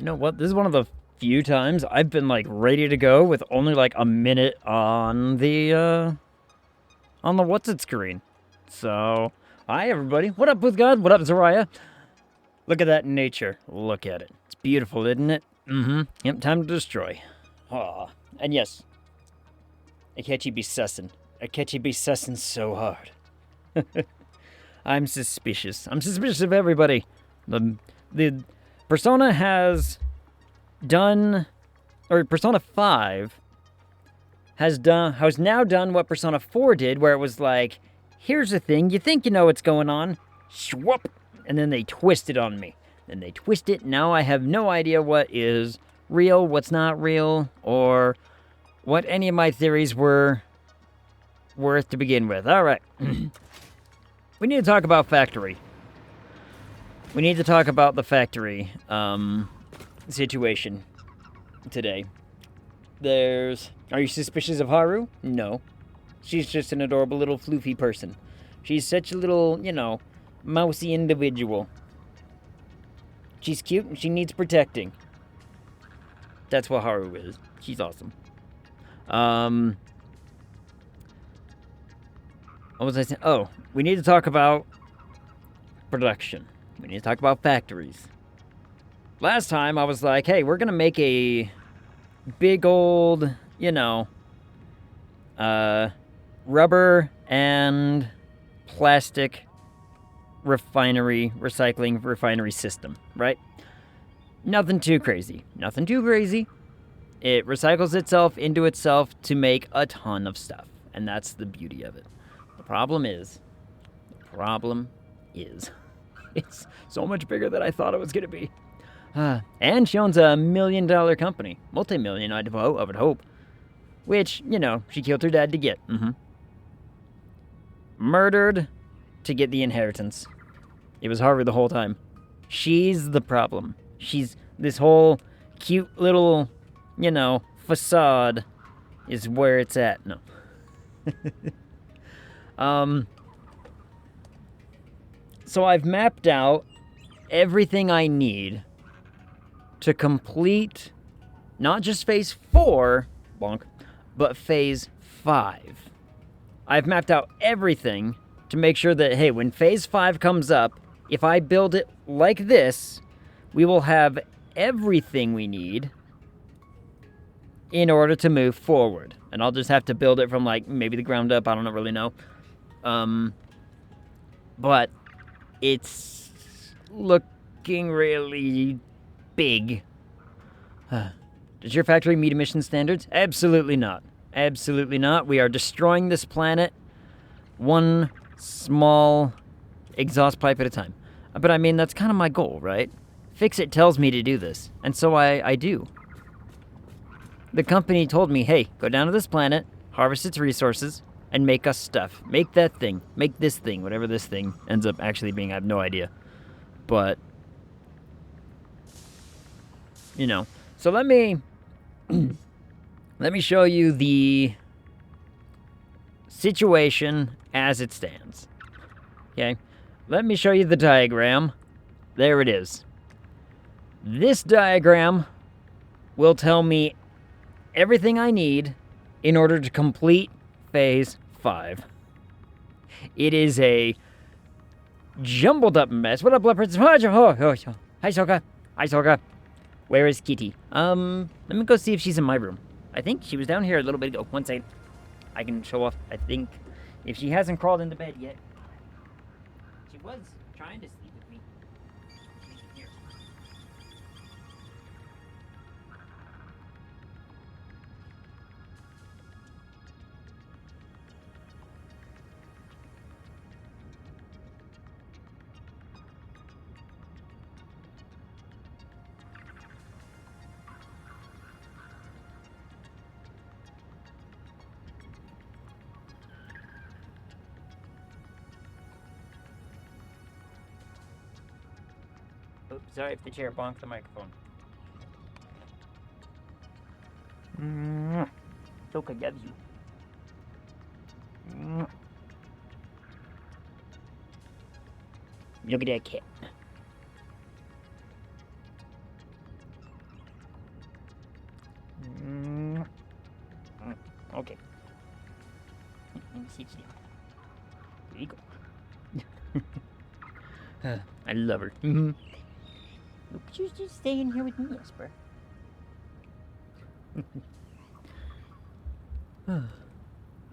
You know what? This is one of the few times I've been like ready to go with only like a minute on the what's it screen. So, hi everybody. What up, with God? What up, Zariah? Look at that nature. Look at it. It's beautiful, isn't it? Mm-hmm. Yep, time to destroy. Aw. And yes, Akechi be sussin'. Akechi be sussin' so hard. I'm suspicious. I'm suspicious of everybody. The Persona has done, or Persona 5 has now done what Persona 4 did, where it was like, here's the thing, you think you know what's going on, swap, and then they twist it on me. Then they twist it, now I have no idea what is real, what's not real, or what any of my theories were worth to begin with. Alright. We need to talk about Factory. We need to talk about the Factory situation today. Are you suspicious of Haru? No. She's just an adorable little floofy person. She's such a little, mousy individual. She's cute and she needs protecting. That's what Haru is. She's awesome. What was I saying? Oh, we need to talk about production. We need to talk about factories. Last time I was like, hey, we're gonna make a big old, rubber and plastic recycling refinery system, right? Nothing too crazy. Nothing too crazy. It recycles itself into itself to make a ton of stuff. And that's the beauty of it. The problem is, it's so much bigger than I thought it was going to be. And she owns $1 million company. Multi-million, I would hope. Which, she killed her dad to get. Murdered to get the inheritance. It was Harvey the whole time. She's the problem. She's this whole cute little, facade is where it's at. No. So I've mapped out everything I need to complete not just phase 4, bonk, but phase 5. I've mapped out everything to make sure that, hey, when phase 5 comes up, if I build it like this, we will have everything we need in order to move forward. And I'll just have to build it from, maybe the ground up. I don't really know. But it's looking really big. Does your factory meet emission standards? Absolutely not. Absolutely not. We are destroying this planet one small exhaust pipe at a time. But I mean, that's kind of my goal, right? Fix-It tells me to do this, and so I do. The company told me, hey, go down to this planet, harvest its resources, and make us stuff. Make that thing. Make this thing. Whatever this thing ends up actually being, I have no idea. But, So let me show you the situation as it stands. Okay? Let me show you the diagram. There it is. This diagram will tell me everything I need in order to complete phase 5. It is a jumbled up mess. What up, Blood Princess? Hi, Soka. Hi, Soka. Where is Kitty? Let me go see if she's in my room. I think she was down here a little bit ago. One second. I can show off, I think, if she hasn't crawled into bed yet. She was trying to sleep with me. Here. Oops, sorry if the chair bonked the microphone. Soka loves you. Look at that cat. Sit still. There you go. I love her. Mm-hmm. Look, she's just staying here with me, Esper.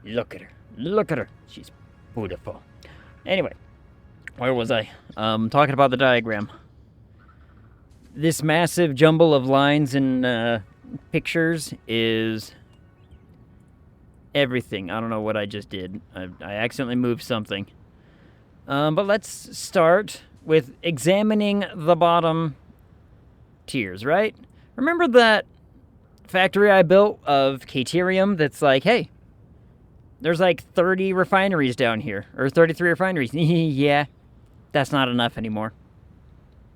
Look at her. Look at her. She's beautiful. Anyway, where was I? Talking about the diagram. This massive jumble of lines and pictures is everything. I don't know what I just did. I accidentally moved something. But let's start with examining the bottom tiers, right? Remember that factory I built of Caterium that's like, hey, there's like 30 refineries down here, or 33 refineries. Yeah, that's not enough anymore.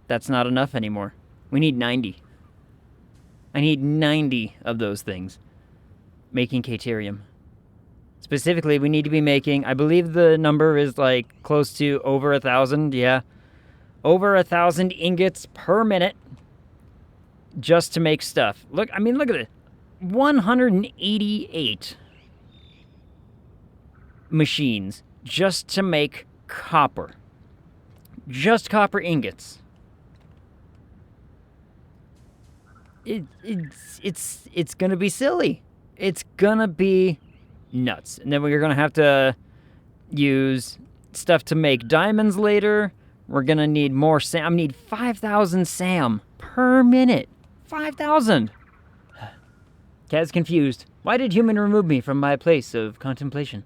That's not enough anymore. We need 90. I need 90 of those things making Caterium. Specifically, we need to be making, I believe the number is like close to over 1,000, yeah. Over 1,000 ingots per minute just to make stuff. Look, I mean, look at it. 188 machines just to make copper. Just copper ingots. It's gonna be silly. It's gonna be nuts. And then we're gonna have to use stuff to make diamonds later. We're gonna need more SAM. I need 5,000 SAM per minute. 5,000. Cat's confused. Why did human remove me from my place of contemplation?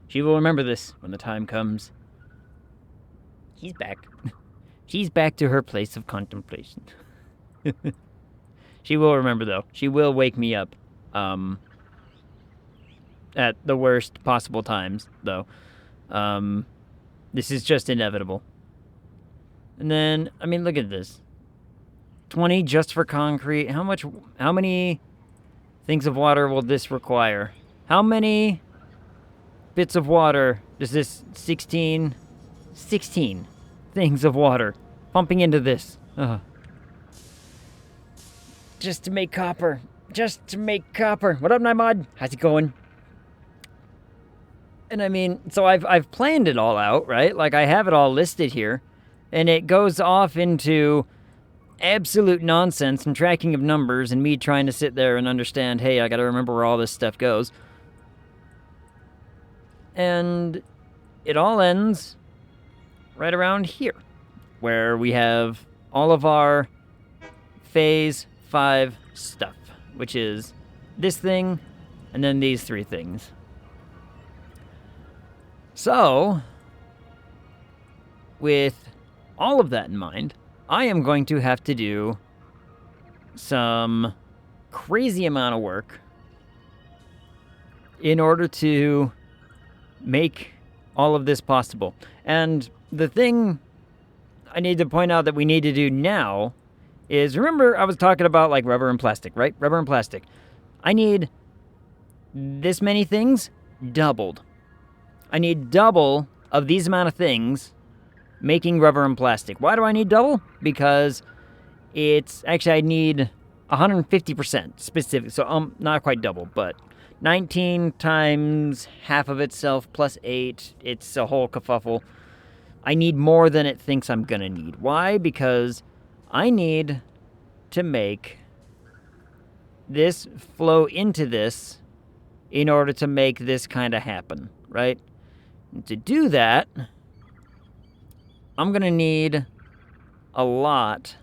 She will remember this when the time comes. She's back. She's back to her place of contemplation. She will remember, though. She will wake me up. At the worst possible times, though. This is just inevitable. And then, I mean, look at this. 20 just for concrete. How many things of water will this require? How many bits of water does this 16 things of water pumping into this? Just to make copper. Just to make copper. What up, Nymod? How's it going? And I mean, so I've planned it all out, right? Like, I have it all listed here. And it goes off into absolute nonsense and tracking of numbers and me trying to sit there and understand, hey, I gotta remember where all this stuff goes. And it all ends right around here, where we have all of our phase 5 stuff, which is this thing and then these 3 things. So, with all of that in mind, I am going to have to do some crazy amount of work in order to make all of this possible. And the thing I need to point out that we need to do now is, remember I was talking about like rubber and plastic, right? Rubber and plastic. I need this many things doubled. I need double of these amount of things making rubber and plastic. Why do I need double? Because it's actually, I need 150% specific. So not quite double, but 19 times half of itself plus 8. It's a whole kerfuffle. I need more than it thinks I'm gonna need. Why? Because I need to make this flow into this in order to make this kind of happen, right? And to do that, I'm gonna need a lot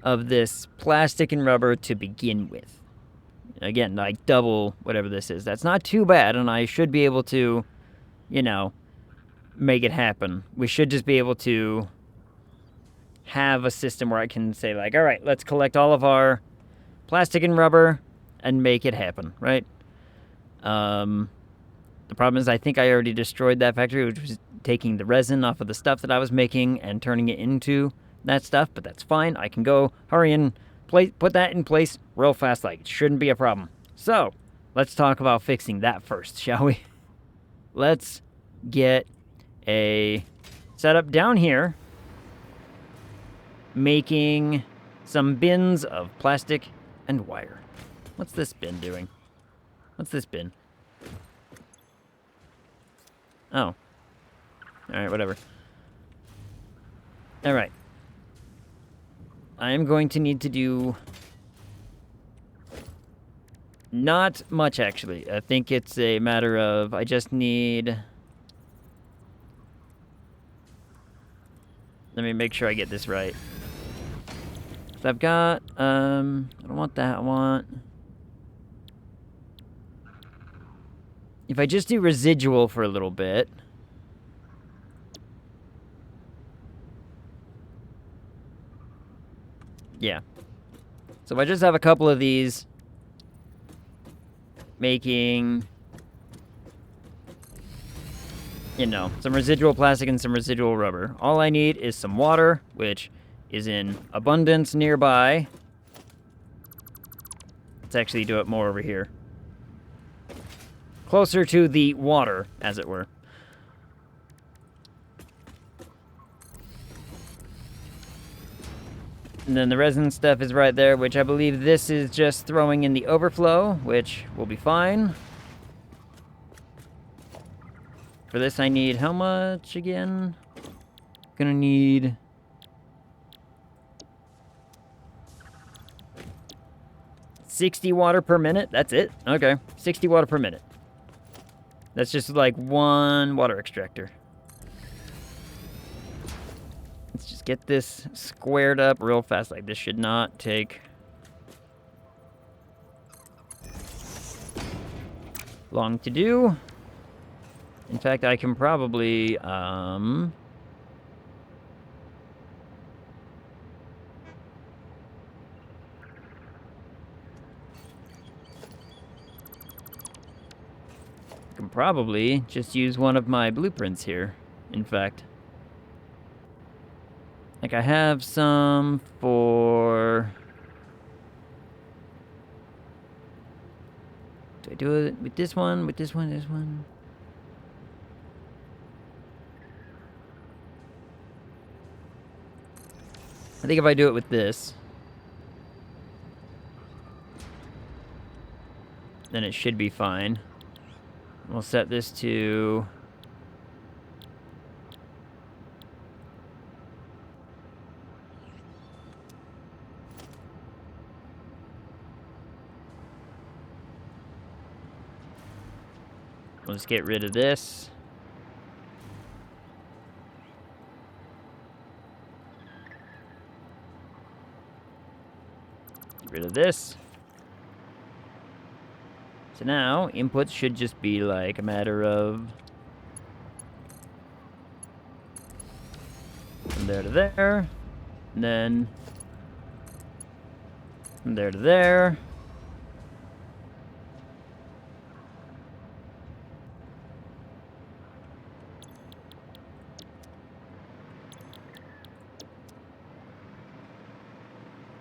of this plastic and rubber to begin with. Again, like double whatever this is. That's not too bad, and I should be able to, you know, make it happen. We should just be able to have a system where I can say, like, all right, let's collect all of our plastic and rubber and make it happen, right? The problem is I think I already destroyed that factory, which was taking the resin off of the stuff that I was making and turning it into that stuff, but that's fine. I can go hurry and put that in place real fast, like it shouldn't be a problem. So, let's talk about fixing that first, shall we? Let's get a setup down here, making some bins of plastic and wire. What's this bin doing? What's this bin? Oh. Alright, whatever. Alright. I am going to need to do... not much, actually. I think it's a matter of... I just need... Let me make sure I get this right. So I've got... I don't want that. I want... If I just do residual for a little bit... Yeah. So if I just have a couple of these... making... you know, some residual plastic and some residual rubber. All I need is some water, which is in abundance nearby. Let's actually do it more over here. Closer to the water, as it were. And then the resin stuff is right there, which I believe this is just throwing in the overflow, which will be fine. For this, I need how much again? Gonna need... 60 water per minute? That's it? Okay. 60 water per minute. That's just like one water extractor. Let's just get this squared up real fast. Like, this should not take long to do. In fact, I can probably, can probably just use one of my blueprints here, in fact. Like, I have some for... Do I do it with this one, with this one, this one? I think if I do it with this, then it should be fine. We'll set this to... We'll just get rid of this. Get rid of this. So now, inputs should just be like a matter of... from there to there. And then... from there to there.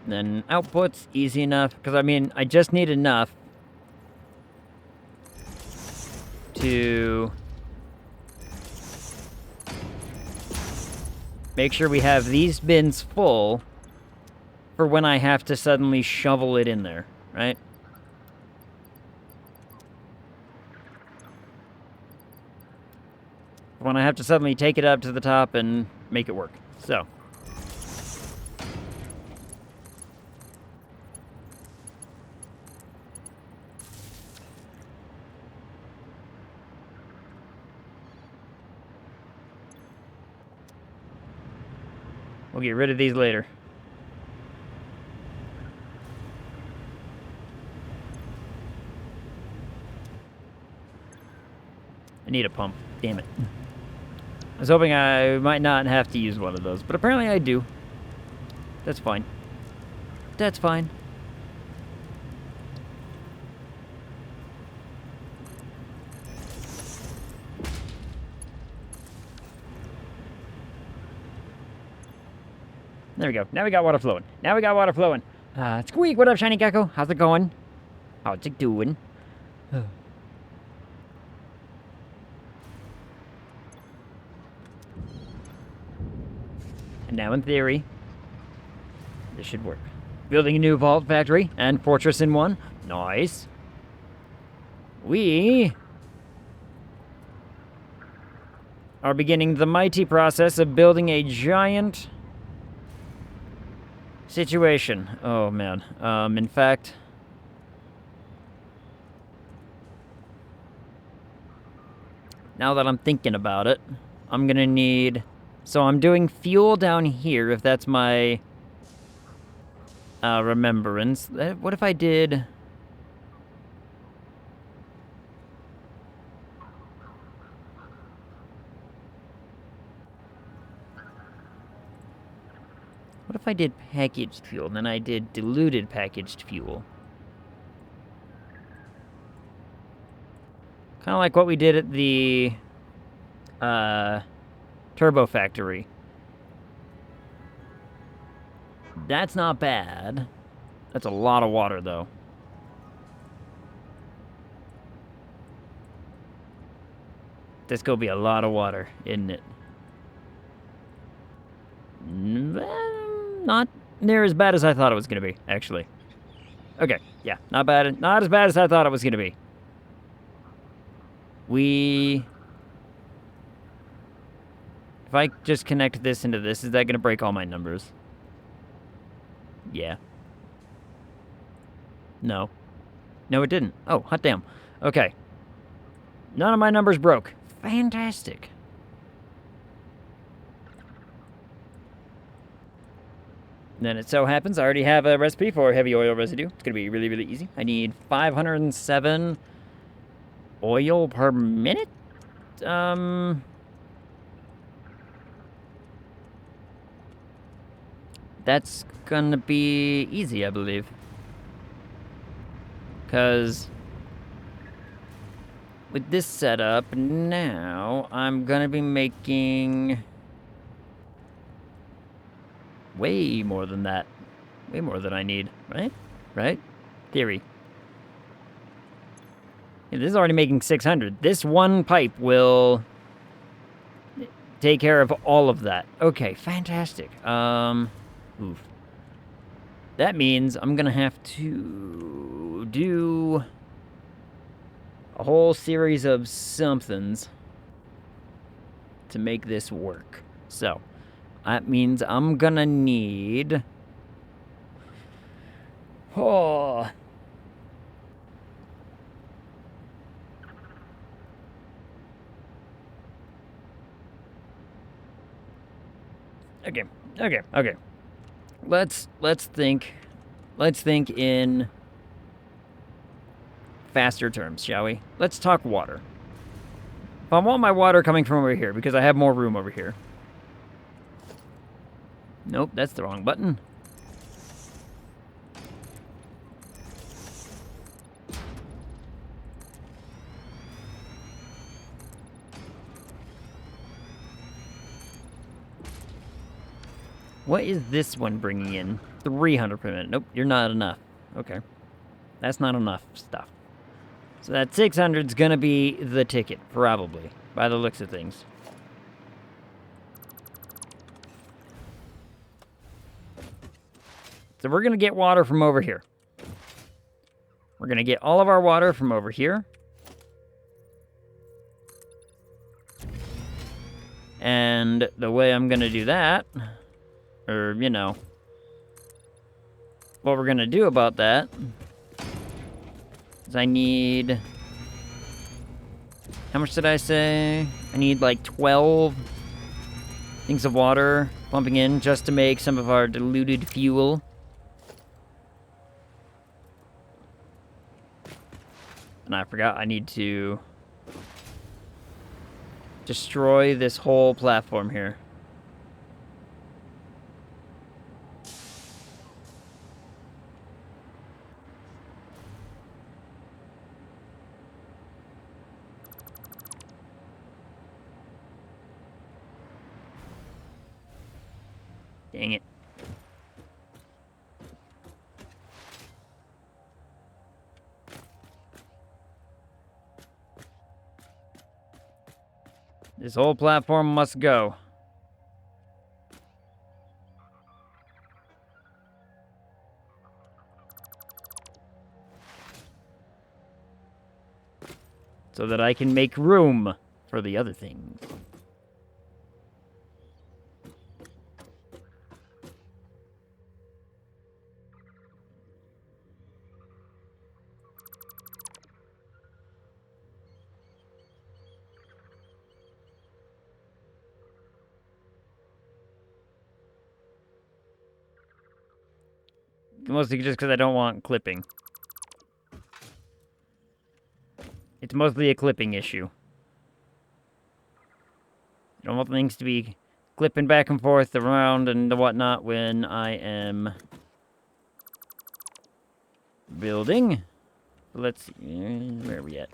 Then output's easy enough, because I mean, I just need enough to make sure we have these bins full for when I have to suddenly shovel it in there, right? When I have to suddenly take it up to the top and make it work. So. We'll get rid of these later. I need a pump. Damn it. I was hoping I might not have to use one of those, but apparently I do. That's fine. That's fine. There we go. Now we got water flowing. Now we got water flowing. Squeak, what up, Shiny Gecko? How's it going? How's it doing? And now, in theory, this should work. Building a new vault factory and fortress in one. Nice. We are beginning the mighty process of building a giant situation. Oh, man. In fact, now that I'm thinking about it, I'm gonna need... So I'm doing fuel down here, if that's my remembrance. What if I did... What if I did packaged fuel, and then I did diluted packaged fuel? Kind of like what we did at the Turbo Factory. That's not bad. That's a lot of water, though. This gonna be a lot of water, isn't it? Not near as bad as I thought it was gonna be, actually. Okay, yeah, not bad. Not as bad as I thought it was gonna be. If I just connect this into this, is that gonna break all my numbers? Yeah. No. No, it didn't. Oh, hot damn. Okay. None of my numbers broke. Fantastic. Then it so happens I already have a recipe for heavy oil residue. It's going to be really, really easy. I need 507 oil per minute? That's going to be easy, I believe. Because with this setup now, I'm going to be making way more than that. Way more than I need, right? Right? Theory. Yeah, this is already making 600. This one pipe will take care of all of that. Okay, fantastic. Oof. That means I'm gonna have to do a whole series of somethings to make this work. So, that means I'm gonna need... Oh... Okay. Let's think in faster terms, shall we? Let's talk water. If I want my water coming from over here, because I have more room over here. Nope, that's the wrong button. What is this one bringing in? 300 per minute. Nope, you're not enough. Okay. That's not enough stuff. So that 600 is going to be the ticket, probably, by the looks of things. So we're going to get water from over here. We're going to get all of our water from over here. And the way I'm going to do that... Or, you know, what we're gonna do about that is I need... How much did I say? I need like 12 things of water pumping in just to make some of our diluted fuel. And I forgot I need to destroy this whole platform here. Dang it. This whole platform must go. So that I can make room for the other things. Mostly just because I don't want clipping. It's mostly a clipping issue. I don't want things to be clipping back and forth around and whatnot when I am building. Let's see. Where are we at?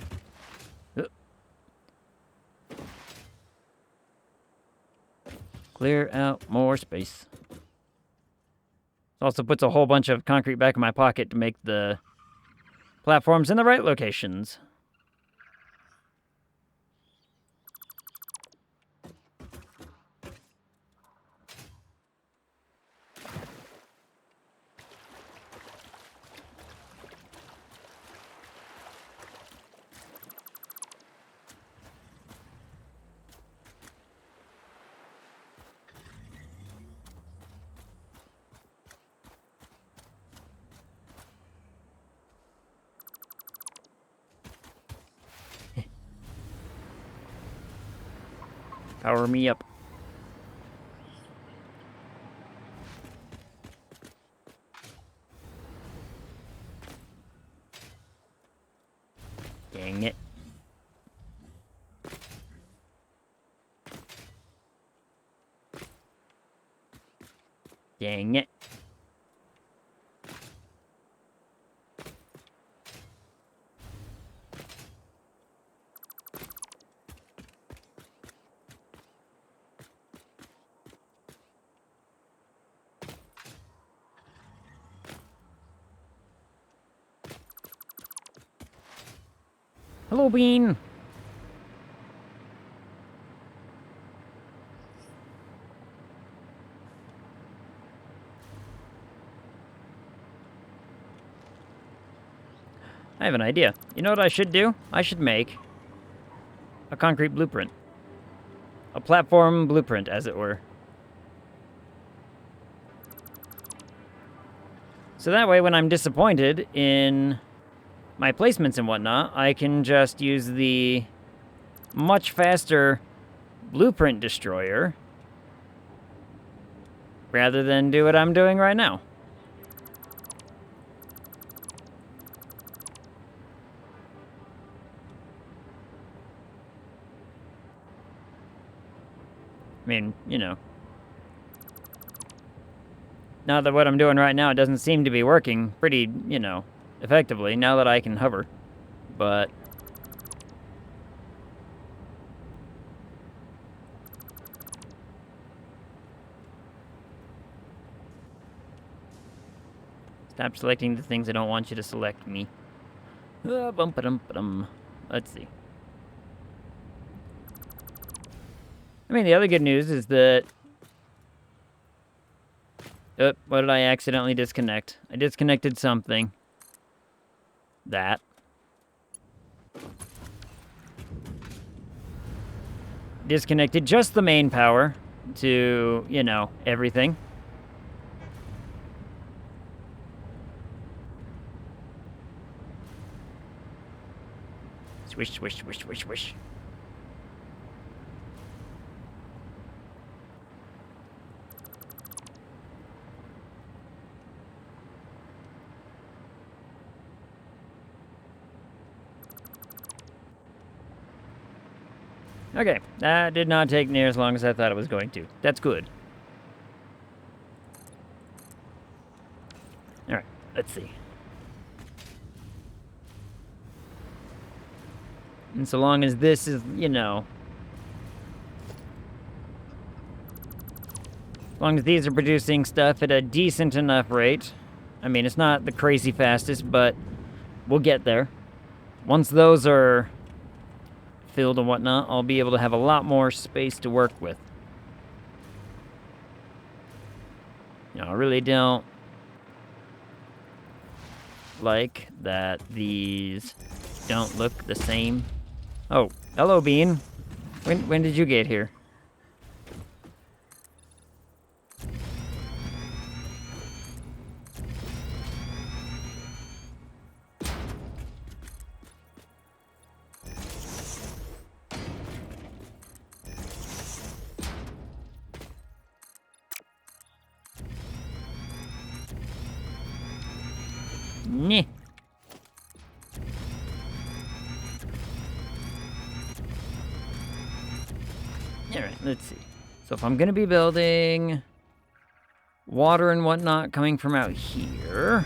Clear out more space. Also puts a whole bunch of concrete back in my pocket to make the platforms in the right locations. Power me up. Dang it. Dang it. Hello, Bean. I have an idea. You know what I should do? I should make a concrete blueprint. A platform blueprint, as it were. So that way, when I'm disappointed in my placements and whatnot, I can just use the much faster blueprint destroyer rather than do what I'm doing right now. I mean, you know. Now that what I'm doing right now doesn't seem to be working pretty, you know, effectively, now that I can hover. But stop selecting the things I don't want you to select me. Let's see. I mean, the other good news is that... Oh, what did I accidentally disconnect? I disconnected something. That. Disconnected just the main power to, you know, everything. Swish, swish, swish, swish, swish. Okay, that did not take near as long as I thought it was going to. That's good. Alright, let's see. And so long as this is, you know... As long as these are producing stuff at a decent enough rate. I mean, it's not the crazy fastest, but we'll get there. Once those are filled and whatnot, I'll be able to have a lot more space to work with. You know, I really don't like that these don't look the same. Oh, hello, Bean. When did you get here? Nyeh. Alright, let's see. So if I'm gonna be building water and whatnot coming from out here.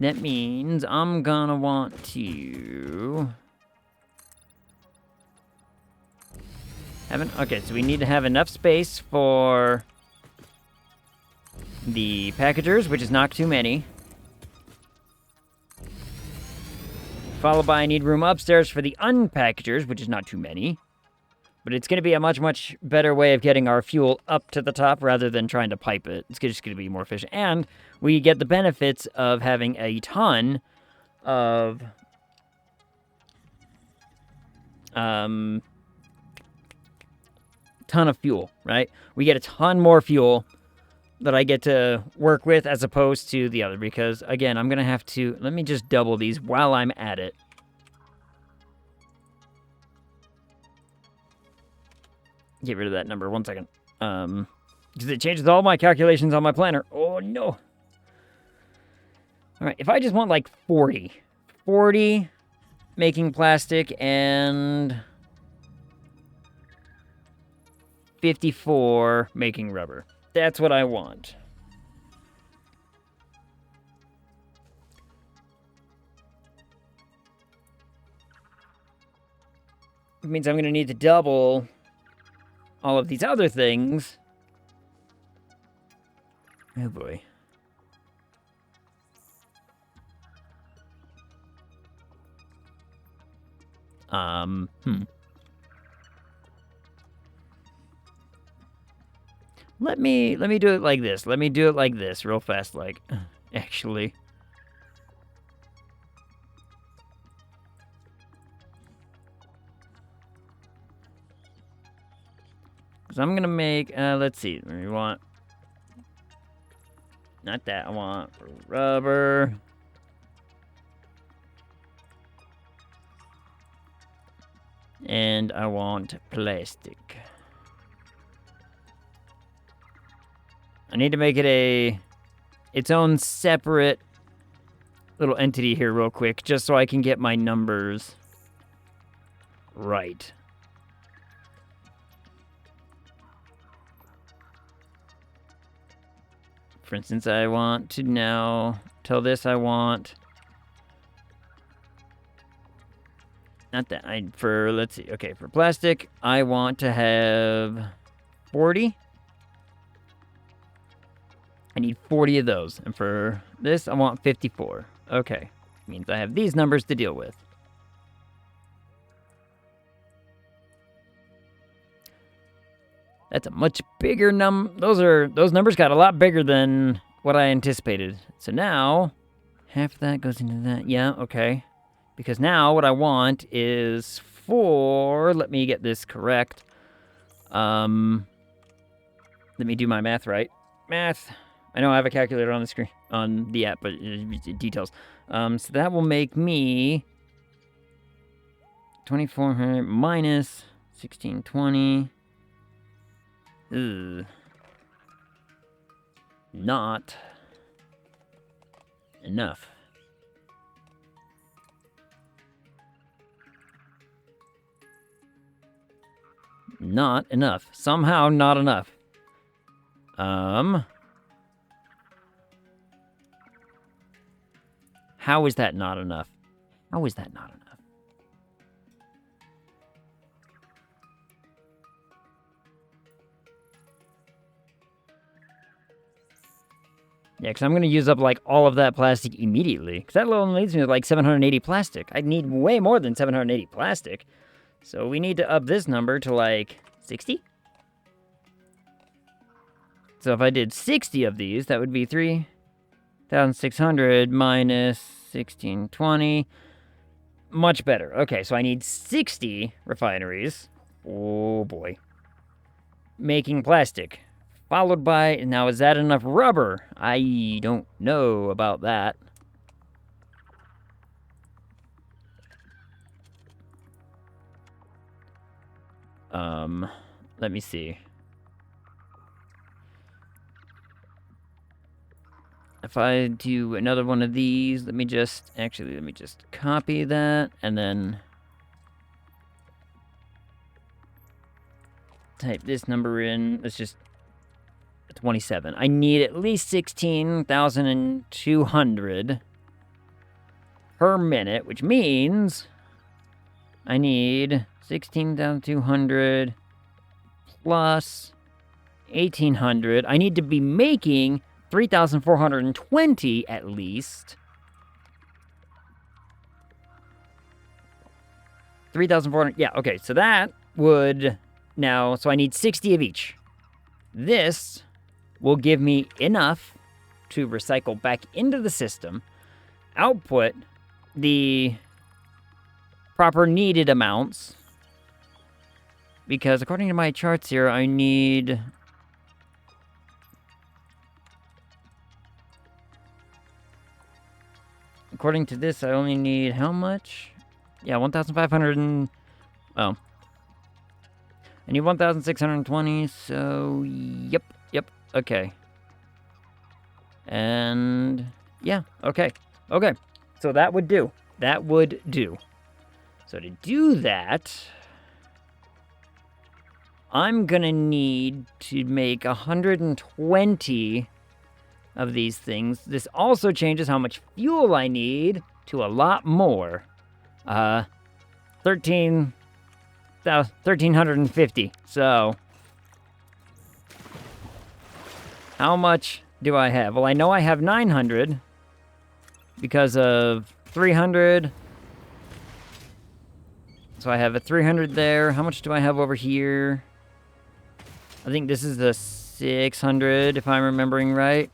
That means I'm gonna want to okay, so we need to have enough space for the packagers, which is not too many. Followed by I need room upstairs for the unpackagers, which is not too many. But it's going to be a much, much better way of getting our fuel up to the top rather than trying to pipe it. It's just going to be more efficient. And we get the benefits of having a ton of fuel, right? We get a ton more fuel that I get to work with as opposed to the other. Because, again, I'm going to have to... Let me just double these while I'm at it. Get rid of that number. 1 second. Because it changes all my calculations on my planner. Oh, no. All right. If I just want, like, 40. 40 making plastic and 54 making rubber. That's what I want. It means I'm going to need to double all of these other things. Oh boy. Let me do it like this. Let me do it like this real fast, like, actually. So I'm gonna make, let's see, we want, not that, I want rubber. And I want plastic. I need to make it its own separate little entity here real quick, just so I can get my numbers right. For instance, I want to now tell this I want... Not that. Let's see. Okay, for plastic, I want to have 40. I need 40 of those. And for this, I want 54. Okay. Means I have these numbers to deal with. That's a much bigger those numbers got a lot bigger than what I anticipated. So now, half of that goes into that. Yeah, okay. Because now what I want is let me get this correct. Let me do my math right. Math. I know I have a calculator on the screen, on the app, but details. So that will make me 2400 minus 1620. Not enough. Not enough. Somehow not enough. How is that not enough? How is that not enough? Yeah, because I'm going to use up, like, all of that plastic immediately. Because that only leaves me with, like, 780 plastic. I need way more than 780 plastic. So we need to up this number to, like, 60? So if I did 60 of these, that would be 3,600 minus 1620. Much better. Okay, so I need 60 refineries. Oh, boy. Making plastic. Followed by, now is that enough rubber? I don't know about that. Let me see. if I do another one of these, let me just copy that and then type this number in. Let's just 27. I need at least 16,200 per minute, which means I need 16,200 plus 1,800. I need to be making 3,420 at least. 3,400. Yeah, okay. So that would now, so I need 60 of each. This will give me enough to recycle back into the system, output the proper needed amounts, because according to my charts here, I need... According to this, I only need how much? Yeah, 1,500 and... Oh. I need 1,620, so... Yep, okay. And... Yeah, okay. Okay, so that would do. That would do. So to do that... I'm gonna need to make 120... of these things. This also changes how much fuel I need to a lot more. 1,350. So, how much do I have? Well, I know I have 900 because of 300. So I have a 300 there. How much do I have over here? I think this is the 600, if I'm remembering right.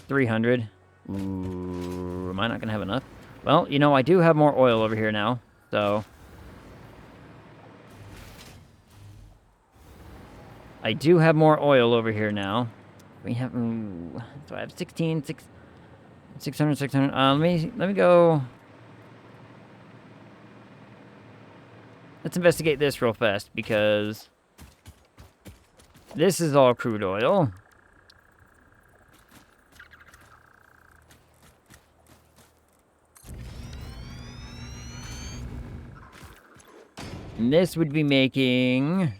300. Ooh, am I not going to have enough? Well, you know, I do have more oil over here now, so... I do have more oil over here now. We have... so I have 600, 600. Let me go... Let's investigate this real fast, because... This is all crude oil. And this would be making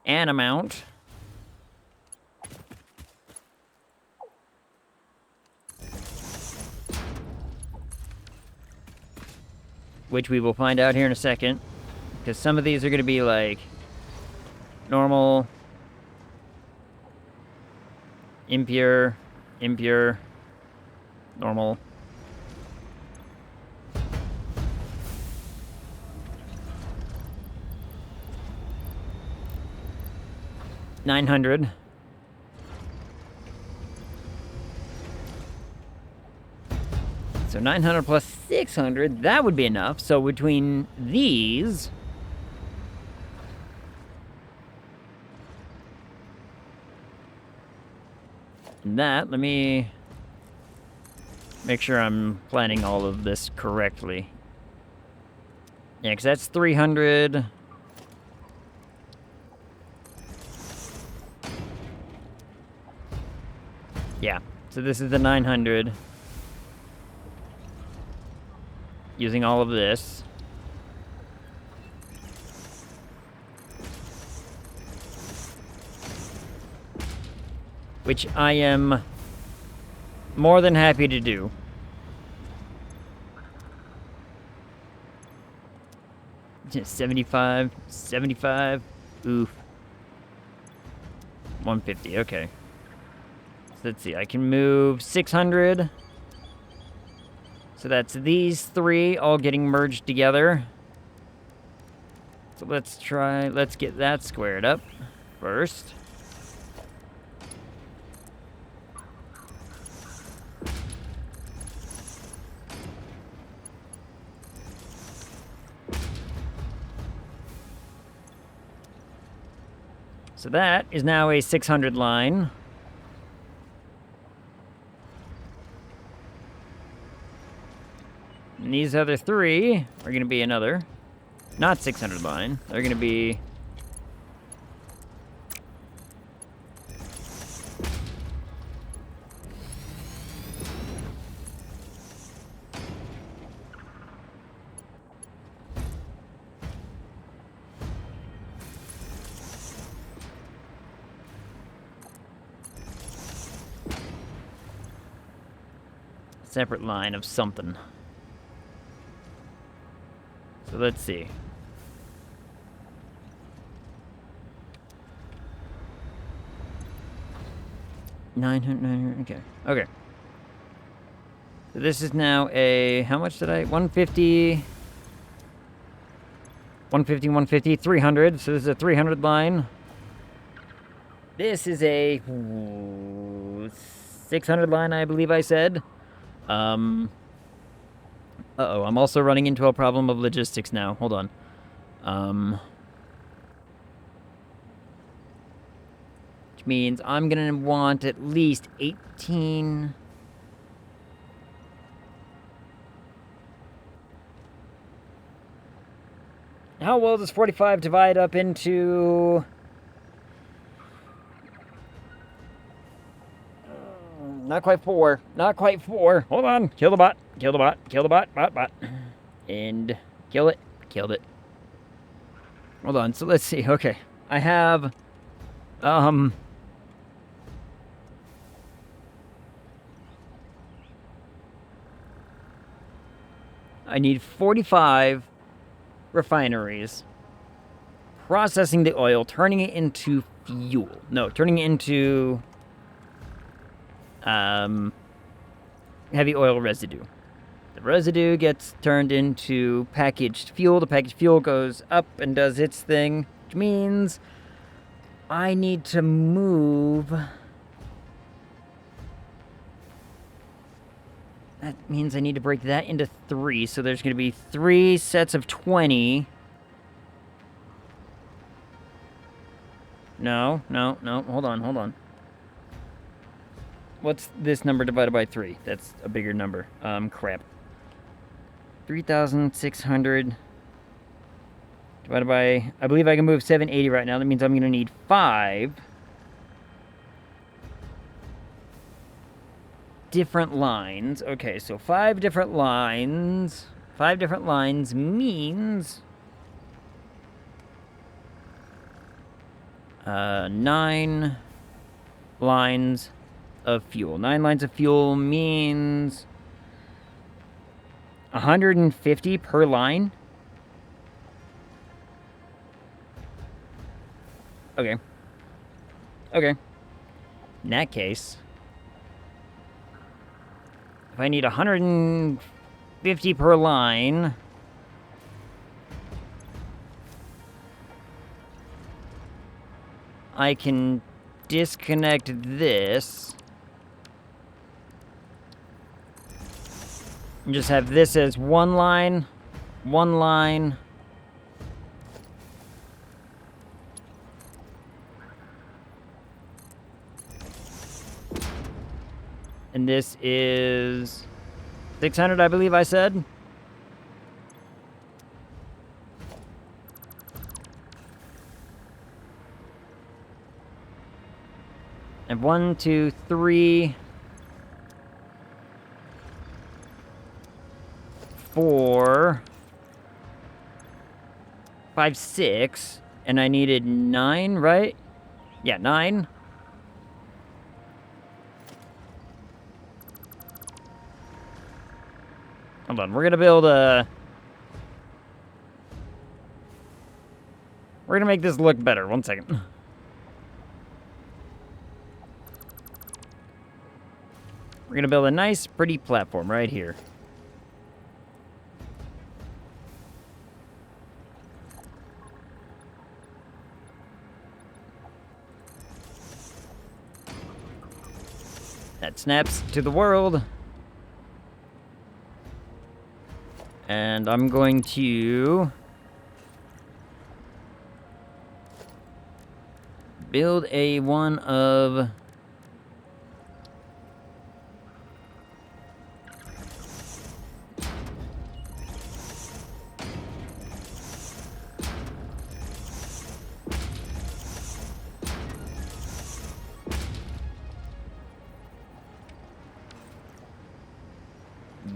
an amount. Which we will find out here in a second. Because some of these are going to be like normal, impure, normal. $900. So 900 plus 600, that would be enough. So between these, and that, let me make sure I'm planning all of this correctly. Yeah, because that's 300. Yeah, so this is the 900. Using all of this. Which I am more than happy to do. Just 75. Oof. 150, okay. Let's see, I can move 600. So that's these three all getting merged together. So let's get that squared up first. So that is now a 600 line. And these other three are going to be another, not 600 line. They're going to be separate line of something. So let's see. 900, okay. Okay. So this is now a, how much did I, 150, 150, 150, 300. So this is a 300 line. This is a 600 line, I believe I said. Uh-oh, I'm also running into a problem of logistics now. Hold on. Which means I'm gonna want at least 18... How well does 45 divide up into... Not quite 4. Not quite 4. Hold on. Kill the bot. Kill the bot. Kill the bot. Bot. And kill it. Killed it. Hold on. So let's see. Okay. I have... I need 45 refineries processing the oil, turning it into fuel. No, turning it into heavy oil residue. The residue gets turned into packaged fuel. The packaged fuel goes up and does its thing, which means I need to move. That means I need to break that into 3, so there's going to be 3 sets of 20. No, hold on. What's this number divided by 3? That's a bigger number. Crap. 3,600 divided by... I believe I can move 780 right now. That means I'm going to need 5... different lines. Okay, so 5 different lines. 5 different lines means 9 lines of fuel. 9 lines of fuel means 150 per line. Okay. In that case, if I need 150 per line, I can disconnect this and just have this as one line, and this is 600, I believe I said. And 1, 2, 3, 4, 5, 6, and I needed 9, right? Yeah, 9. Hold on, we're gonna build a... We're gonna make this look better. 1 second. We're gonna build a nice, pretty platform right here. That snaps to the world. And I'm going to build a one of...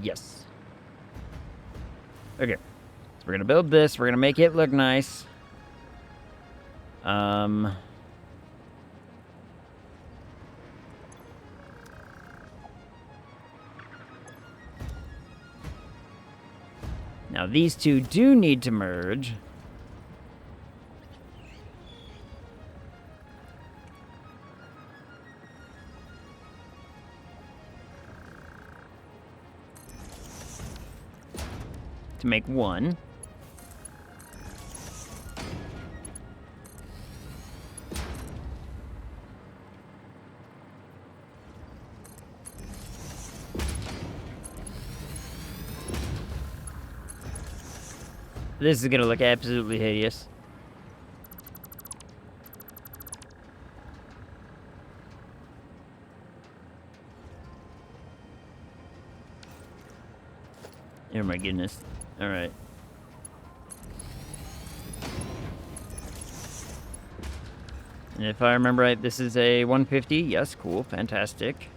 Yes. Okay. So we're gonna build this. We're gonna make it look nice. Now, these two do need to merge. To make one. This is gonna look absolutely hideous. Oh my goodness. Alright. And if I remember right, this is a 150. Yes, cool, fantastic.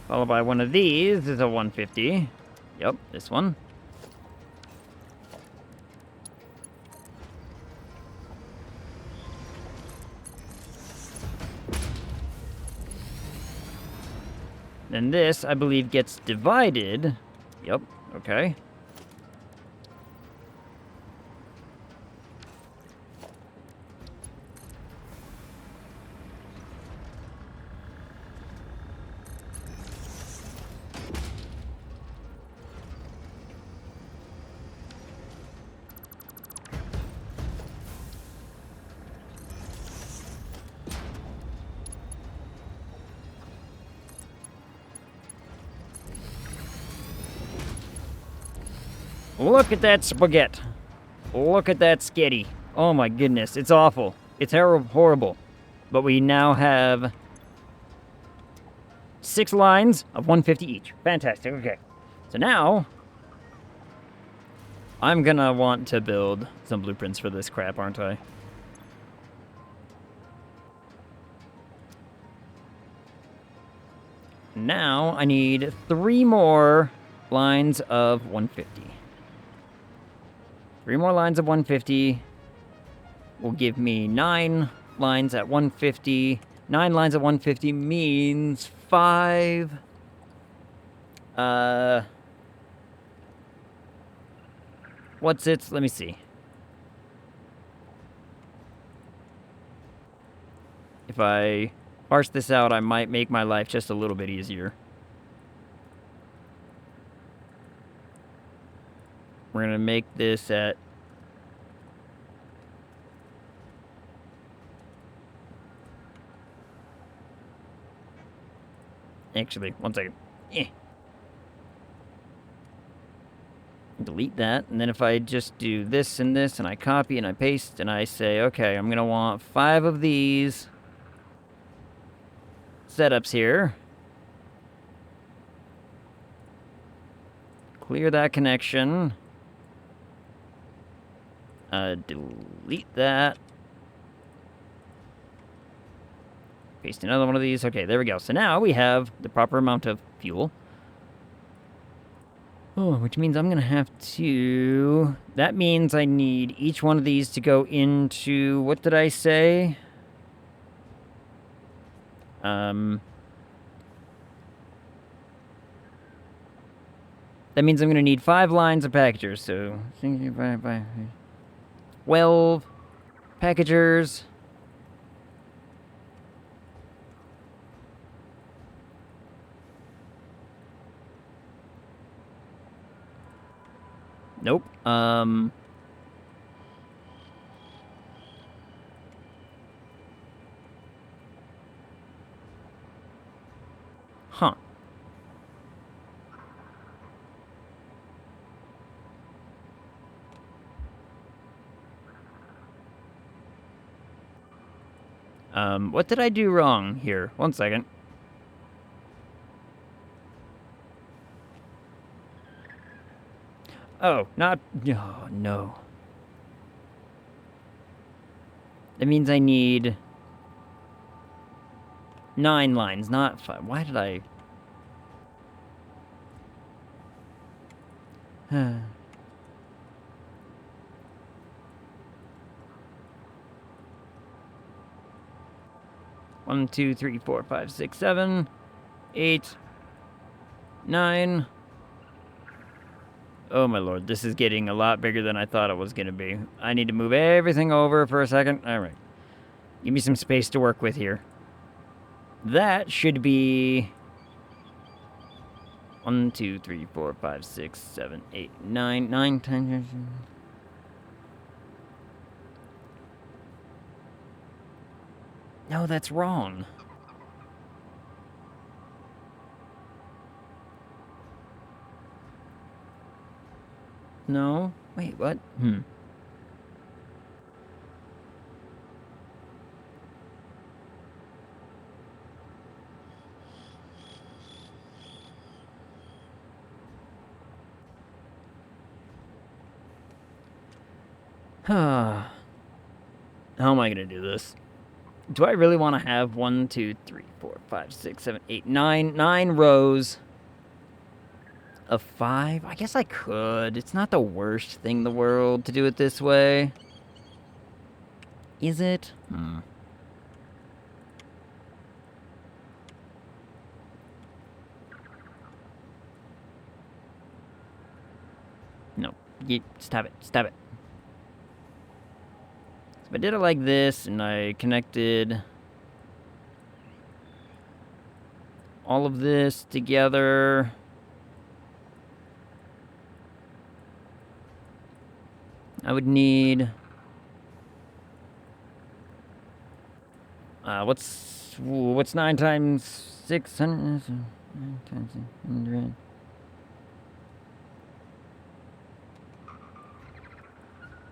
Followed by one of these is a 150. Yep, this one. Then this, I believe, gets divided. Yep, okay. Look at that spaghetti. Look at that skitty. Oh my goodness, it's awful. It's horrible. But we now have 6 lines of 150 each. Fantastic, okay. So now, I'm gonna want to build some blueprints for this crap, aren't I? Now, I need 3 more lines of 150. 3 more lines of 150 will give me 9 lines at 150. 9 lines at 150 means 5. What's it? Let me see. If I parse this out, I might make my life just a little bit easier. We're gonna make this at... Actually, one second. Delete that, and then if I just do this and this, and I copy and I paste, and I say, okay, I'm gonna want 5 of these setups here. Clear that connection. Delete that. Paste another one of these. Okay, there we go. So now we have the proper amount of fuel. Oh, which means I'm going to have to... That means I need each one of these to go into... What did I say? That means I'm going to need 5 lines of packagers. So, 12 packagers. Nope. Huh. What did I do wrong here? One second. Oh, not... Oh, no. That means I need 9 lines, not 5. Why did I... 1, 2, 3, 4, 5, 6, 7. 8, 9. Oh my lord, this is getting a lot bigger than I thought it was going to be. I need to move everything over for a second. All right. Give me some space to work with here. That should be 1, 2, 3, 4, 5, 6, 7, 8, 9, 9, 10. No, that's wrong. No? Wait, what? How am I gonna do this? Do I really want to have 1, 2, 3, 4, 5, 6, 7, 8, 9 rows of 5? I guess I could. It's not the worst thing in the world to do it this way. Is it? No. Stop it. Stop it. So if I did it like this, and I connected all of this together, I would need... what's 9 times 600? 9 times 100.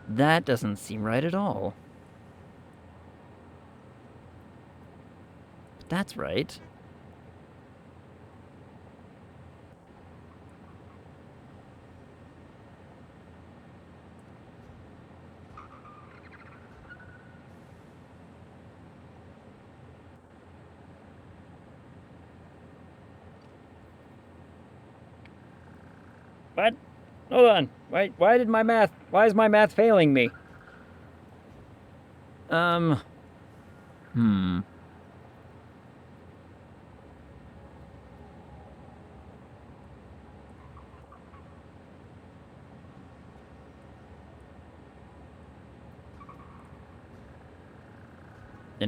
That doesn't seem right at all. But that's right. What? Hold on. Why is my math failing me? Then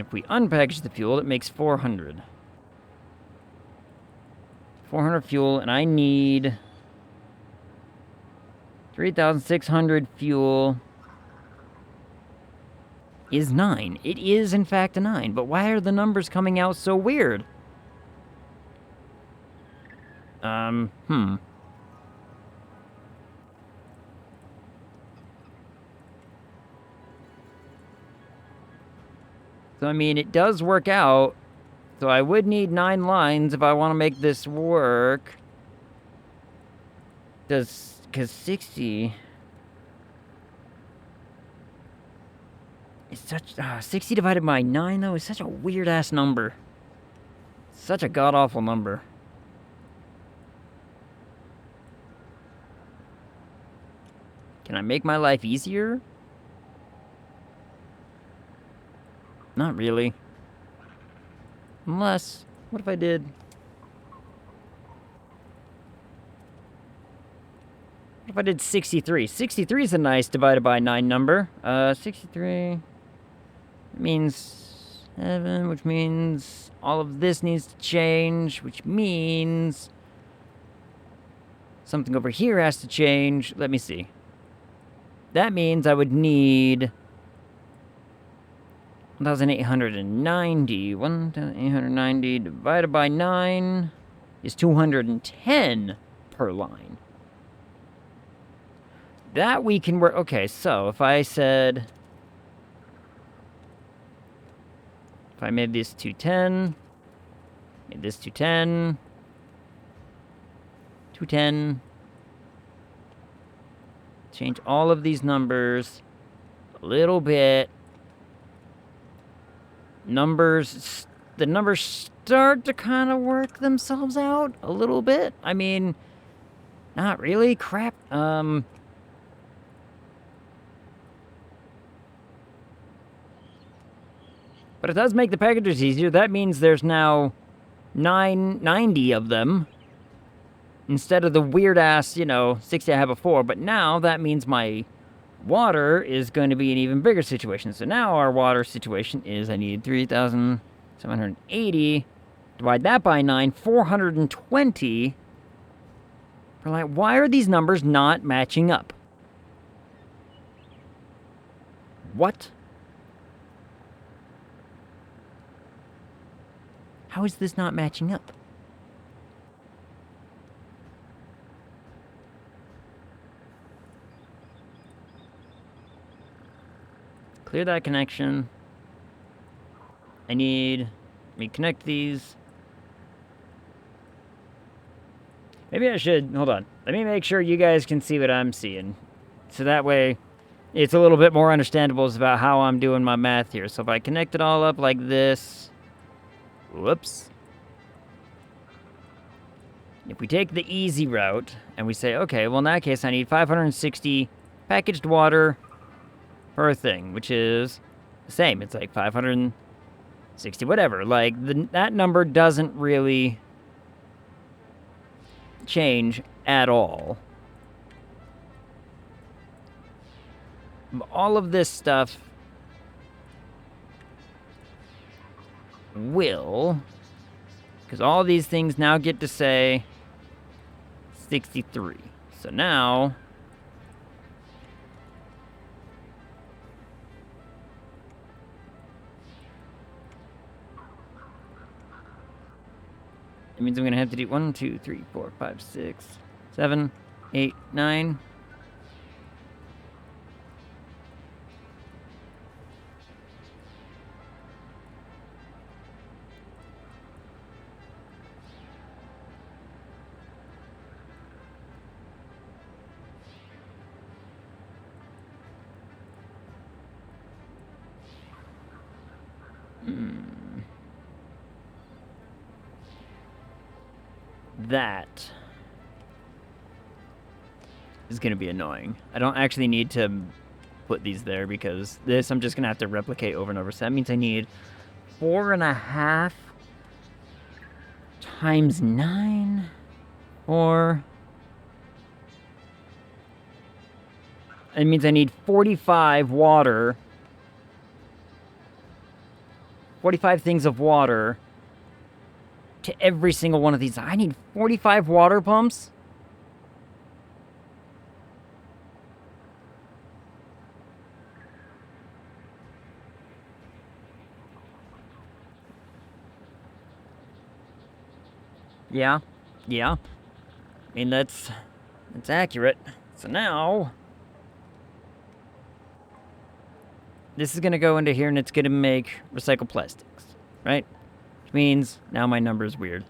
if we unpackage the fuel, it makes 400. 400 fuel, and I need 3,600 fuel is 9. It is, in fact, a 9. But why are the numbers coming out so weird? So, I mean, it does work out. So I would need 9 lines if I want to make this work. Because 60... It's such... 60 divided by 9, though, is such a weird-ass number. Such a god-awful number. Can I make my life easier? Not really. Unless... What if I did... What if I did 63? 63 is a nice divided by 9 number. 63... means 7, which means all of this needs to change, which means something over here has to change. Let me see. That means I would need 1,890. 1,890 divided by 9 is 210 per line. That we can work... Okay, so if I said... If I made this 210, made this 210, 210, change all of these numbers a little bit. The numbers start to kind of work themselves out a little bit. I mean, not really. Crap. But it does make the packages easier. That means there's now 990 of them instead of the weird ass, 60 I had before. But now that means my water is going to be an even bigger situation. So now our water situation is I need 3,780. Divide that by 9, 420. We're like, why are these numbers not matching up? What? How is this not matching up? Clear that connection. Let me connect these. Maybe I should, hold on. Let me make sure you guys can see what I'm seeing. So that way, it's a little bit more understandable about how I'm doing my math here. So if I connect it all up like this, whoops. If we take the easy route, and we say, okay, well in that case I need 560 packaged water per thing, which is the same. It's like 560 whatever. Like, that number doesn't really change at all. All of this stuff will, because all these things now get to say 63. So now it means I'm going to have to do 1, 2, 3, 4, 5, 6, 7, 8, 9. That is going to be annoying. I don't actually need to put these there because this I'm just going to have to replicate over and over. So that means I need 4.5 times 9 or it means I need 45 water. 45 things of water to every single one of these. I need 45 water pumps? Yeah. I mean, that's accurate. So now this is going to go into here and it's going to make recycled plastics, right? Which means now my number is weird.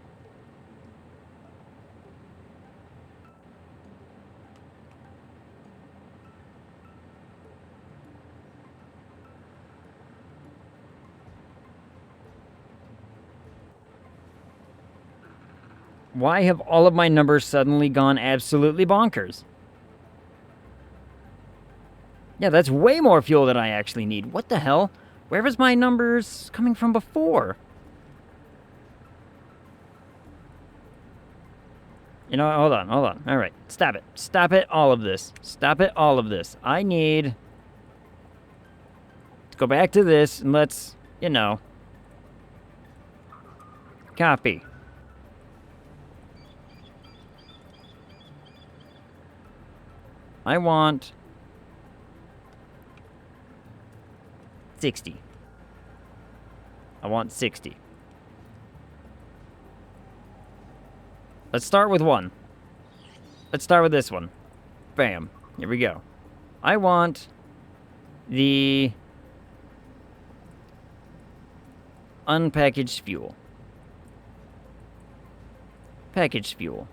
Why have all of my numbers suddenly gone absolutely bonkers? Yeah, that's way more fuel than I actually need. What the hell? Where was my numbers coming from before? You know, hold on. All right, stop it. Stop it, all of this. Stop it, all of this. I need... Let's go back to this and let's, copy. I want 60. I want 60. Let's start with one. Let's start with this one. Bam. Here we go. I want the unpackaged fuel. Packaged fuel.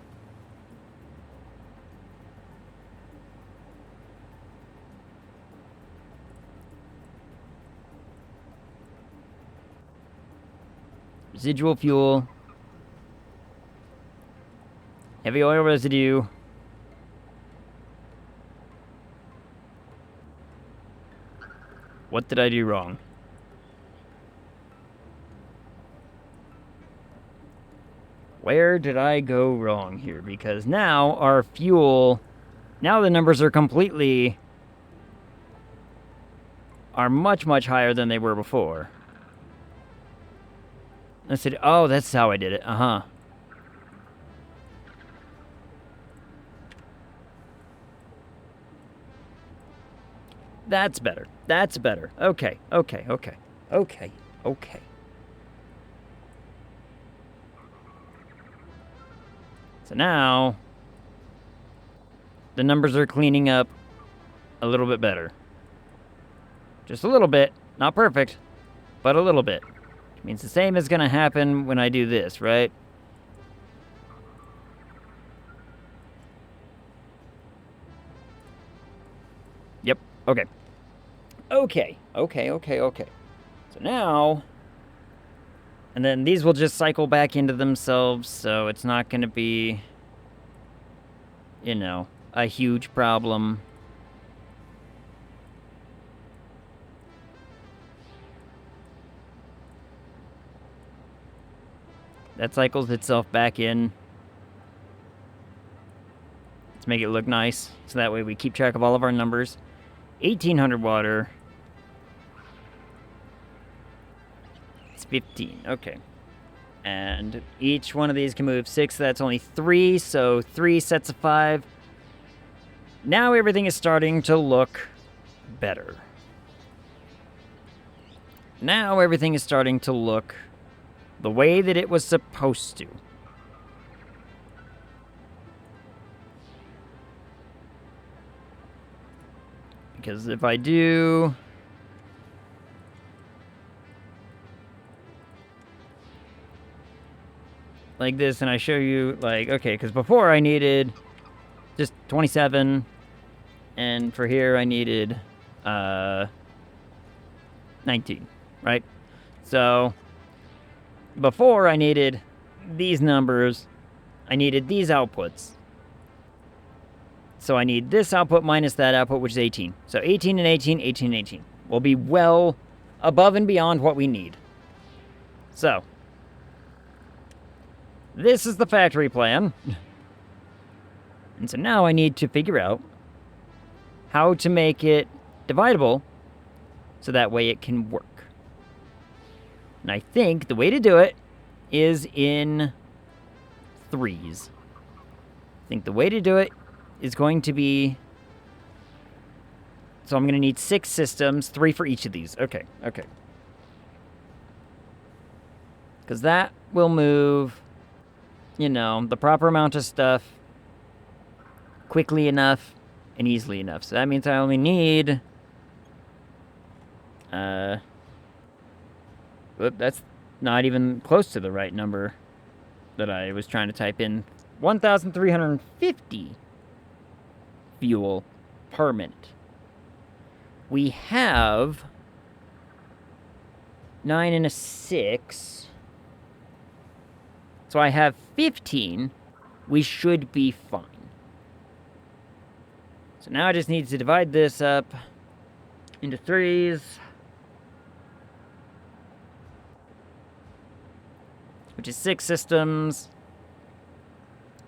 Residual fuel. Heavy oil residue. What did I do wrong? Where did I go wrong here? Because now our fuel... Now the numbers are completely... are much, much higher than they were before. I said, oh, that's how I did it. Uh-huh. That's better. That's better. Okay, okay, okay. Okay, okay. So now, the numbers are cleaning up a little bit better. Just a little bit. Not perfect, but a little bit. Which means the same is going to happen when I do this, right? Yep, okay. Okay, okay, okay, okay. So now... And then these will just cycle back into themselves, so it's not going to be, you know, a huge problem. That cycles itself back in. Let's make it look nice, so that way we keep track of all of our numbers. 1,800 water. It's 15, okay. And each one of these can move 6, so that's only 3, so 3 sets of 5. Now everything is starting to look better. Now everything is starting to look the way that it was supposed to. Because if I do... like this, and I show you, like, okay, because before I needed just 27, and for here I needed 19, right? So, before I needed these numbers, I needed these outputs. So I need this output minus that output, which is 18. So 18 and 18, 18 and 18. Will be well above and beyond what we need. So, this is the factory plan. And so now I need to figure out how to make it dividable so that way it can work. And I think the way to do it is in threes. I think the way to do it is going to be... So I'm going to need 6 systems, 3 for each of these. Okay, okay. Because that will move... you know, the proper amount of stuff quickly enough and easily enough. So that means I only need... whoop, that's not even close to the right number that I was trying to type in. 1,350 fuel per minute. We have 9 and a 6... So I have 15. We should be fine. So now I just need to divide this up into threes. Which is 6 systems.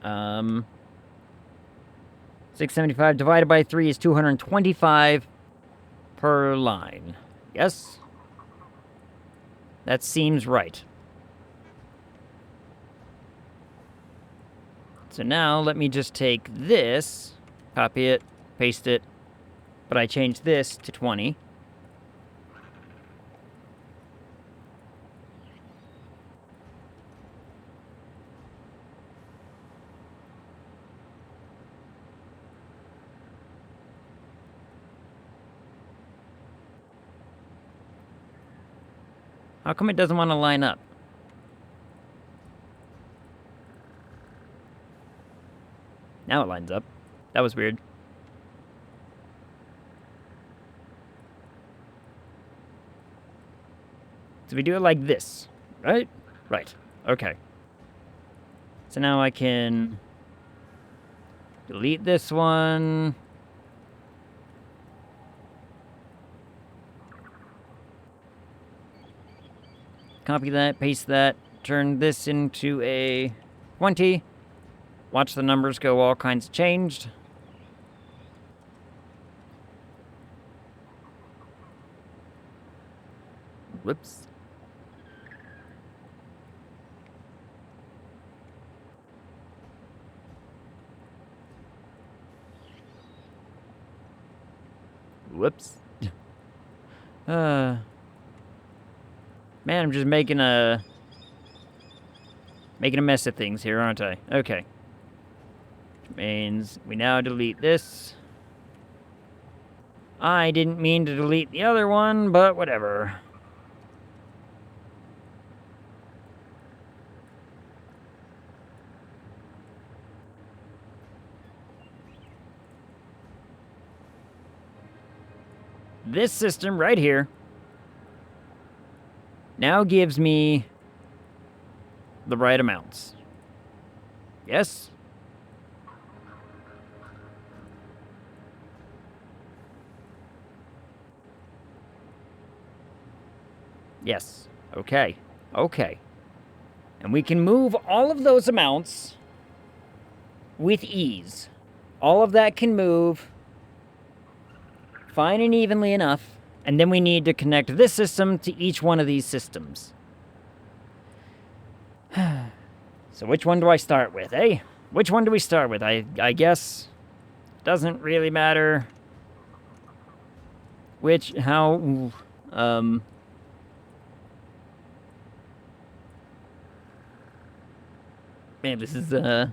675 divided by 3 is 225 per line. Yes? That seems right. So now, let me just take this, copy it, paste it, but I changed this to 20. How come it doesn't want to line up? Now it lines up. That was weird. So we do it like this, right? Right. Okay. So now I can delete this one. Copy that, paste that, turn this into a 20. Watch the numbers go all kinds changed. Whoops. Whoops. Man, I'm just making a mess of things here, aren't I? Okay. Which means we now delete this. I didn't mean to delete the other one, but whatever. This system right here now gives me the right amounts. Yes? Yes. Okay. Okay. And we can move all of those amounts with ease. All of that can move fine and evenly enough, and then we need to connect this system to each one of these systems. So which one do I start with, eh? Which one do we start with? I guess doesn't really matter how, man, this is,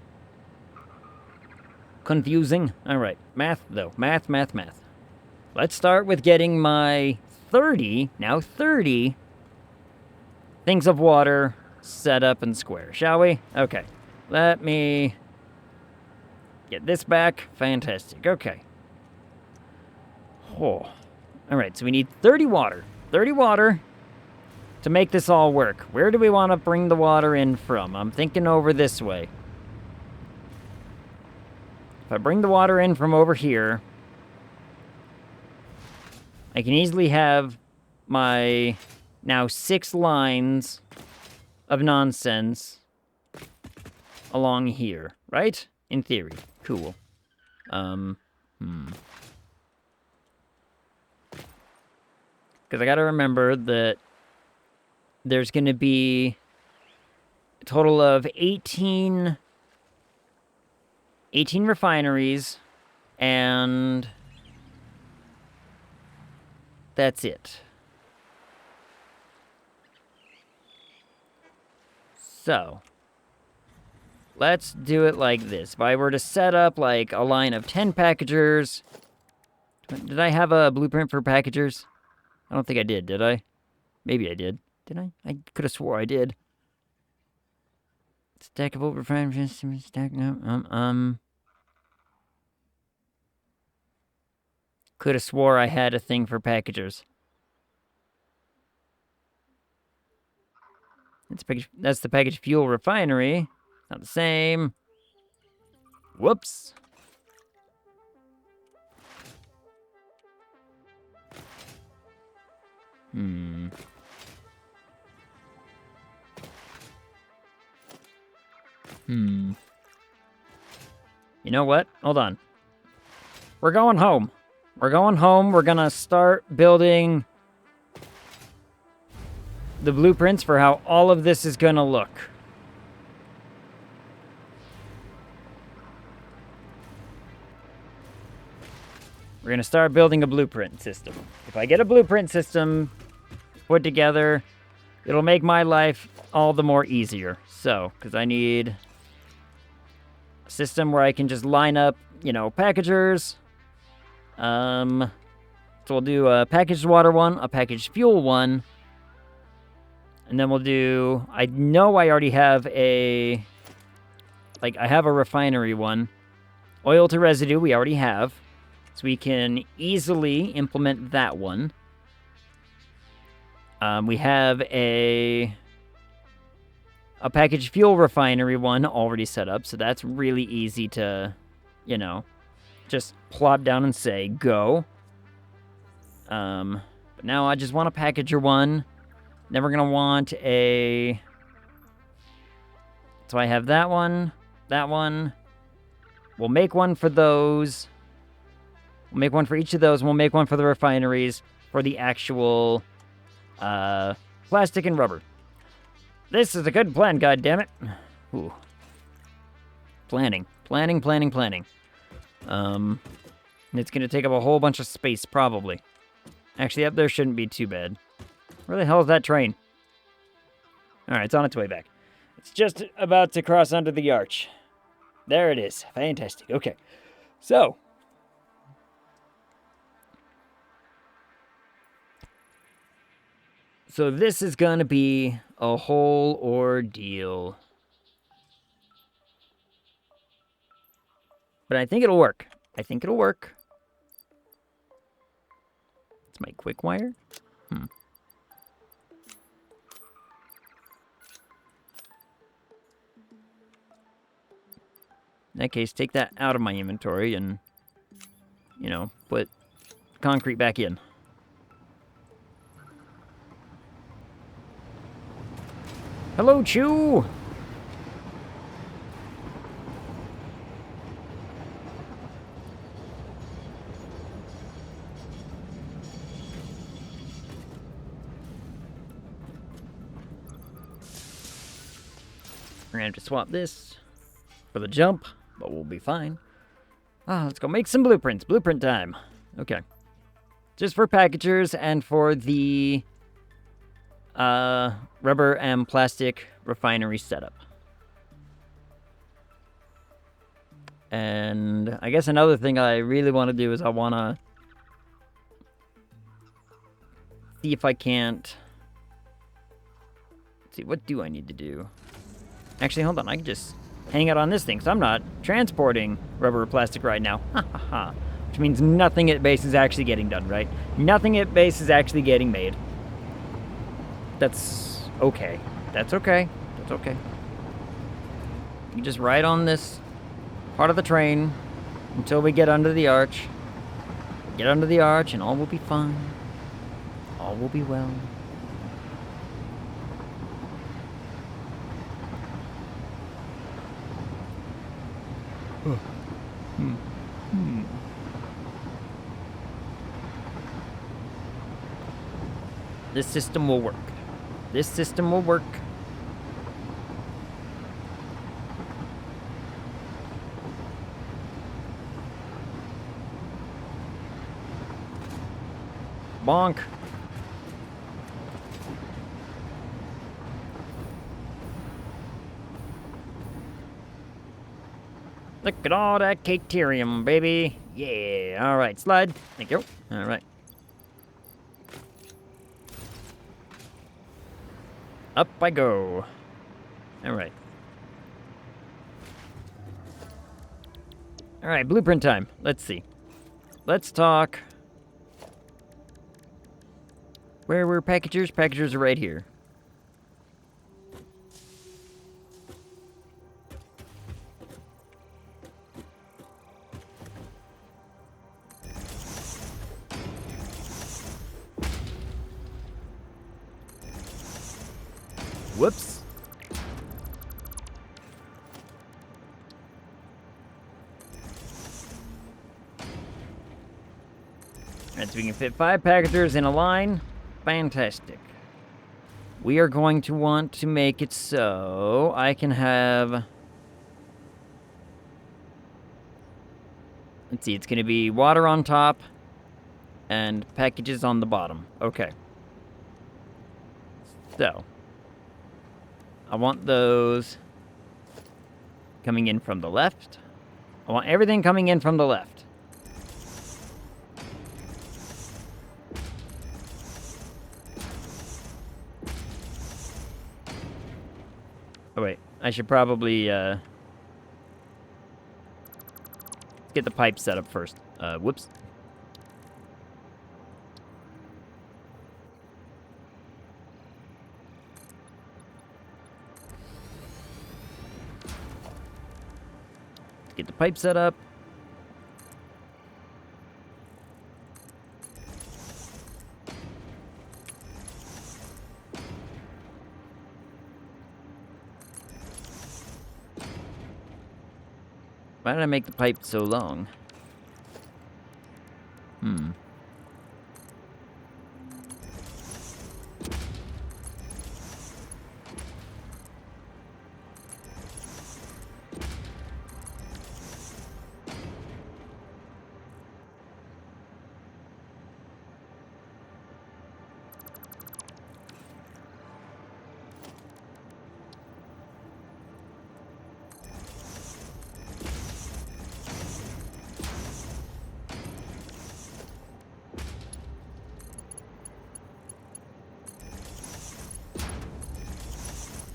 confusing. Alright, math, though. Math. Let's start with getting my 30 things of water set up and square, shall we? Okay. Let me get this back. Fantastic. Okay. Oh. Alright, so we need 30 water. 30 water to make this all work. Where do we want to bring the water in from? I'm thinking over this way. If I bring the water in from over here, I can easily have my now 6 lines of nonsense along here, right? In theory. Cool. Because I gotta remember that there's gonna be a total of 18 refineries, and that's it. So, let's do it like this. If I were to set up, like, a line of 10 packagers... Did I have a blueprint for packagers? I don't think I did I? Maybe I did. Did I? I could have swore I did. Stackable refinery system, stack... No, could have swore I had a thing for packagers. That's the package fuel refinery. Not the same. Whoops. You know what? Hold on. We're going home. We're gonna start building the blueprints for how all of this is gonna look. We're gonna start building a blueprint system. If I get a blueprint system put together, it'll make my life all the more easier. So, because I need a system where I can just line up, packagers. So we'll do a packaged water one, a packaged fuel one, and then we'll do, I know I already have I have a refinery one. Oil to residue we already have, so we can easily implement that one. We have a packaged fuel refinery one already set up, so that's really easy to, just plop down and say, go. But now I just want a packager one. Then we're going to want a So I have that one, that one. We'll make one for those. We'll make one for each of those, and we'll make one for the refineries for the actual plastic and rubber. This is a good plan, goddammit. Ooh. Planning. It's going to take up a whole bunch of space, probably. Actually, up there shouldn't be too bad. Where the hell is that train? Alright, it's on its way back. It's just about to cross under the arch. There it is. Fantastic. Okay. So. So this is going to be a whole ordeal. But I think it'll work. It's my quick wire? In that case, take that out of my inventory and, you know, put concrete back in. Hello, Chew! We're gonna have to swap this for the jump, but we'll be fine. Let's go make some blueprints. Blueprint time. Okay. Just for packagers and for the rubber and plastic refinery setup. And I guess another thing I really want to do is I want to see if I can't... Let's see, what do I need to do? Actually, hold on, I can just hang it on this thing, so I'm not transporting rubber or plastic right now. Which means nothing at base is actually getting done, right? Nothing at base is actually getting made. That's okay. That's okay. You just ride on this part of the train until we get under the arch. Get under the arch and all will be fine. All will be well. This system will work. Bonk. Look at all that caterium, baby. Yeah. All right, slide. Thank you. All right. Up I go. All right. All right, blueprint time. Let's see. Let's talk. Where were packagers? Packagers are right here. Whoops. Alright, so we can fit 5 packagers in a line. Fantastic. We are going to want to make it so I can have... Let's see, it's going to be water on top and packages on the bottom. Okay. So... I want those coming in from the left. I want everything coming in from the left. Oh wait, I should probably get the pipe set up first. Whoops. Get the pipe set up. Why did I make the pipe so long?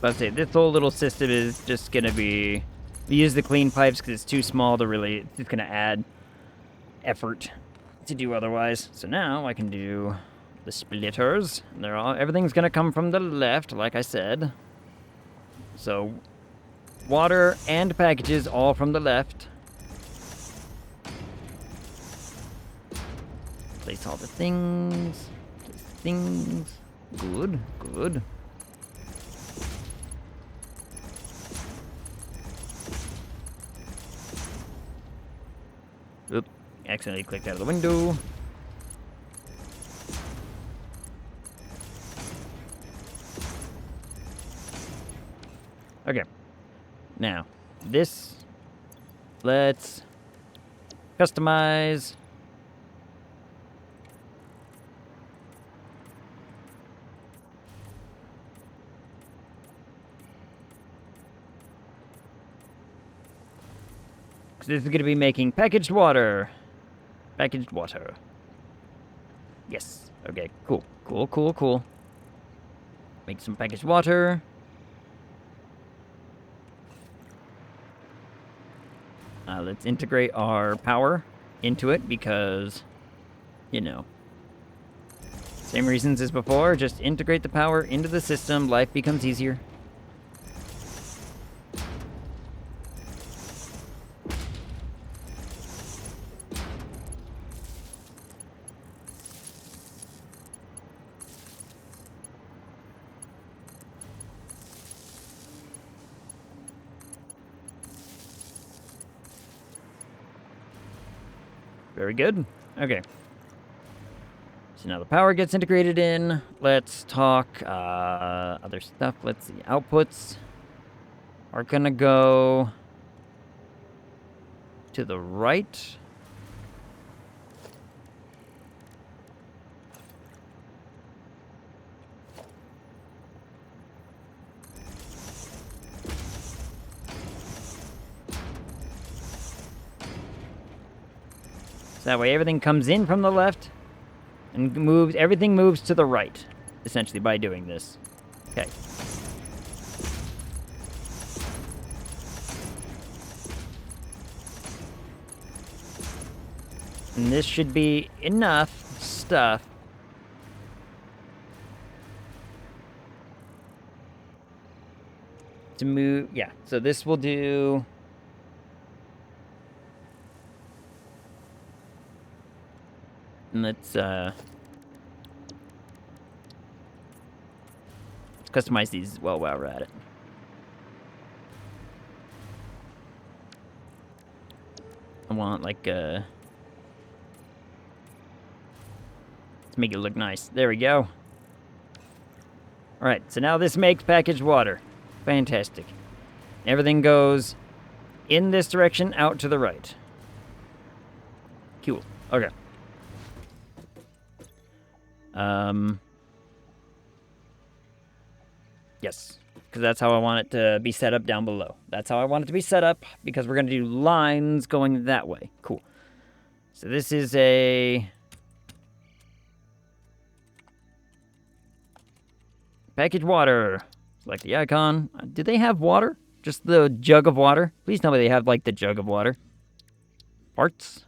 Let's say this whole little system is just gonna be, we use the clean pipes because it's too small to really, it's gonna add effort to do otherwise. So now I can do the splitters. They're all, everything's gonna come from the left, like I said. So water and packages all from the left. Place all the things. Place things. Good, good. Oop, accidentally clicked out of the window. Okay. Now, this, let's customize. This is going to be making packaged water. Packaged water. Yes. Okay, cool. Cool, cool, cool. Make some packaged water. Let's integrate our power into it because, you know, same reasons as before. Just integrate the power into the system. Life becomes easier. Very good. Okay. So now the power gets integrated in. Let's talk other stuff. Let's see. Outputs are going to go to the right. So that way everything comes in from the left and moves, everything moves to the right, essentially, by doing this. Okay. And this should be enough stuff to move, yeah, so this will do... And let's customize these as well while we're at it. I want like let's make it look nice. There we go. Alright, so now this makes packaged water. Fantastic. Everything goes in this direction, out to the right. Cool. Okay. Yes, because that's how I want it to be set up down below. That's how I want it to be set up, because we're going to do lines going that way. Cool. So this is a... packaged water. Select the icon. Do they have water? Just the jug of water? Please tell me they have, like, the jug of water. Parts?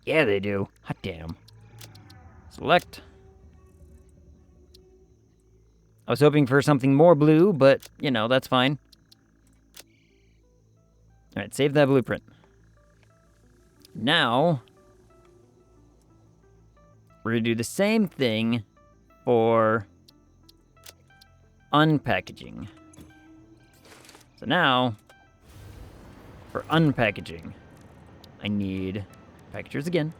Yeah, they do. Hot damn. Select. I was hoping for something more blue, but, you know, that's fine. Alright, save that blueprint. Now, we're going to do the same thing for unpackaging. So now, for unpackaging, I need packagers again.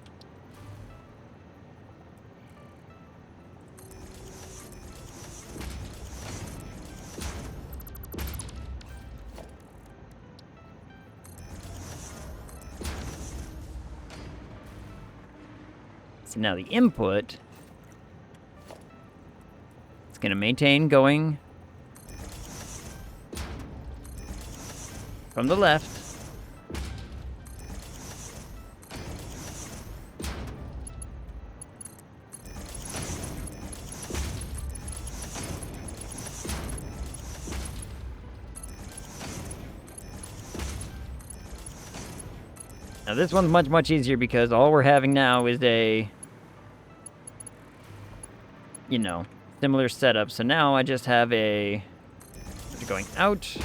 So now the input, it's going to maintain going from the left. Now this one's much, much easier because all we're having now is a, you know, similar setup. So now I just have a, going out.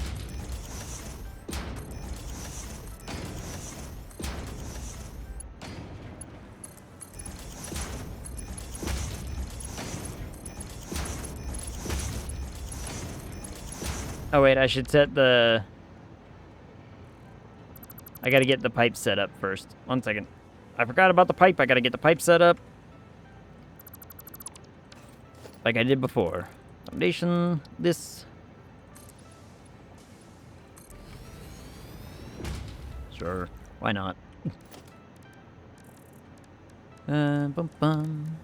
Oh wait, I should set the... I gotta get the pipe set up first. 1 second. I forgot about the pipe. I gotta get the pipe set up. Like I did before. Foundation, this. Sure, why not? Bum bum.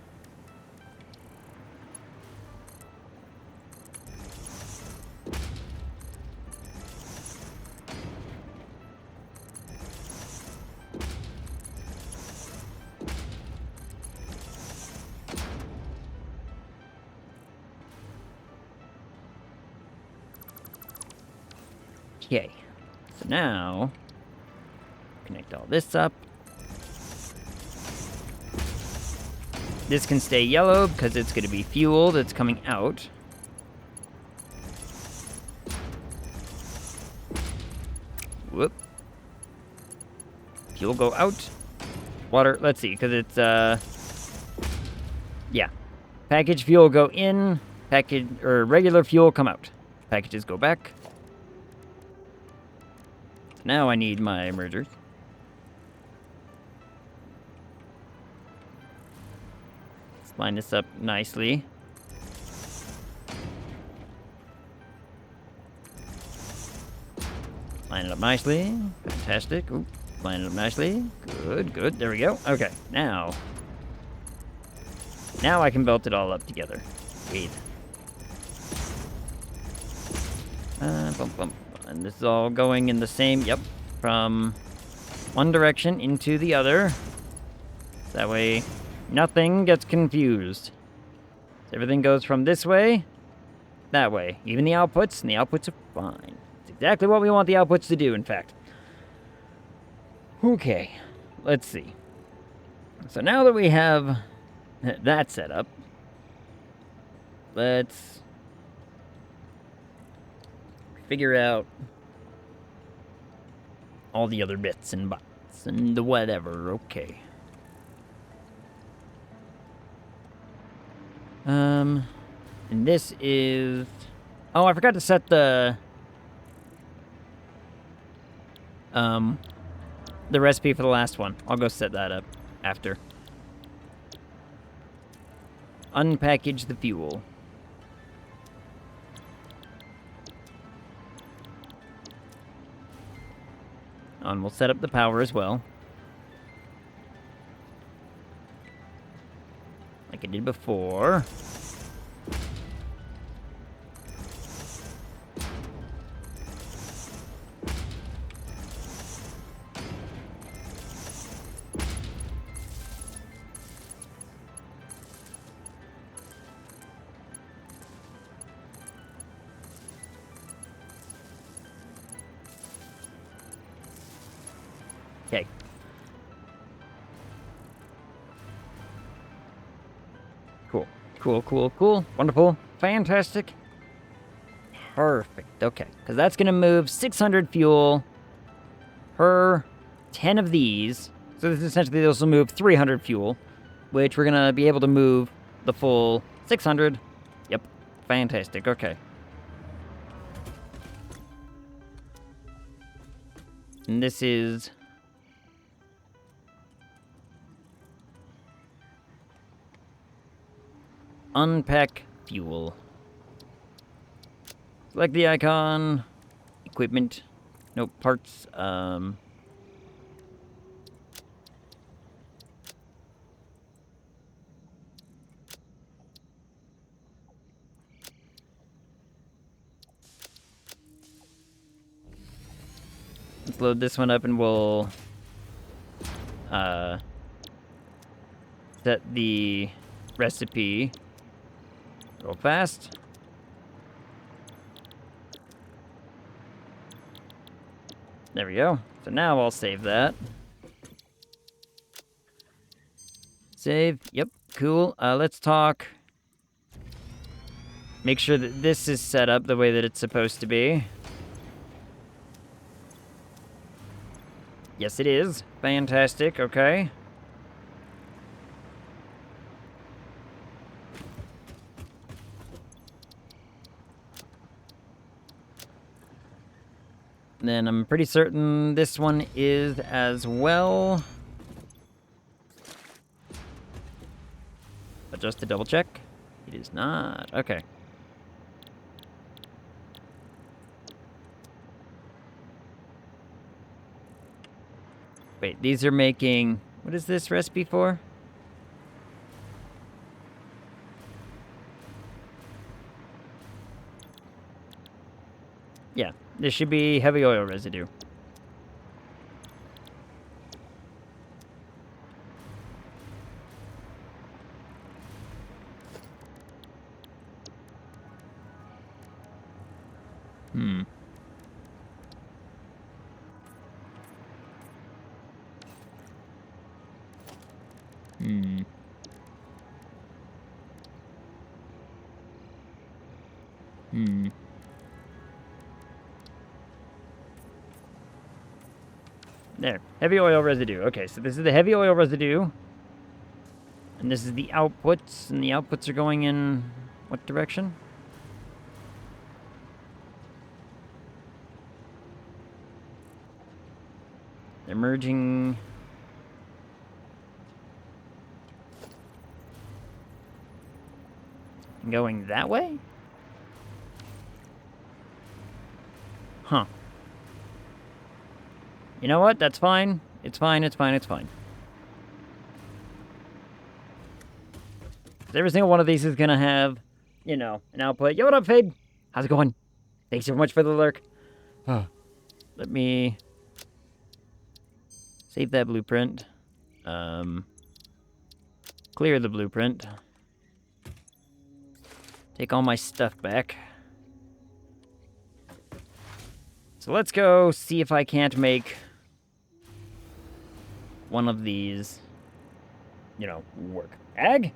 Okay, so now, connect all this up. This can stay yellow because it's going to be fuel that's coming out. Whoop. Fuel go out. Water, let's see, because it's, yeah. Package fuel go in, package, or regular fuel come out. Packages go back. Now I need my mergers. Let's line this up nicely. Line it up nicely. Fantastic. Ooh, line it up nicely. Good, good. There we go. Okay, now. Now I can belt it all up together. Wait. Bump, bump. And this is all going in the same, yep, from one direction into the other. That way, nothing gets confused. So everything goes from this way, that way. Even the outputs, and the outputs are fine. It's exactly what we want the outputs to do, in fact. Okay, let's see. So now that we have that set up, let's figure out all the other bits and bytes and the whatever. Okay. And this is... Oh, I forgot to set the recipe for the last one. I'll go set that up after. Unpackage the fuel. And we'll set up the power as well. Like I did before. Okay. Cool. Cool, cool, cool. Wonderful. Fantastic. Perfect. Okay. Because that's going to move 600 fuel per 10 of these. So this essentially this will move 300 fuel, which we're going to be able to move the full 600. Yep. Fantastic. Okay. And this is Unpack fuel. Select the icon. Equipment. No parts. Let's load this one up and we'll set the recipe real fast. There we go. So now I'll save that. Save. Yep. Cool. Let's talk. Make sure that this is set up the way that it's supposed to be. Yes, it is. Fantastic. Okay. Then I'm pretty certain this one is as well. But just to double check, it is not. Okay. Wait, these are making... What is this recipe for? Yeah, this should be heavy oil residue. Hmm. There, heavy oil residue. Okay, so this is the heavy oil residue. And this is the outputs, and the outputs are going in what direction? They're merging... Going that way? Huh. You know what? That's fine. It's fine, it's fine, it's fine. Every single one of these is gonna have, you know, an output. Yo, what up, Fade? How's it going? Thanks so much for the lurk. Let me... save that blueprint. Clear the blueprint. Take all my stuff back. So let's go see if I can't make one of these, you know, work. Egg?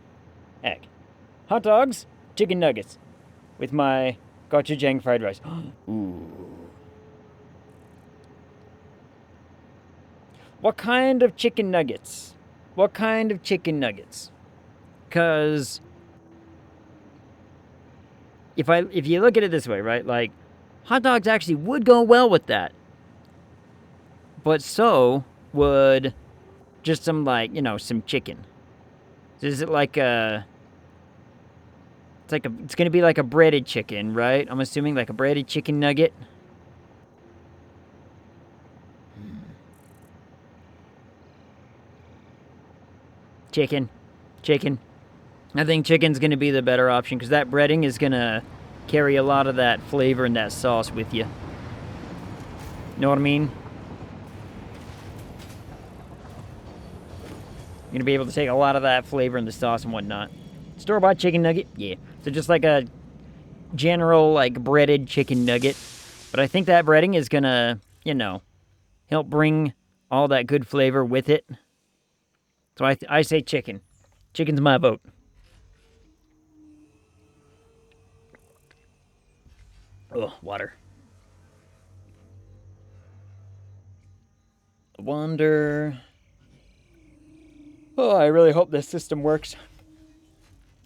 Egg. Hot dogs, chicken nuggets with my gochujang fried rice. Ooh. What kind of chicken nuggets? What kind of chicken nuggets? Because if you look at it this way, right? Like, hot dogs actually would go well with that. But so would just some, like, you know, some chicken. So is it like a... It's gonna be like a breaded chicken, right? I'm assuming like a breaded chicken nugget. Chicken. I think chicken's gonna be the better option because that breading is gonna carry a lot of that flavor and that sauce with you. Know what I mean? You're gonna be able to take a lot of that flavor and the sauce and whatnot. Store-bought chicken nugget? Yeah. So just like a general, like, breaded chicken nugget. But I think that breading is gonna, you know, help bring all that good flavor with it. So I say chicken. Chicken's my vote. Oh, water. I wonder... Oh, I really hope this system works.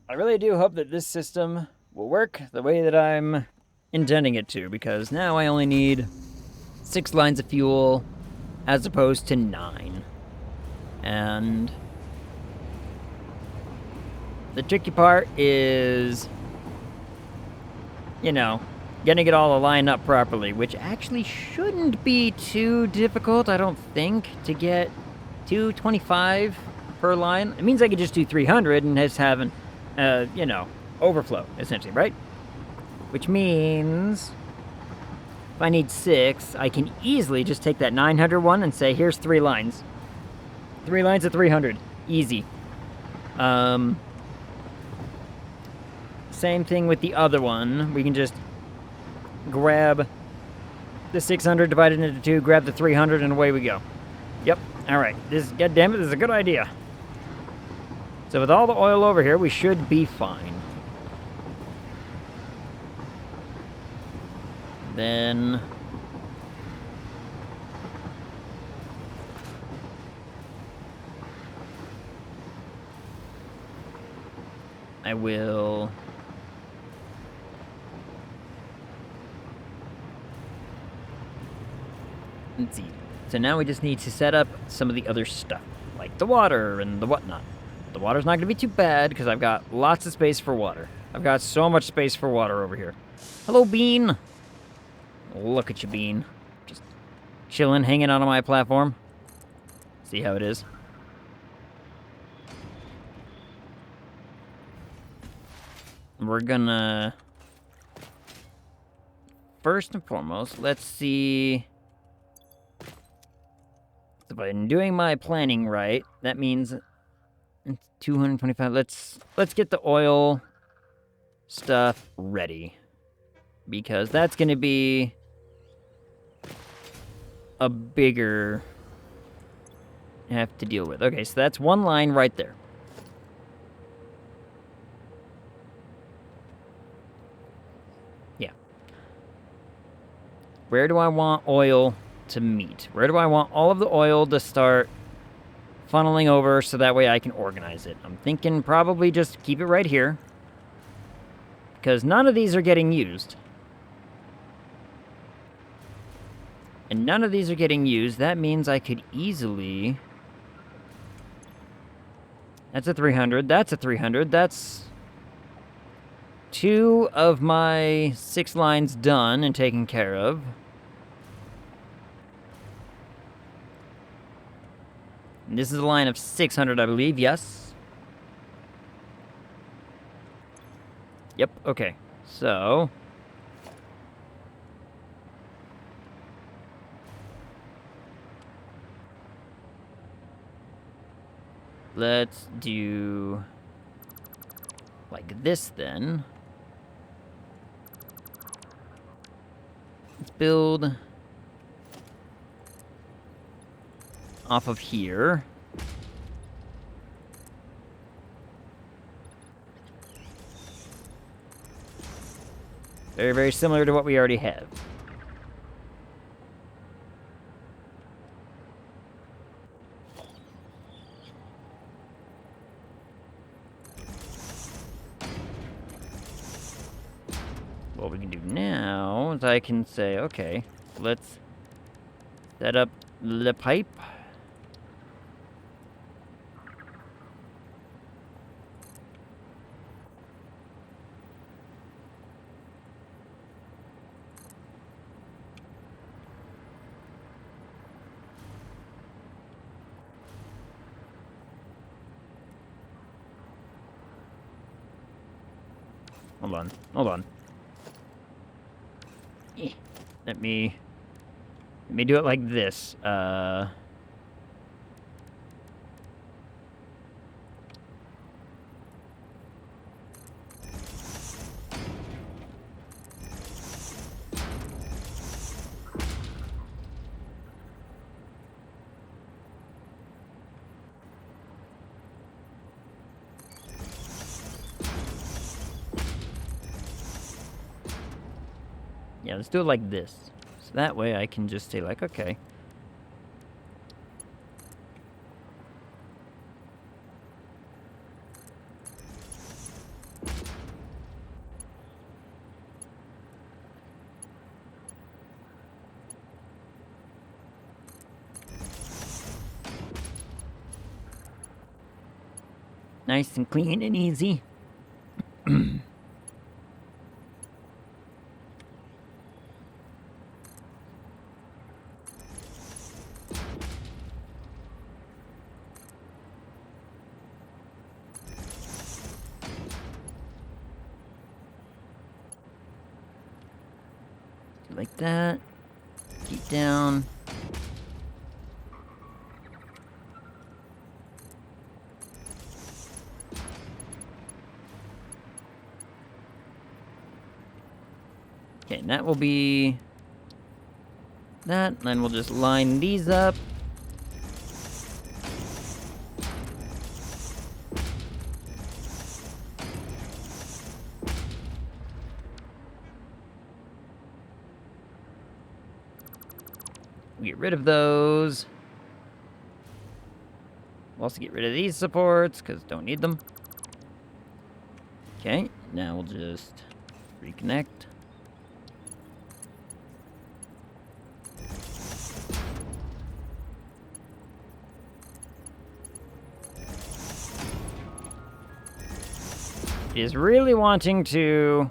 I really do hope that this system will work the way that I'm intending it to, because now I only need 6 lines of fuel as opposed to 9. And The tricky part is, you know, getting it all to line up properly, which actually shouldn't be too difficult, I don't think, to get 225 per line. It means I could just do 300 and just have an, you know, overflow, essentially, right? Which means if I need 6, I can easily just take that 900 one and say, here's 3 lines. 3 lines of 300. Easy. Same thing with the other one. We can just grab the 600 divided into 2, grab the 300, and away we go. Yep. Alright. Goddammit, this is a good idea. So with all the oil over here, we should be fine. Then I will let's see. So now we just need to set up some of the other stuff, like the water and the whatnot. The water's not going to be too bad because I've got lots of space for water. I've got so much space for water over here. Hello, Bean. Look at you, Bean. Just chilling, hanging out on my platform. See how it is. We're gonna... First and foremost, let's see... If I'm doing my planning right, that means it's 225. Let's get the oil stuff ready. Because that's gonna be a bigger have to deal with. Okay, so that's one line right there. Yeah. Where do I want oil to meet? Where do I want all of the oil to start funneling over so that way I can organize it? I'm thinking probably just keep it right here. Because none of these are getting used. And none of these are getting used. That means I could easily... That's a 300. That's a 300. That's 2 of my 6 lines done and taken care of. And this is a line of 600, I believe. Yes. Yep. Okay. So... let's do like this then. Let's build off of here. Very, very similar to what we already have. What we can do now is I can say, okay, let's set up the pipe. Hold on. Let me do it like this. Yeah, let's do it like this. So that way I can just say like, okay. Nice and clean and easy. Like that. Keep down. Okay, and that will be that, and then we'll just line these up. We get rid of those. We'll also get rid of these supports, because don't need them. Okay, now we'll just reconnect. It is really wanting to...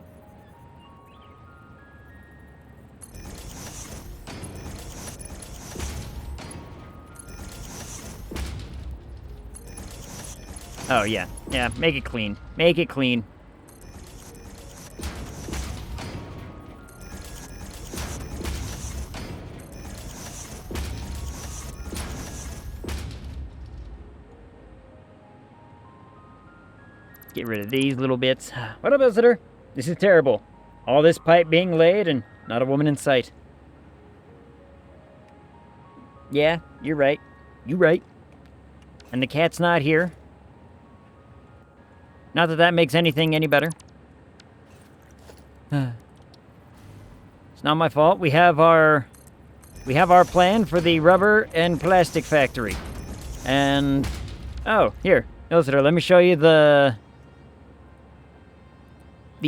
Oh, yeah. Yeah, make it clean. Make it clean. Get rid of these little bits. What up, visitor? This is terrible. All this pipe being laid and not a woman in sight. Yeah, you're right. You're right. And the cat's not here. Not that that makes anything any better. It's not my fault. We have our plan for the rubber and plastic factory. And oh, here, visitor, let me show you the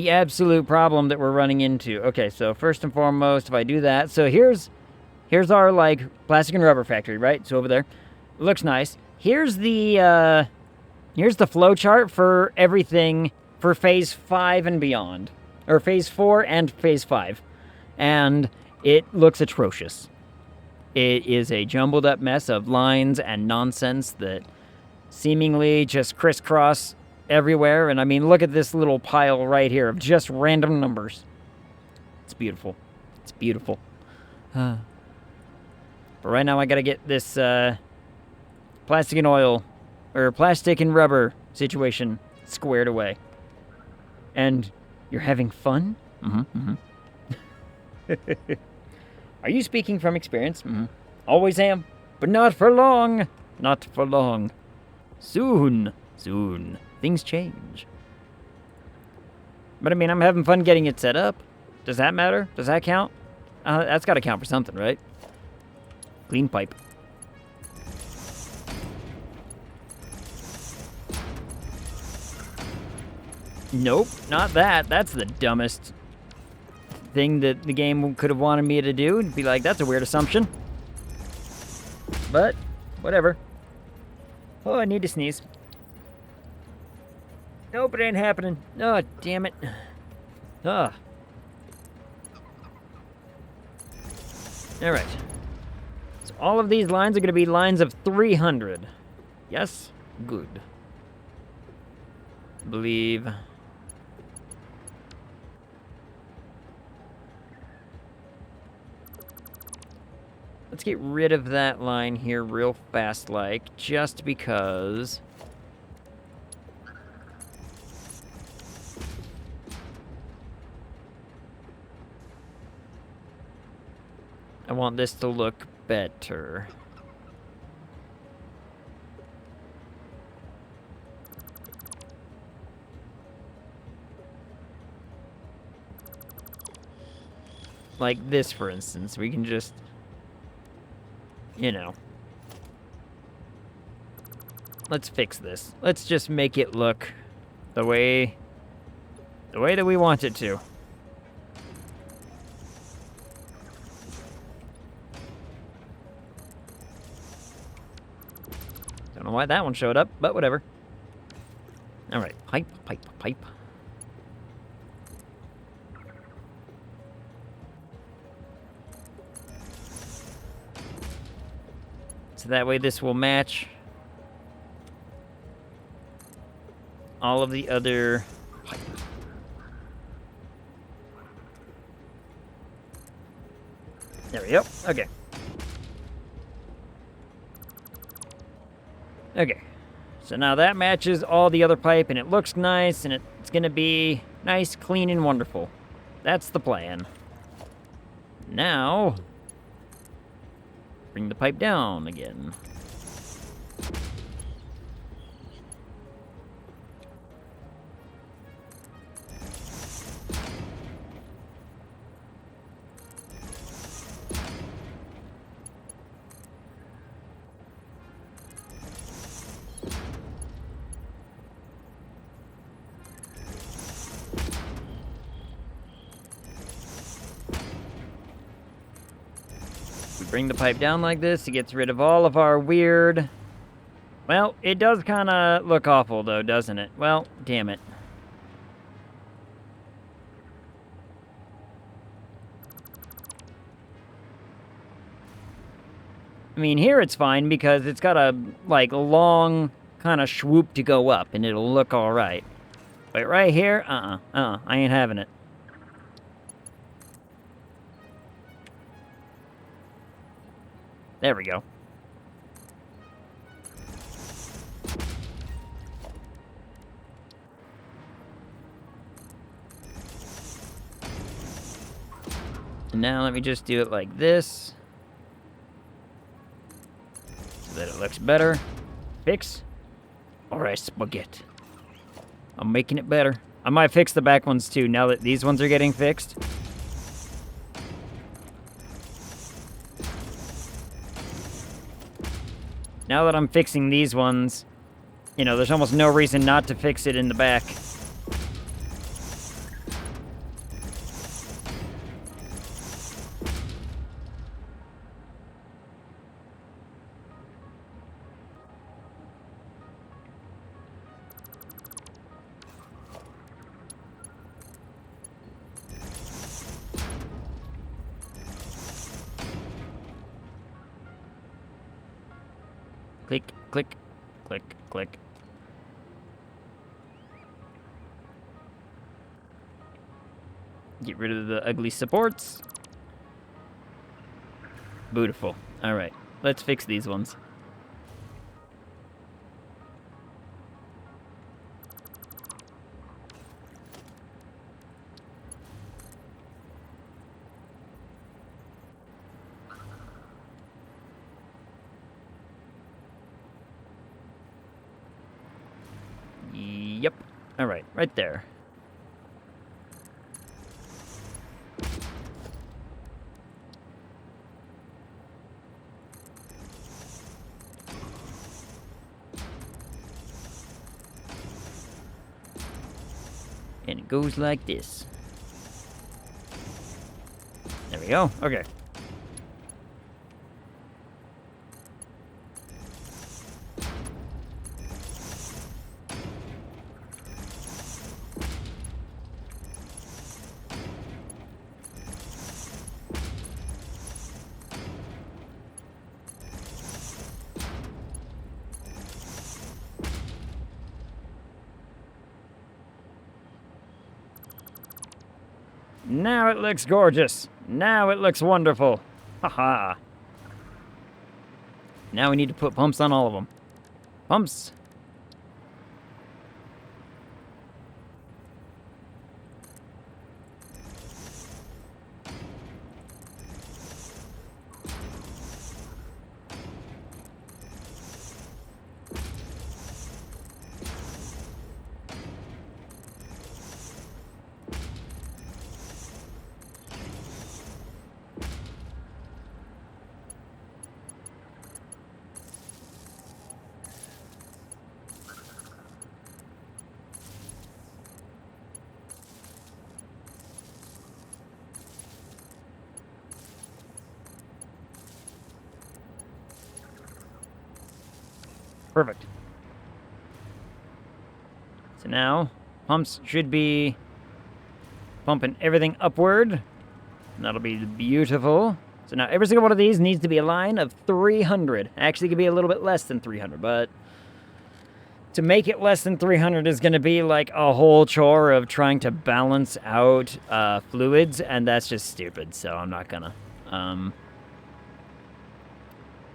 absolute problem that we're running into. Okay, so first and foremost, if I do that, so here's our like plastic and rubber factory, right? So over there, it looks nice. Here's the flow chart for everything for phase 5 and beyond, or phase 4 and phase 5, and it looks atrocious. It is a jumbled up mess of lines and nonsense that seemingly just crisscross everywhere. And I mean, look at this little pile right here of just random numbers. It's beautiful. It's beautiful. But right now I gotta get this plastic and oil, or plastic and rubber situation squared away. And you're having fun? Mm-hmm. Are you speaking from experience? Mm-hmm. Always am. But not for long. Not for long. Soon. Soon. Things change. But I mean, I'm having fun getting it set up. Does that matter? Does that count? That's got to count for something, right? Clean pipe. Nope, not that. That's the dumbest thing that the game could have wanted me to do. It'd be like, that's a weird assumption. But, whatever. Oh, I need to sneeze. Nope, it ain't happening. Oh, damn it. Ah. Alright. So all of these lines are going to be lines of 300. Yes? Good. Believe. Let's get rid of that line here real fast, like, just because. I want this to look better. Like this, for instance. We can just, you know. Let's fix this. Let's just make it look the way that we want it to. Don't know why that one showed up, but whatever. pipe. So that way this will match all of the other pipe. There we go. Okay. Okay. So now that matches all the other pipe, and it looks nice, and it's going to be nice, clean, and wonderful. That's the plan. Now, bring the pipe down again. Bring the pipe down like this, it gets rid of all of our weird... Well, it does kind of look awful, though, doesn't it? Well, damn it. I mean, here it's fine because it's got a, like, long kind of swoop to go up, and it'll look alright. But right here, I ain't having it. There we go. And now let me just do it like this, so that it looks better. Fix. Alright, spaghetti. I'm making it better. I might fix the back ones too, now that these ones are getting fixed. Now that I'm fixing these ones, you know, there's almost no reason not to fix it in the back. Click, click, click, click. Get rid of the ugly supports. Beautiful. Alright, let's fix these ones. Yep. Alright, right there. And it goes like this. There we go. Okay. Now it looks gorgeous. Now it looks wonderful. Haha. Now we need to put pumps on all of them. Pumps. Perfect. So now, pumps should be pumping everything upward. That'll be beautiful. So now every single one of these needs to be a line of 300. Actually, it could be a little bit less than 300, but to make it less than 300 is going to be like a whole chore of trying to balance out fluids, and that's just stupid, so I'm not gonna. And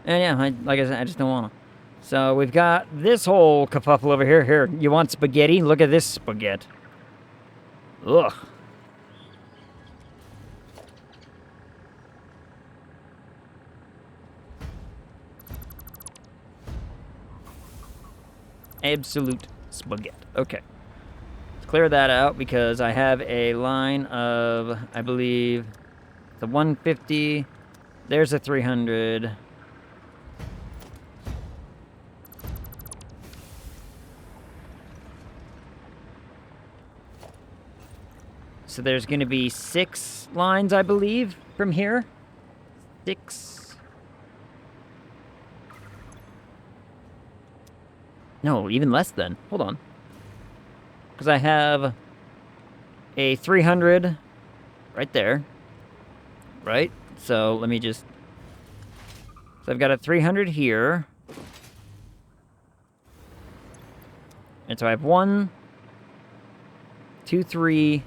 yeah, like I said, I just don't want to. So we've got this whole kerfuffle over here. Here, you want spaghetti? Look at this spaghetti. Ugh. Absolute spaghetti. Okay. Let's clear that out because I have a line of, I believe, the 150. There's a 300. So there's going to be 6 lines, I believe, from here. 6. No, even less than. Hold on. Because I have a 300 right there. Right? So let me just... So I've got a 300 here. And so I have 1, 2, 3,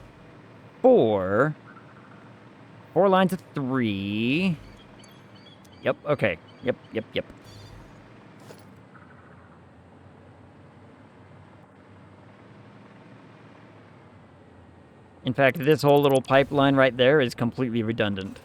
4. 4 lines of 3. Yep, okay. Yep. In fact, this whole little pipeline right there is completely redundant.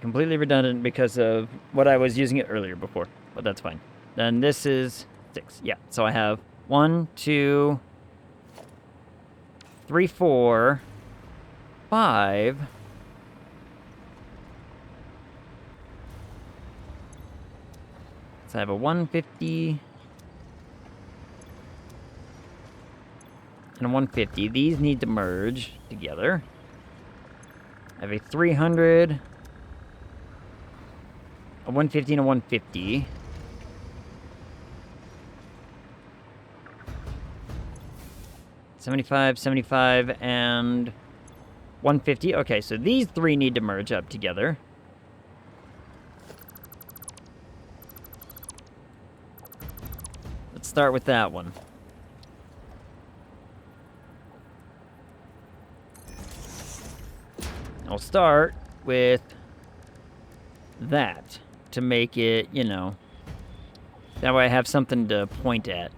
Completely redundant because of what I was using it earlier before, but that's fine. Then this is 6. Yeah, so I have 1, 2, 3, 4, 5. So I have a 150 and a 150. These need to merge together. I have a 300, a 150, and a 150. $75, and 150. Okay, so these 3 need to merge up together. Let's start with that one. I'll start with that to make it, you know, that way I have something to point at.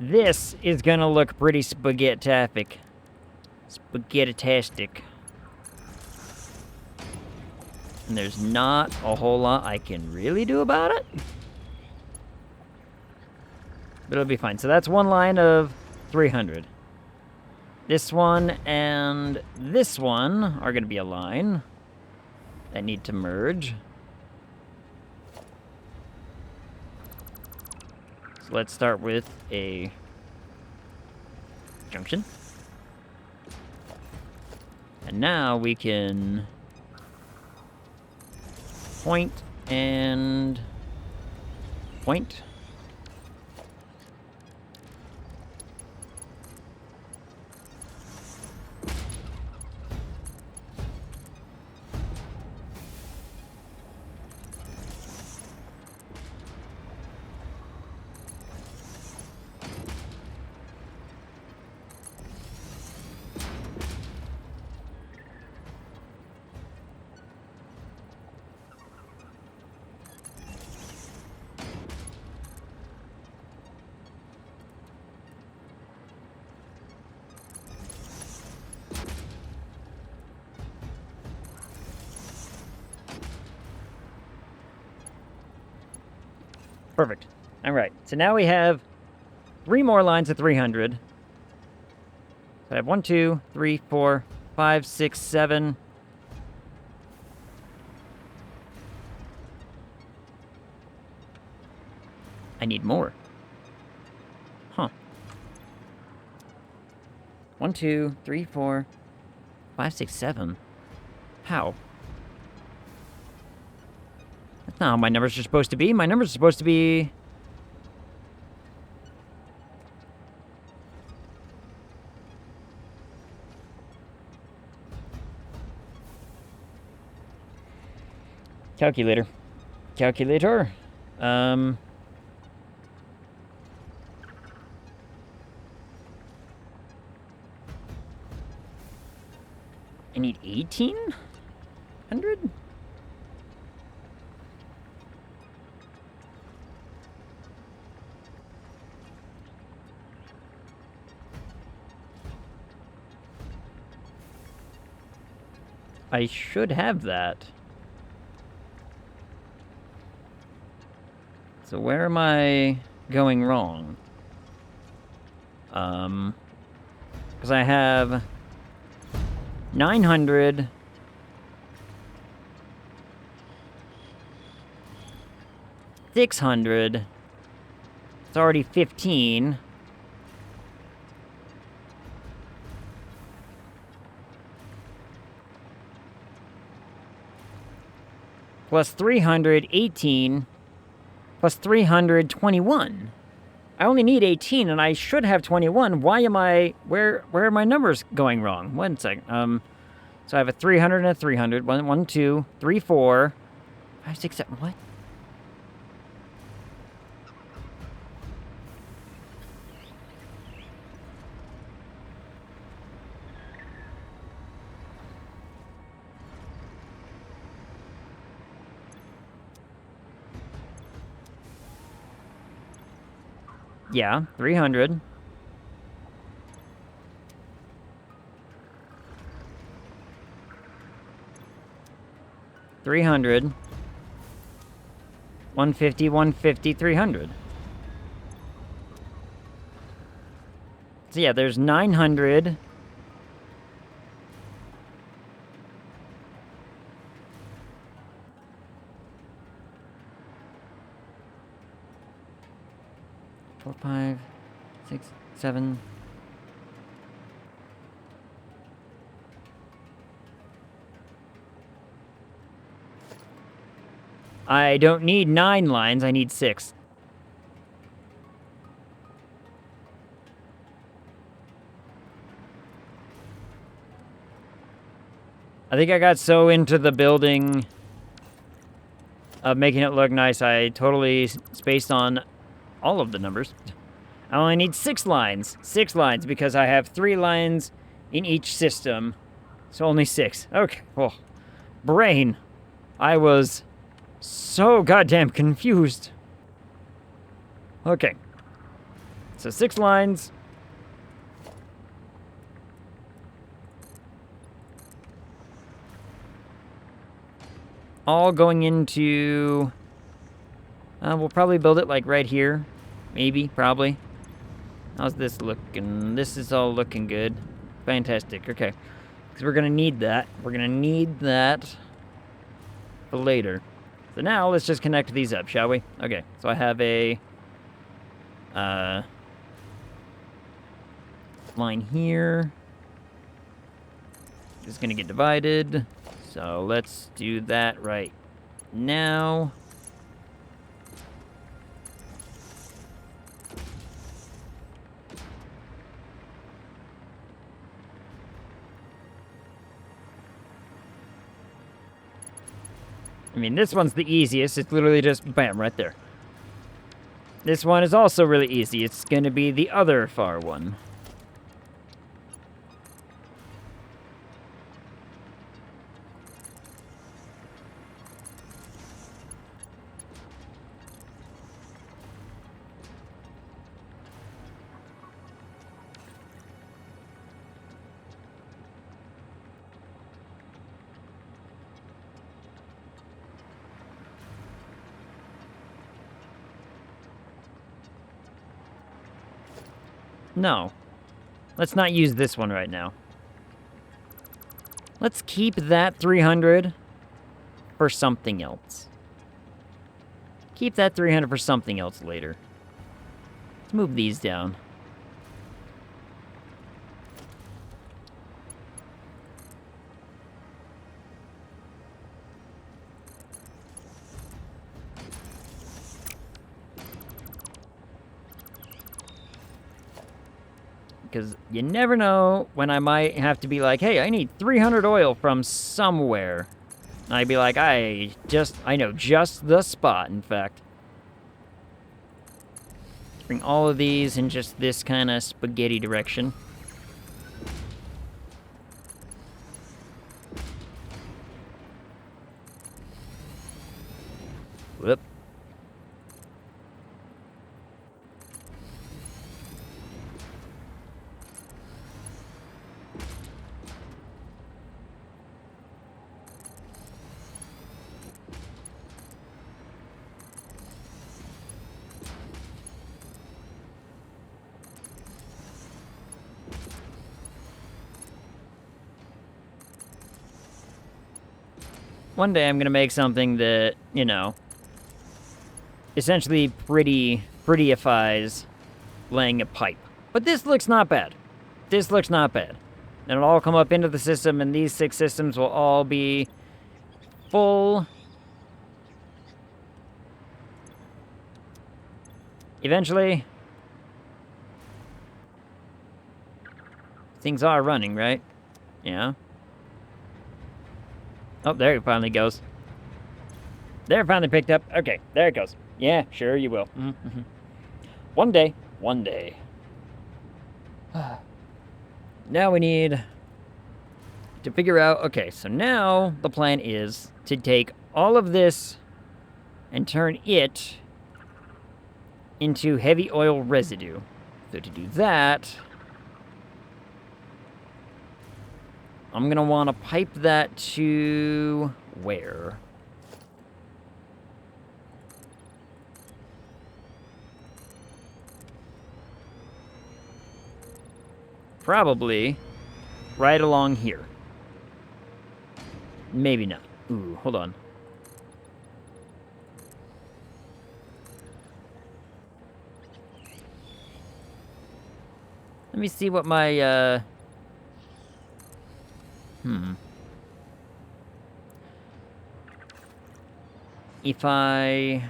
This is gonna look pretty spaghetti-tastic. Spaghetti-tastic. And there's not a whole lot I can really do about it. But it'll be fine. So that's one line of 300. This one and this one are going to be a line that need to merge. So let's start with a junction. And now we can point and point. Perfect. All right. So now we have 3 more lines of 300. So I have 1, 2, 3, 4, 5, 6, 7. I need more. Huh. 1, 2, 3, 4, 5, 6, 7. How? That's not how my numbers are supposed to be. My numbers are supposed to be... Calculator. Calculator. I need 1,800? I should have that. So where am I going wrong? Because I have 900... 600. It's already 15. Plus 318. Plus 321. I only need 18, and I should have 21. Why am I... Where are my numbers going wrong? 1 second. So I have a 300 and a 300. 1, 2, 3, 4, 5, 6, 7. What? Yeah, 300. $300. 150, 150, 300. So yeah, there's 900. Four, 5, 6, 7. I don't need 9 lines, I need 6. I think I got so into the building of making it look nice, I totally spaced on all of the numbers. I only need 6 lines. 6 lines, because I have 3 lines in each system. So only 6. Okay, well, brain. I was so goddamn confused. Okay. So 6 lines. All going into... we'll probably build it like right here. Maybe, probably. How's this looking? This is all looking good. Fantastic, okay. Because we're going to need that. We're going to need that for later. So now, let's just connect these up, shall we? Okay, so I have a... line here. It's going to get divided. So let's do that right now. I mean, this one's the easiest. It's literally just bam, right there. This one is also really easy. It's going to be the other far one. No. Let's not use this one right now. Let's keep that 300 for something else. Keep that 300 for something else later. move these down. Because you never know when I might have to be like, hey, I need 300 oil from somewhere. And I'd be like, I know just the spot, in fact. Bring all of these in just this kind of spaghetti direction. Whoop. One day I'm gonna make something that, you know, essentially prettyifies laying a pipe. But this looks not bad. This looks not bad. And it'll all come up into the system, and these 6 systems will all be full. Eventually. Things are running, right? Yeah. Oh, there it finally goes. There it finally picked up. Okay, there it goes. Yeah, sure you will. Mm-hmm. One day. One day. Now we need to figure out... Okay, so now the plan is to take all of this and turn it into heavy oil residue. So to do that... I'm gonna want to pipe that to... where? Probably right along here. Maybe not. Ooh, hold on. Let me see what my, If I...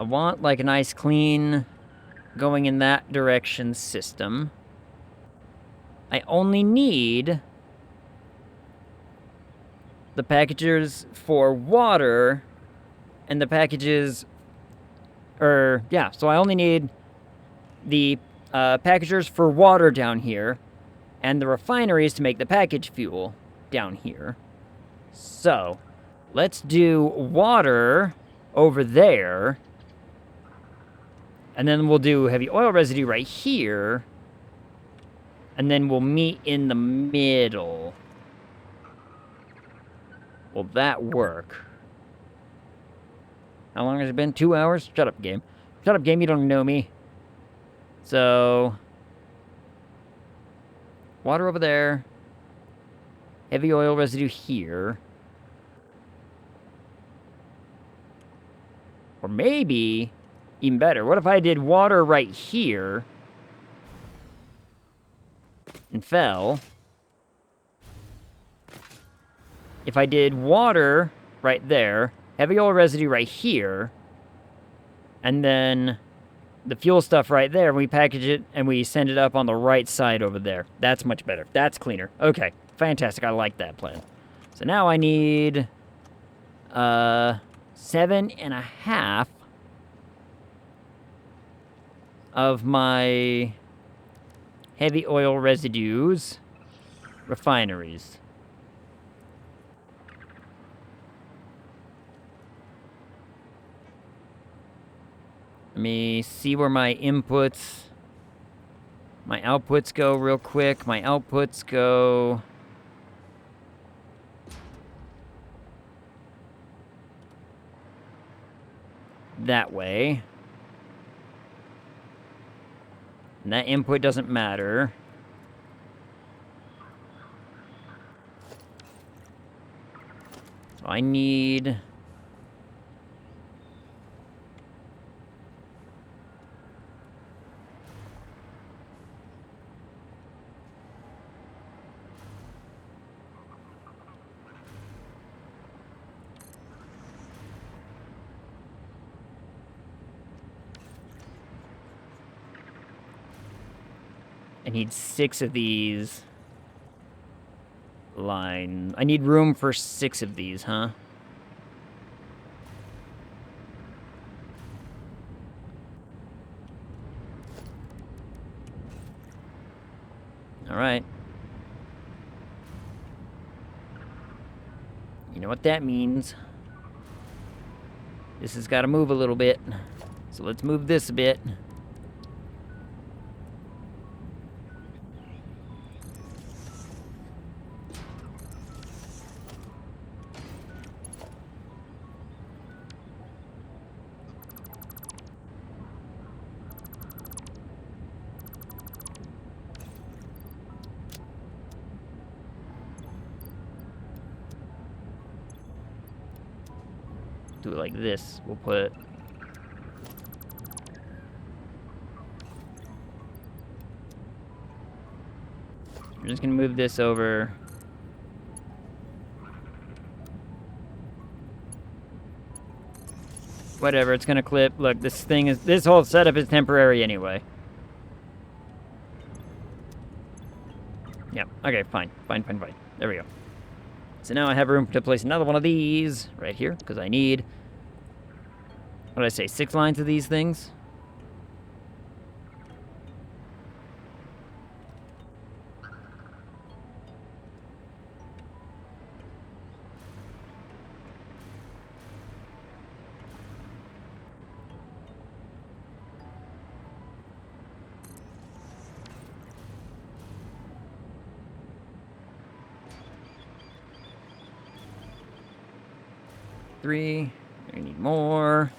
I want, like, a nice, clean, going in that direction system. I only need the packages for water and the packages... yeah, so I only need the packagers for water down here and the refineries to make the package fuel down here. So, let's do water over there. And then we'll do heavy oil residue right here. And then we'll meet in the middle. Will that work? How long has it been? 2 hours? Shut up, game. Shut up, game. You don't know me. So... water over there. Heavy oil residue here. Or maybe... even better. What if I did water right here and fell? If I did water right there, heavy oil residue right here, and then the fuel stuff right there, we package it and we send it up on the right side over there. That's much better. That's cleaner. Okay, fantastic. I like that plan. So now I need 7.5 of my heavy oil residues refineries. Let me see where my outputs go real quick. My outputs go... that way. And that input doesn't matter. So I need... I need 6 of these line. I need room for 6 of these, huh? All right. You know what that means. This has got to move a little bit. So let's move this a bit. Do it like this. We'll put... I'm just gonna move this over. Whatever, it's gonna clip. Look, this whole setup is temporary anyway. Yep, okay, fine. Fine. There we go. So now I have room to place another one of these right here, because I need, what did I say, 6 lines of these things? Three. I need more.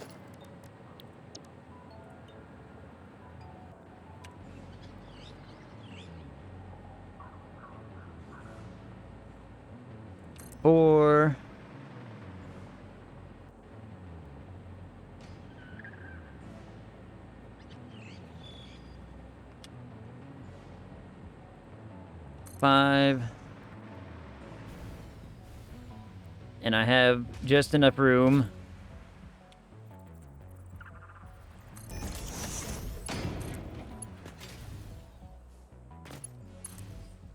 Four. Five. And I have just enough room.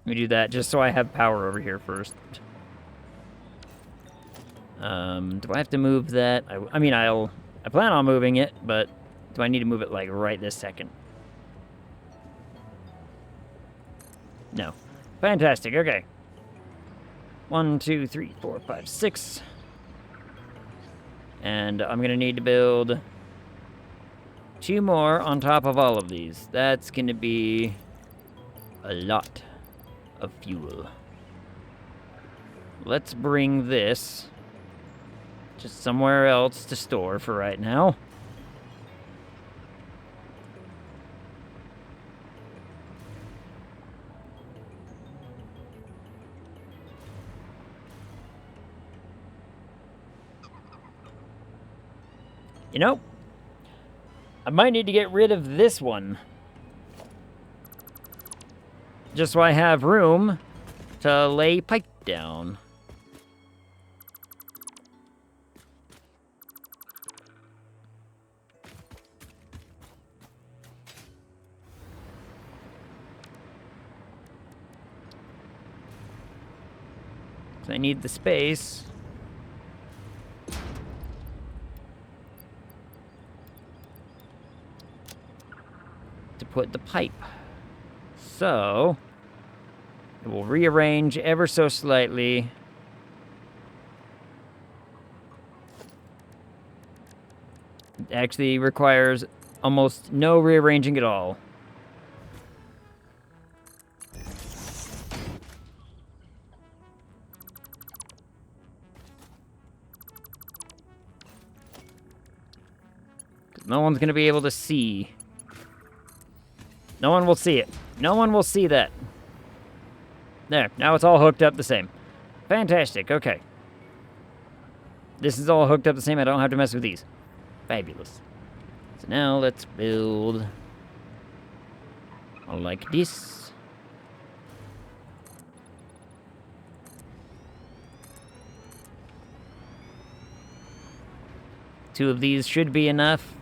Let me do that just so I have power over here first. Do I have to move that? I mean, I plan on moving it, but do I need to move it like right this second? No. Fantastic, okay. 1, 2, 3, 4, 5, 6. And I'm gonna need to build 2 more on top of all of these. That's gonna be a lot of fuel. Let's bring this just somewhere else to store for right now. You know, I might need to get rid of this one. Just so I have room to lay pipe down. So I need the space. To put the pipe. So, it will rearrange ever so slightly. It actually requires almost no rearranging at all. No one's gonna be able to see. No one will see it. No one will see that. There, now it's all hooked up the same. Fantastic, okay. This is all hooked up the same, I don't have to mess with these. Fabulous. So now let's build like this. Two of these should be enough.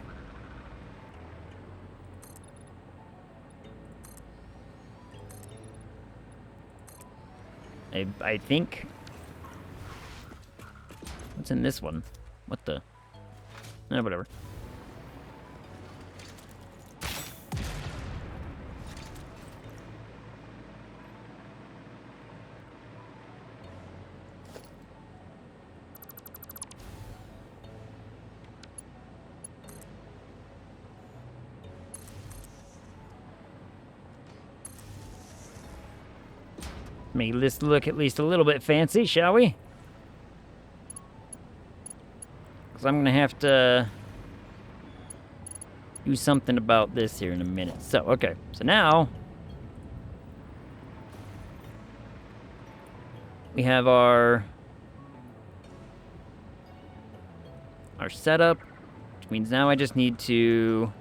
I think. What's in this one? What the? Whatever. Make this look at least a little bit fancy, shall we? Because I'm going to have to do something about this here in a minute. So, okay. So now we have our setup, which means now I just need to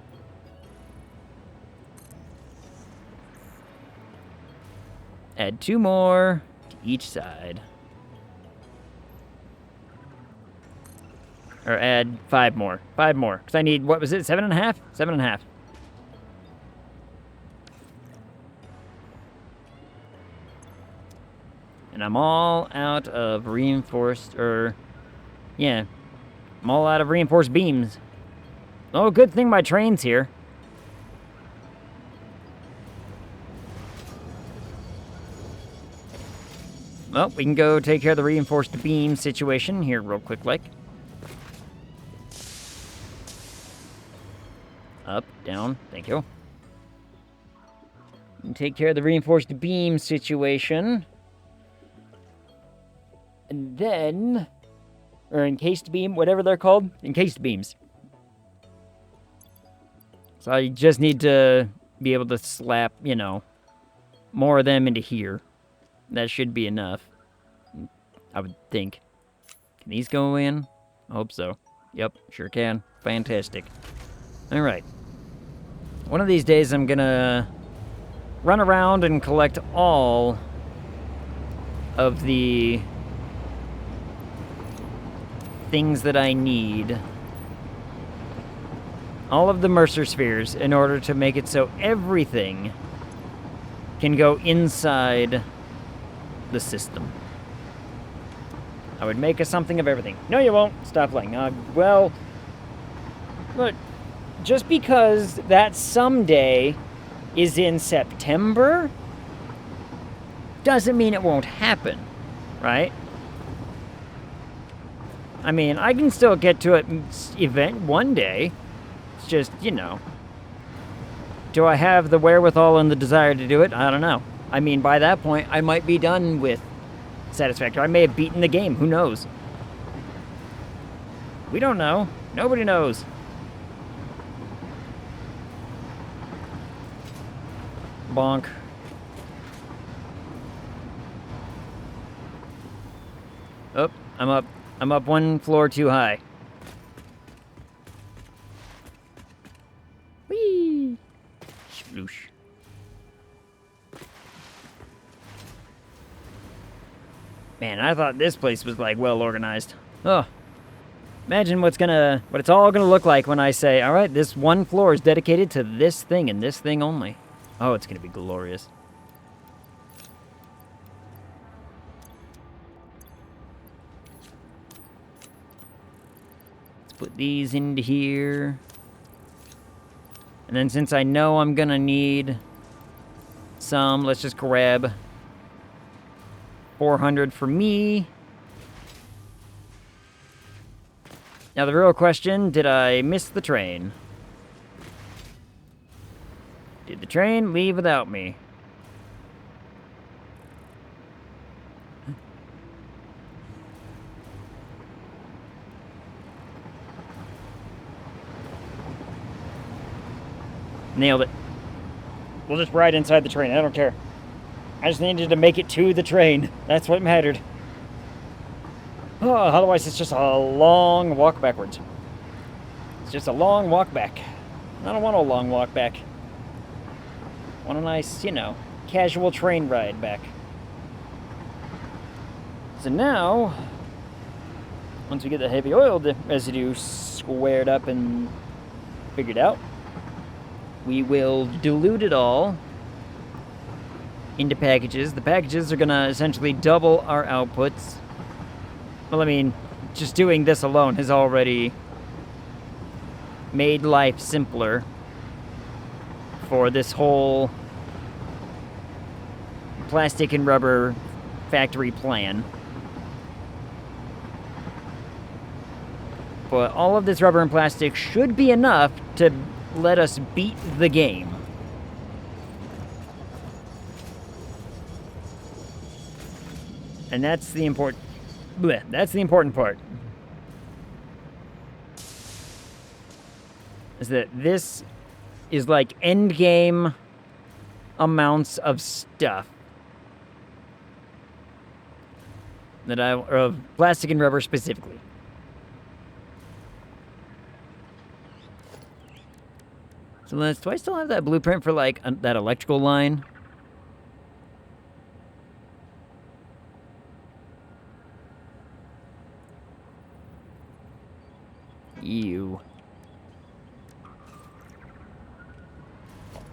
add 2 more to each side. Or add 5 more. 5 more. Because I need, what was it, 7.5? 7.5. And I'm all out of reinforced, yeah. I'm all out of reinforced beams. Oh, good thing my train's here. Well, we can go take care of the reinforced beam situation here real quick, like. Up, down, thank you. And take care of the reinforced beam situation. And then, or encased beam, whatever they're called, encased beams. So I just need to be able to slap, you know, more of them into here. That should be enough, I would think. Can these go in? I hope so. Yep, sure can. Fantastic. Alright. One of these days I'm gonna run around and collect all of the things that I need. All of the Mercer spheres in order to make it so everything can go inside the system. I would make something of everything. No, you won't. Stop playing. Well, look, just because that someday is in September doesn't mean it won't happen, right? I mean, I can still get to an event one day. It's just, you know, do I have the wherewithal and the desire to do it? I don't know. I mean, by that point, I might be done with Satisfactory. I may have beaten the game. Who knows? We don't know. Nobody knows. Bonk. Oh, I'm up. I'm up 1 floor too high. Whee! Sploosh. Man, I thought this place was, like, well organized. Oh. Imagine what it's all gonna look like when I say, alright, this 1 floor is dedicated to this thing and this thing only. Oh, it's gonna be glorious. Let's put these into here. And then since I know I'm gonna need some, let's just grab 400 for me. Now the real question, did I miss the train? Did the train leave without me? Nailed it. We'll just ride inside the train. I don't care. I just needed to make it to the train. That's what mattered. Oh, otherwise, it's just a long walk backwards. It's just a long walk back. I don't want a long walk back. I want a nice, you know, casual train ride back. So now, once we get the heavy oil residue squared up and figured out, we will dilute it all into packages. The packages are going to essentially double our outputs. Well, I mean, just doing this alone has already made life simpler for this whole plastic and rubber factory plan. But all of this rubber and plastic should be enough to let us beat the game. And that's the important... That's the important part. Is that this is like endgame amounts of stuff. Of plastic and rubber specifically. So do I still have that blueprint for like that electrical line? Ew.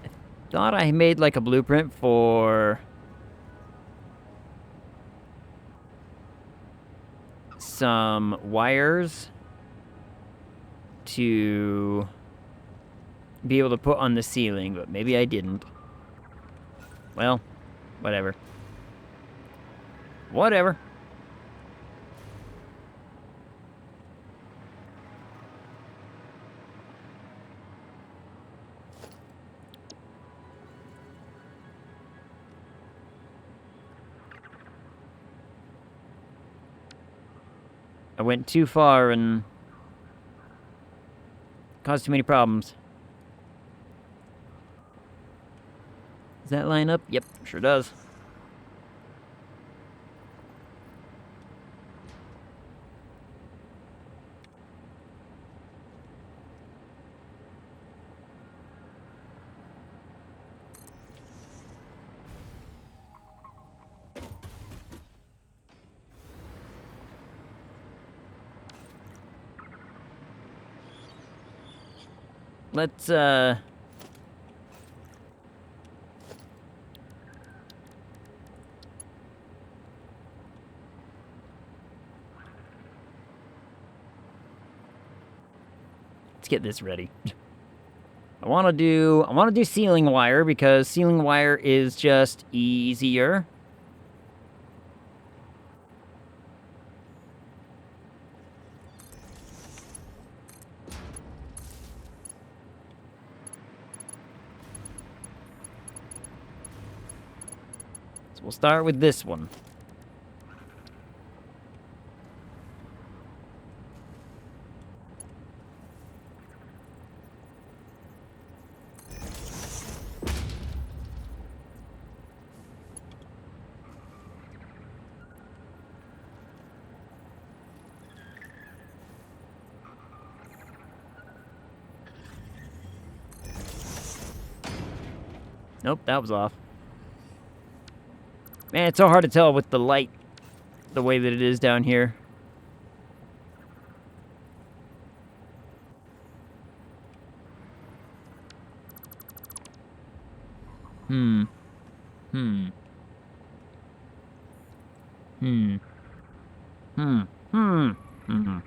I thought I made like a blueprint for some wires to be able to put on the ceiling, but maybe I didn't. Well, whatever. Whatever. I went too far and caused too many problems. Does that line up? Yep, sure does. Let's get this ready. I want to do ceiling wire because ceiling wire is just easier. So we'll start with this one. Nope, that was off. Man, it's so hard to tell with the light, the way that it is down here. Hmm. Hmm. Hmm. Hmm. Hmm. Hmm.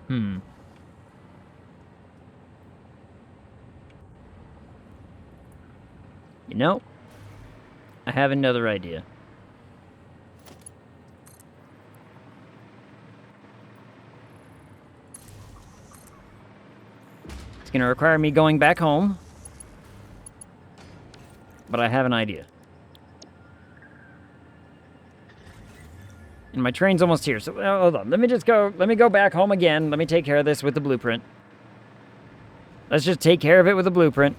Hmm. You know, I have another idea. It's going to require me going back home, but I have an idea. And my train's almost here, so hold on. Let me go back home again. Let me take care of this with the blueprint. Let's just take care of it with a blueprint.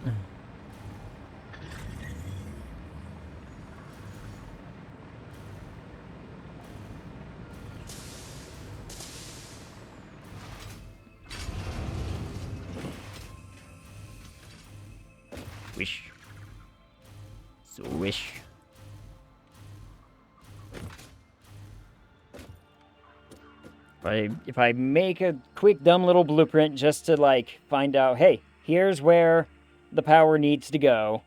Swish. Swish. If I make a quick dumb little blueprint just to like find out, hey, here's where the power needs to go,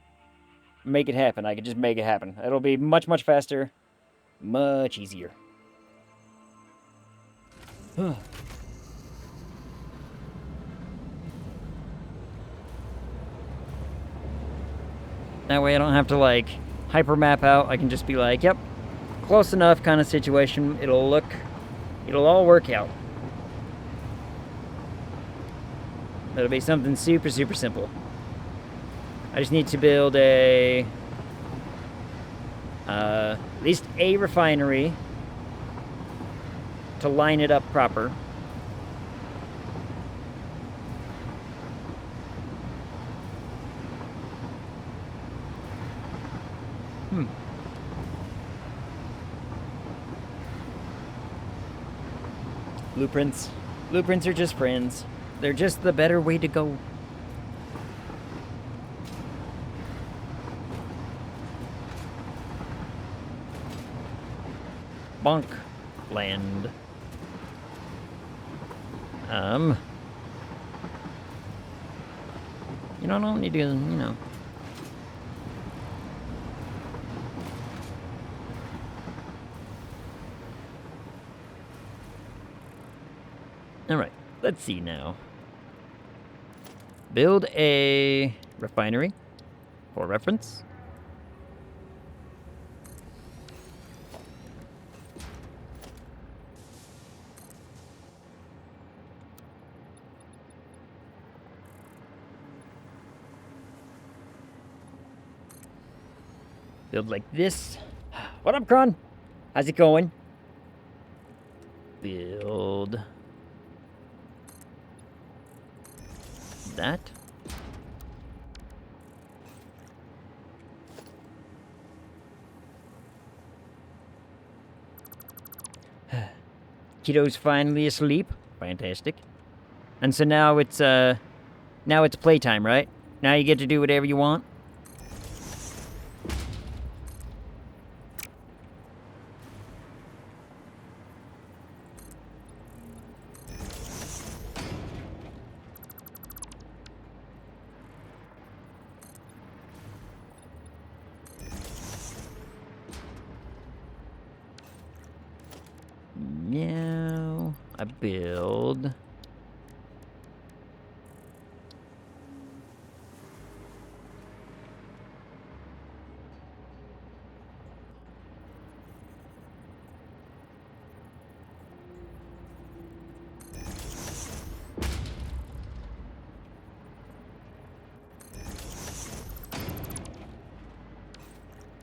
make it happen. I can just make it happen. It'll be much, much faster, much easier. That way I don't have to like hyper map out. I can just be like, yep, close enough kind of situation. It'll all work out. It'll be something super, super simple. I just need to build at least a refinery to line it up proper. Blueprints. Blueprints are just friends. They're just the better way to go. Bonk. Land. You know, I don't need to, you know. Alright, let's see now. Build a refinery for reference. Build like this. What up, Kron? How's it going? Build that. Kiddo's finally asleep. Fantastic. And so now it's playtime, right? Now you get to do whatever you want. Now I build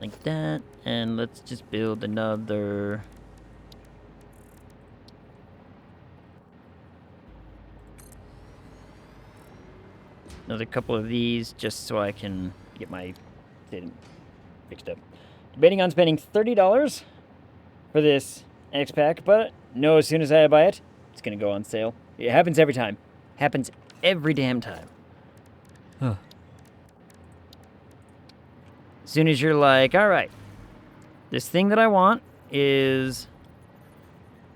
like that, and let's just build another couple of these just so I can get my thing fixed up. Debating on spending $30 for this X pack, but no, as soon as I buy it, it's gonna go on sale. It happens every time. Happens every damn time. Huh. As soon as you're like, all right, this thing that I want is,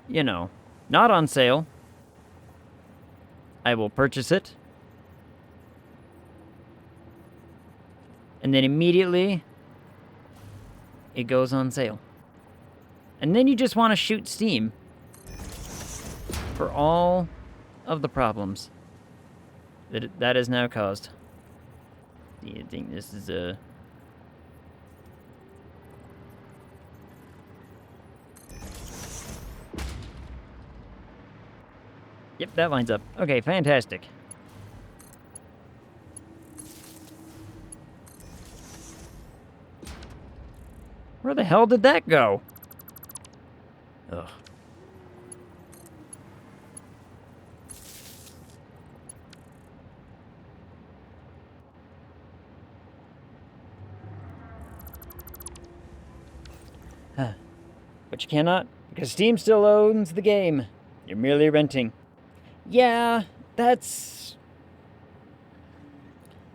you know, not on sale, I will purchase it. And then immediately, it goes on sale. And then you just want to shoot steam for all of the problems that has now caused. Do you think this is a... Yep, that lines up. Okay, fantastic. Where the hell did that go? Ugh. But you cannot, because Steam still owns the game. You're merely renting. Yeah, that's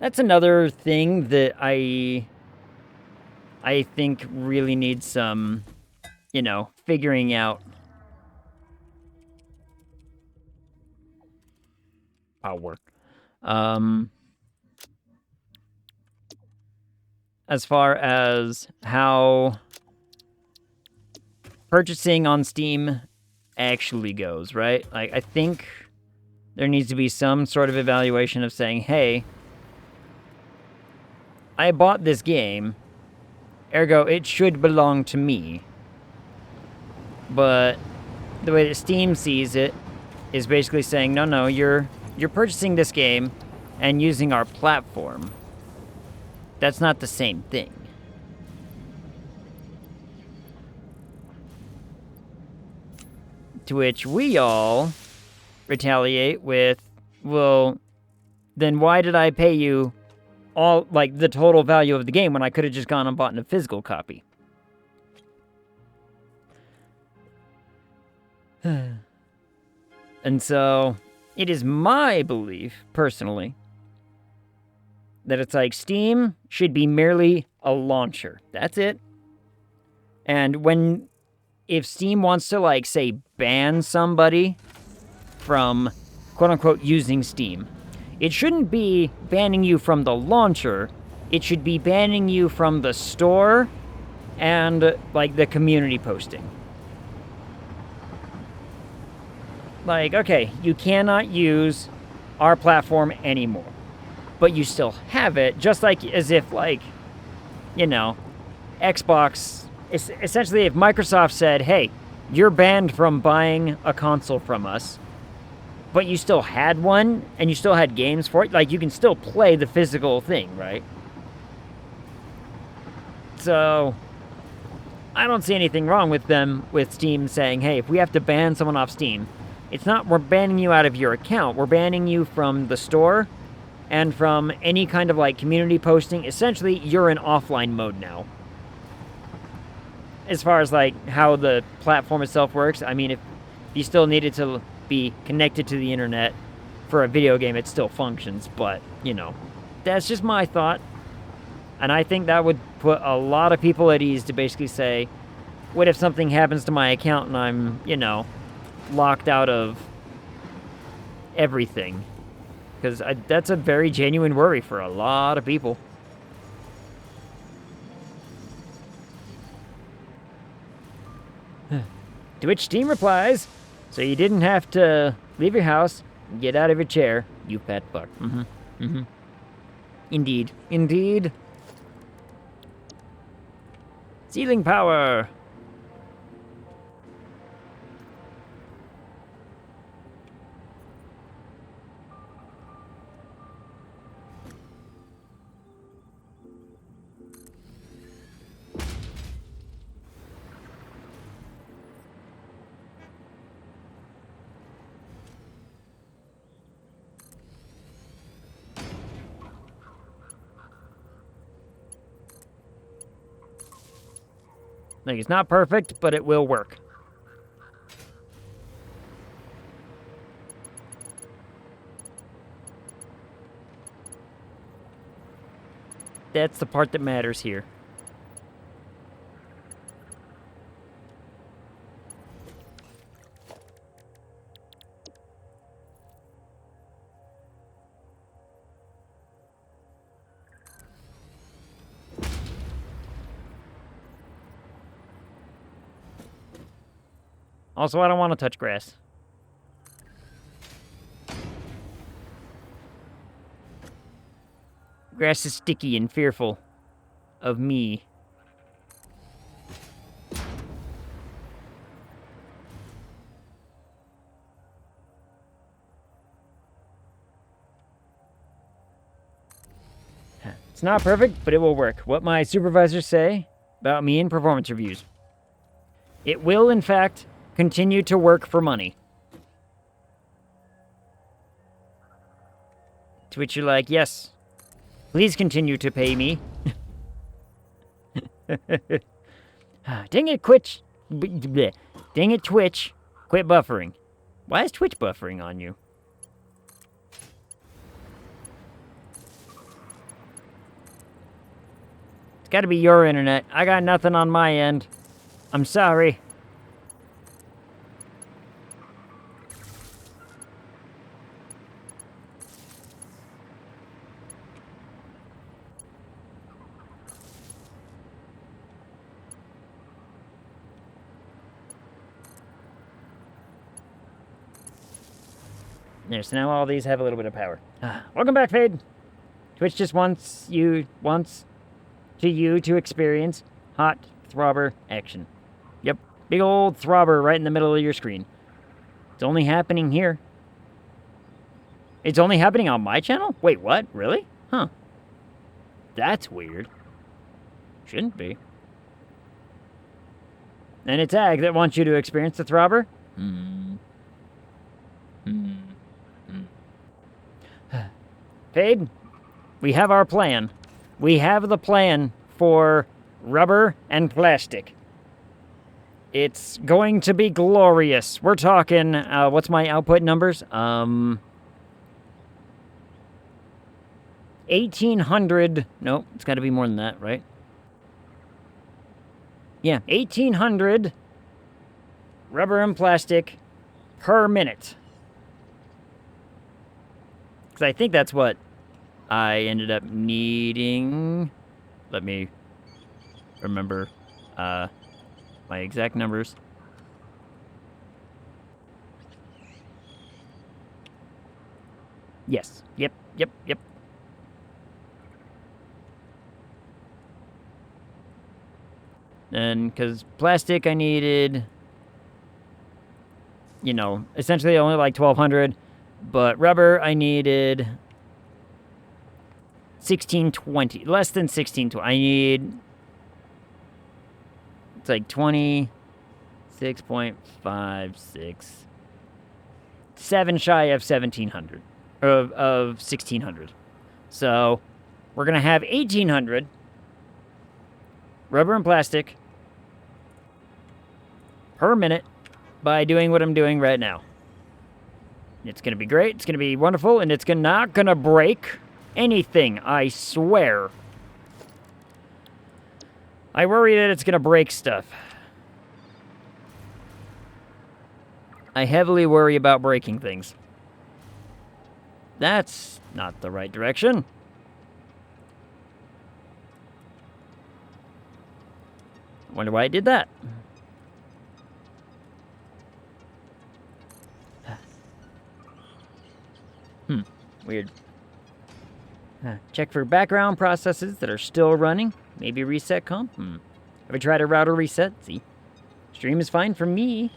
another thing that I think really needs some, figuring out. Power. As far as how purchasing on Steam actually goes, right? Like, I think there needs to be some sort of evaluation of saying, hey, I bought this game, ergo it should belong to me. But the way that Steam sees it is basically saying, no, you're purchasing this game and using our platform. That's not the same thing. To which we all retaliate with, well, then why did I pay you all, like, the total value of the game when I could have just gone and bought a physical copy? And so, it is my belief, personally, that it's like Steam should be merely a launcher. That's it. And if Steam wants to, like, say, ban somebody from, quote-unquote, using Steam, it shouldn't be banning you from the launcher. It should be banning you from the store and, like, the community posting. Like, okay, you cannot use our platform anymore, but you still have it, just like as if, like, Xbox, essentially if Microsoft said, hey, you're banned from buying a console from us, but you still had one, and you still had games for it, like, you can still play the physical thing, right? So, I don't see anything wrong with Steam saying, hey, if we have to ban someone off Steam, it's not we're banning you out of your account, we're banning you from the store and from any kind of, like, community posting. Essentially, you're in offline mode now. As far as, like, how the platform itself works, I mean, if you still needed to be connected to the internet for a video game, it still functions, but, that's just my thought. And I think that would put a lot of people at ease to basically say, what if something happens to my account and I'm, locked out of everything? Because that's a very genuine worry for a lot of people. To which Steam replies, so you didn't have to leave your house and get out of your chair, you fat fuck. Indeed. Indeed. Ceiling power. Like, it's not perfect, but it will work. That's the part that matters here. Also, I don't want to touch grass. Grass is sticky and fearful of me. It's not perfect, but it will work. What my supervisors say about me in performance reviews. It will, in fact, continue to work for money. To which you're like, yes, please continue to pay me. Dang it, Twitch. Dang it, Twitch. Quit buffering. Why is Twitch buffering on you? It's gotta be your internet. I got nothing on my end. I'm sorry. There, so now all these have a little bit of power. Welcome back, Fade. Twitch just wants you to experience hot throbber action. Yep, big old throbber right in the middle of your screen. It's only happening here. It's only happening on my channel? Wait, what? Really? Huh. That's weird. Shouldn't be. And it's Ag that wants you to experience the throbber? Fade, we have our plan. We have the plan for rubber and plastic. It's going to be glorious. We're talking, what's my output numbers? 1,800, no, it's got to be more than that, right? Yeah, 1,800 rubber and plastic per minute. Because I think that's what I ended up needing. Let me remember my exact numbers. Yes. Yep. And because plastic I needed, you know, essentially only like 1,200. But rubber, I needed 1620. Less than 1620. I need... It's like 26.56. 7 shy of 1,700. Of 1,600. So, we're going to have 1,800 rubber and plastic per minute by doing what I'm doing right now. It's going to be great, it's going to be wonderful, and it's not going to break anything, I swear. I worry that it's going to break stuff. I heavily worry about breaking things. That's not the right direction. Wonder why I did that. Weird. Check for background processes that are still running. Maybe reset comp. Have I tried a router reset? See. Stream is fine for me.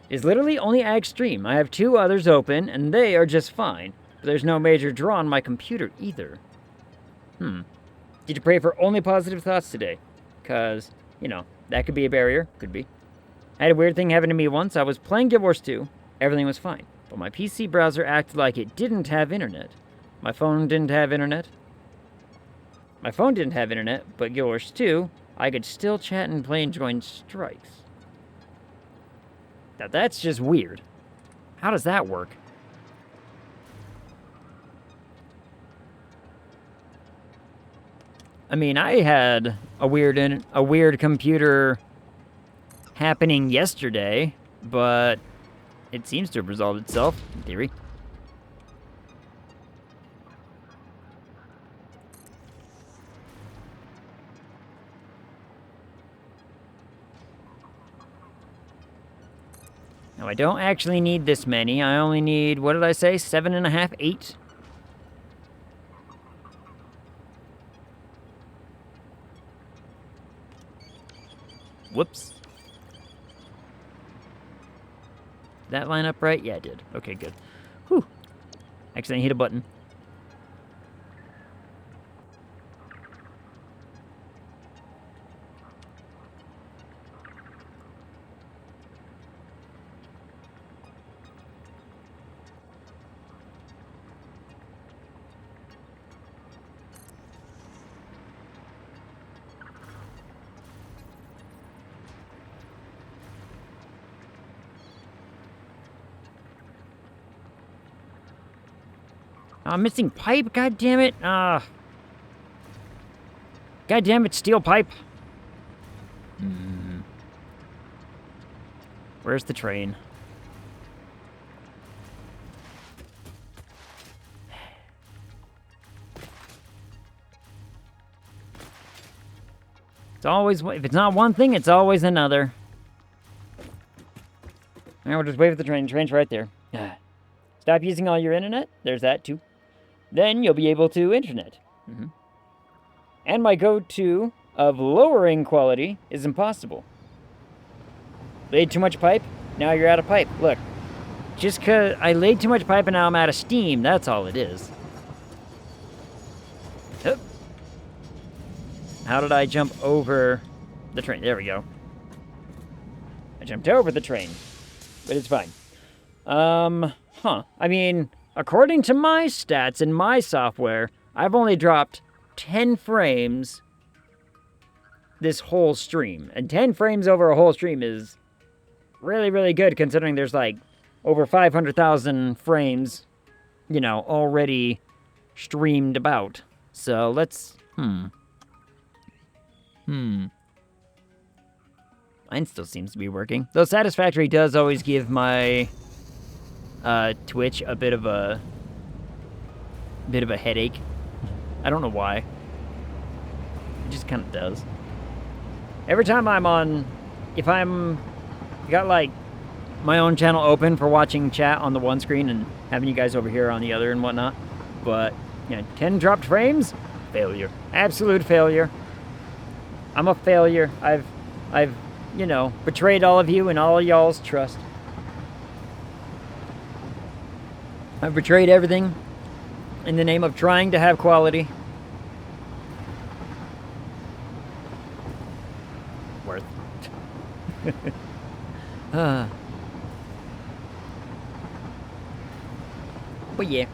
It's literally only Ag Stream. I have 2 others open, and they are just fine. But there's no major draw on my computer either. Did you pray for only positive thoughts today? Because, you know, that could be a barrier. Could be. I had a weird thing happen to me once. I was playing Guild Wars 2. Everything was fine. But my PC browser acted like it didn't have internet. My phone didn't have internet. My phone didn't have internet, but Guild Wars 2, I could still chat and play and join strikes. Now that's just weird. How does that work? I mean, I had a weird computer happening yesterday, but it seems to have resolved itself, in theory. Now, I don't actually need this many. I only need, what did I say? 7.5, 8? Whoops. Did that line up right? Yeah, it did. Okay, good. Whew. Accidentally hit a button. Oh, I'm missing pipe. God damn it. God damn it, steel pipe. Where's the train? It's always, if it's not one thing, it's always another. Now we'll just wait for the train. The train's right there. Stop using all your internet. There's that too. Then you'll be able to internet. And my go-to of lowering quality is impossible. Laid too much pipe, now you're out of pipe. Look, just because I laid too much pipe and now I'm out of steam, that's all it is. Oop. How did I jump over the train? There we go. I jumped over the train, but it's fine. I mean, according to my stats in my software, I've only dropped 10 frames this whole stream. And 10 frames over a whole stream is really, really good considering there's like over 500,000 frames, you know, already streamed about. So let's, Mine still seems to be working. Though Satisfactory does always give my Twitch a bit of a headache. I don't know why. It just kind of does. Every time I'm on, if I'm got like my own channel open for watching chat on the one screen and having you guys over here on the other and whatnot, but you know, 10 dropped frames, failure, absolute failure. I'm a failure. I've you know, betrayed all of you and all y'all's trust. I've betrayed everything in the name of trying to have quality. Worth. But yeah,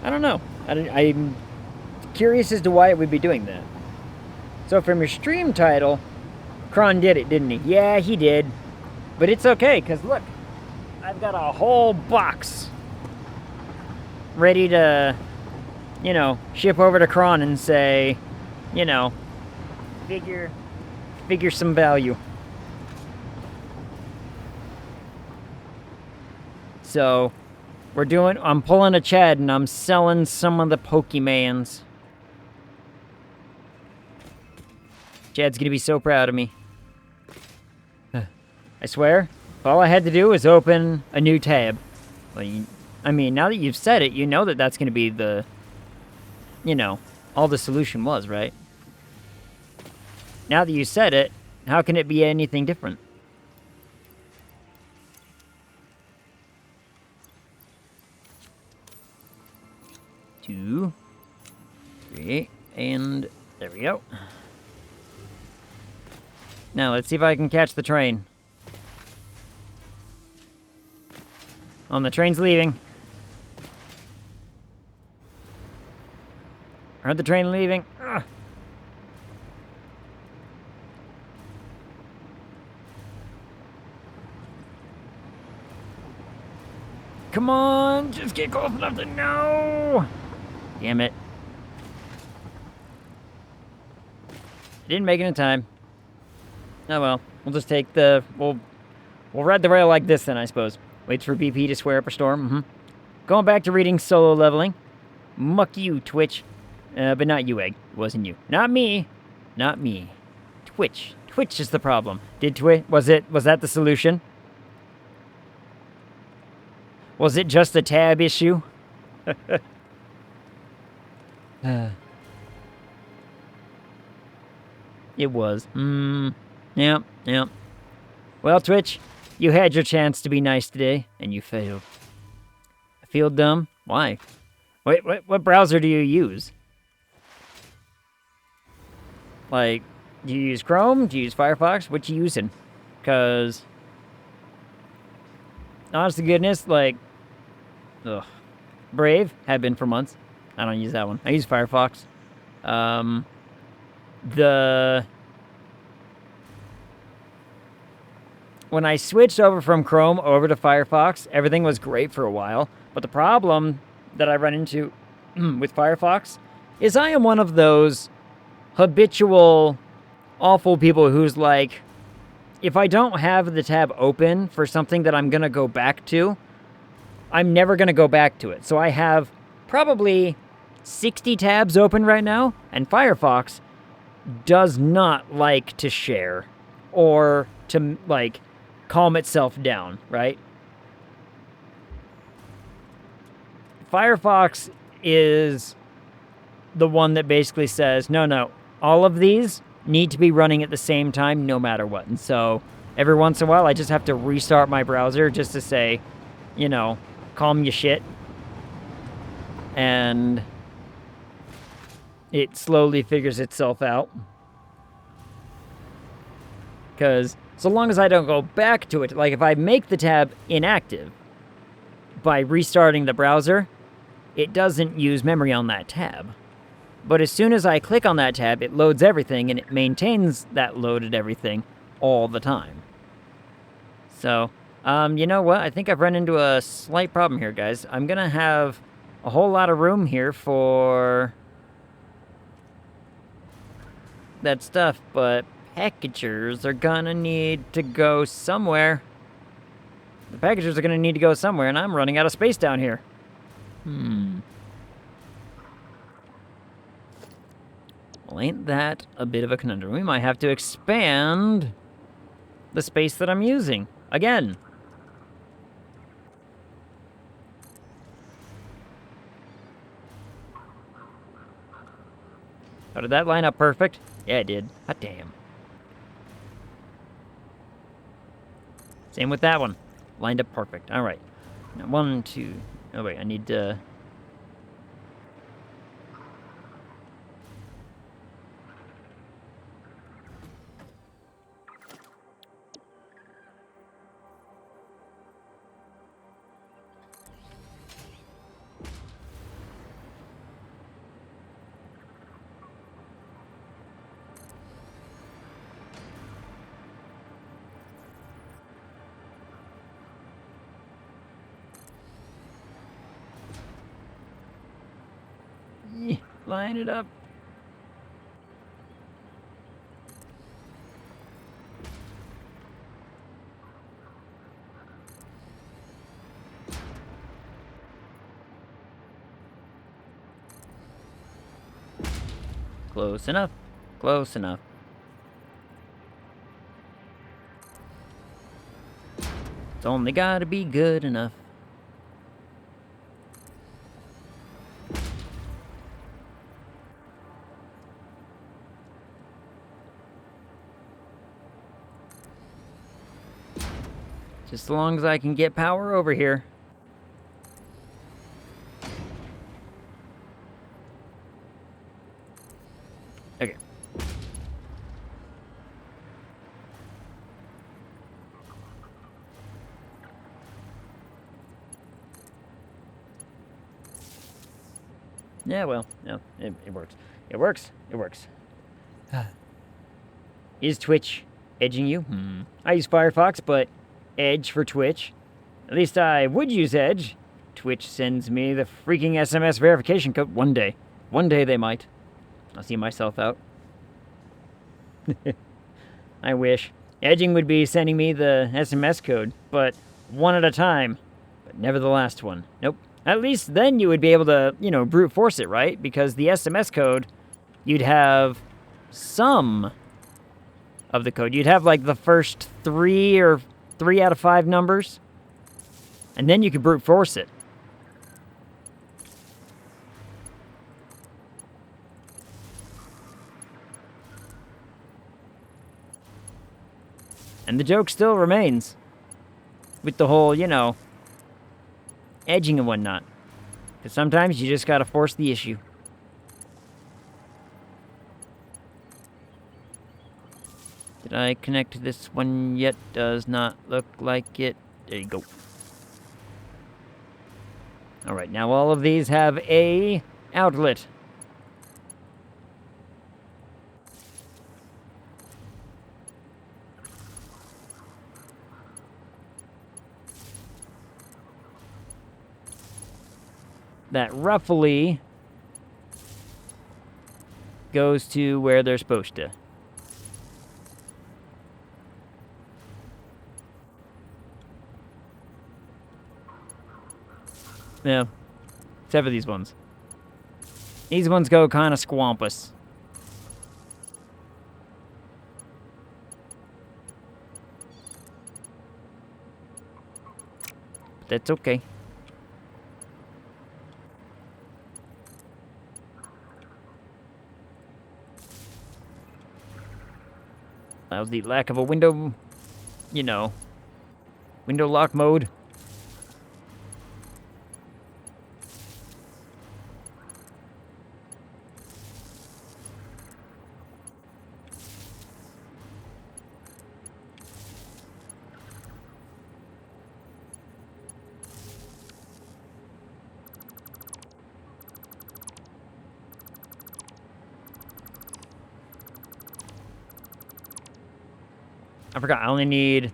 I don't know. I'm curious as to why it would be doing that. So from your stream title, Kron did it, didn't he? Yeah, he did. But it's okay, because look, I've got a whole box ready to, you know, ship over to Kron and say, you know, figure some value. So, I'm pulling a Chad and I'm selling some of the Pokemans. Chad's gonna be so proud of me. I swear, if all I had to do was open a new tab. Well, I mean, now that you've said it, you know that that's gonna be the, you know, all the solution was, right? Now that you said it, how can it be anything different? Two, three, and there we go. Now, let's see if I can catch the train. The train's leaving. I heard the train leaving. Ugh. Come on, just get close enough to know. Damn it. I didn't make it in time. Oh well, we'll just take the, we'll ride the rail like this then, I suppose. Waits for BP to square up a storm, Going back to reading Solo Leveling. Muck you, Twitch. But not you, Egg. It wasn't you. Not me. Not me. Twitch. Twitch is the problem. Was that the solution? Was it just a tab issue? It was. Yep. Well, Twitch, you had your chance to be nice today, and you failed. I feel dumb? Why? Wait, what browser do you use? Like, do you use Chrome? Do you use Firefox? What you using? Because, honest to goodness, like, Brave, had been for months. I don't use that one. I use Firefox. When I switched over from Chrome over to Firefox, everything was great for a while. But the problem that I run into with Firefox is I am one of those habitual, awful people who's like, if I don't have the tab open for something that I'm going to go back to, I'm never going to go back to it. So I have probably 60 tabs open right now, and Firefox does not like to share or to, like, calm itself down, right? Firefox is the one that basically says, no, all of these need to be running at the same time no matter what. And so every once in a while, I just have to restart my browser just to say, you know, calm your shit. And it slowly figures itself out. Because so long as I don't go back to it, like if I make the tab inactive by restarting the browser, it doesn't use memory on that tab. But as soon as I click on that tab, it loads everything, and it maintains that loaded everything all the time. So, you know what? I think I've run into a slight problem here, guys. I'm going to have a whole lot of room here for that stuff, but packagers are going to need to go somewhere. The packagers are going to need to go somewhere, and I'm running out of space down here. Well, ain't that a bit of a conundrum? We might have to expand the space that I'm using. Again. Oh, did that line up perfect? Yeah, it did. Hot damn. Same with that one. Lined up perfect. All right. Now, 1, 2... Oh, wait, I need to... line it up. Close enough. Close enough. It's only gotta be good enough. Just as long as I can get power over here. Okay. Yeah, well, no, it works. It works. It works. Is Twitch edging you? I use Firefox, but Edge for Twitch. At least I would use Edge. Twitch sends me the freaking SMS verification code one day. One day they might. I'll see myself out. I wish. Edging would be sending me the SMS code, but one at a time. But never the last one. Nope. At least then you would be able to, you know, brute force it, right? Because the SMS code, you'd have some of the code. You'd have, like, the first 3 or 3 out of 5 numbers. And then you could brute force it. And the joke still remains. With the whole, you know, edging and whatnot. Because sometimes you just gotta force the issue. Did I connect this one yet? Does not look like it. There you go. Alright, now all of these have a outlet. That roughly goes to where they're supposed to. Yeah. Except for these ones. These ones go kind of squampus. But that's okay. That was the lack of a window, you know, window lock mode. I forgot, I only need,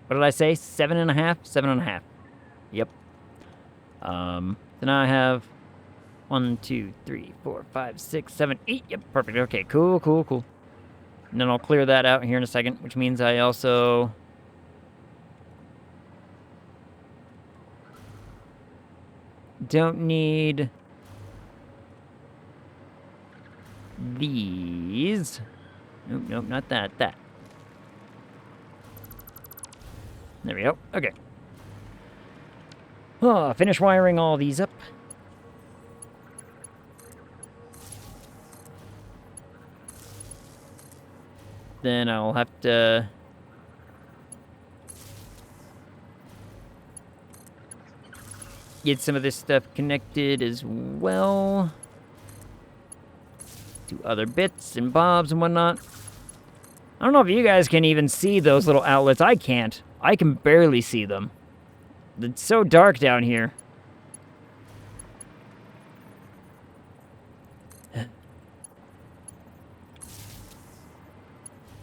what did I say? 7.5? 7.5. Yep. Then I have 1, 2, 3, 4, 5, 6, 7, 8. Yep, perfect. Okay, cool, cool, cool. And then I'll clear that out here in a second, which means I also... don't need... these. Nope, nope, not that, that. There we go. Okay. Oh, finish wiring all these up. Then I'll have to... get some of this stuff connected as well. Do other bits and bobs and whatnot. I don't know if you guys can even see those little outlets. I can't. I can barely see them. It's so dark down here.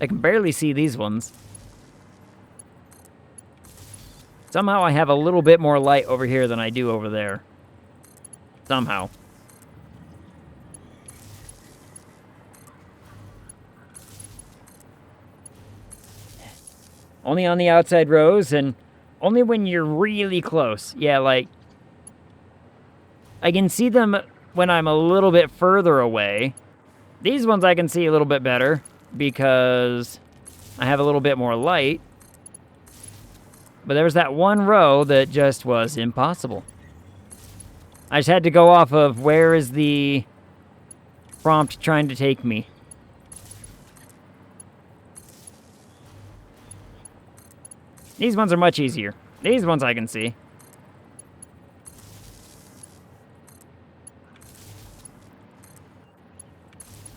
I can barely see these ones. Somehow I have a little bit more light over here than I do over there. Somehow. Only on the outside rows, and only when you're really close. Yeah, like... I can see them when I'm a little bit further away. These ones I can see a little bit better, because I have a little bit more light. But there was that one row that just was impossible. I just had to go off of where is the prompt trying to take me. These ones are much easier. These ones I can see.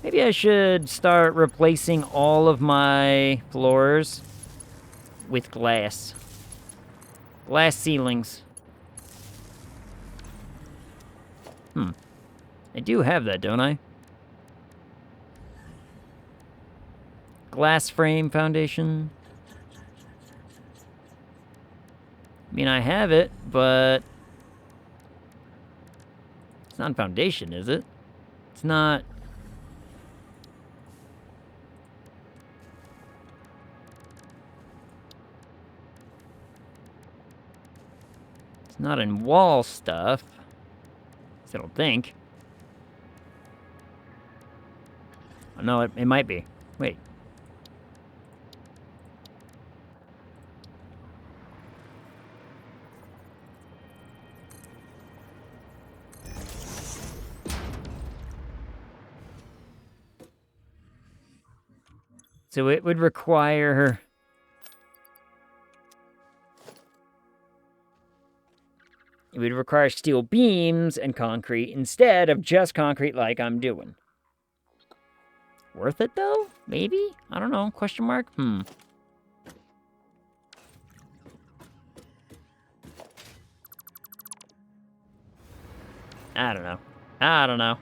Maybe I should start replacing all of my floors with glass. Glass ceilings. I do have that, don't I? Glass frame foundation. I mean, I have it, but... it's not foundation, is it? It's not... it's not in wall stuff. I don't think. Oh, no, it might be. Wait. So it would require... it would require steel beams and concrete instead of just concrete like I'm doing. Worth it, though? Maybe? I don't know. Question mark? I don't know. I don't know.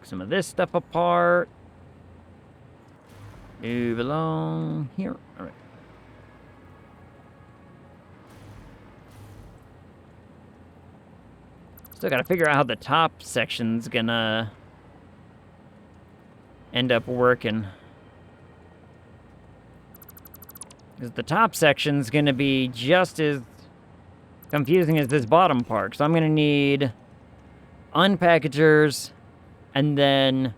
Take some of this stuff apart. Move along here. All right. Still got to figure out how the top section's gonna end up working. Because the top section's gonna be just as confusing as this bottom part. So I'm gonna need unpackagers and then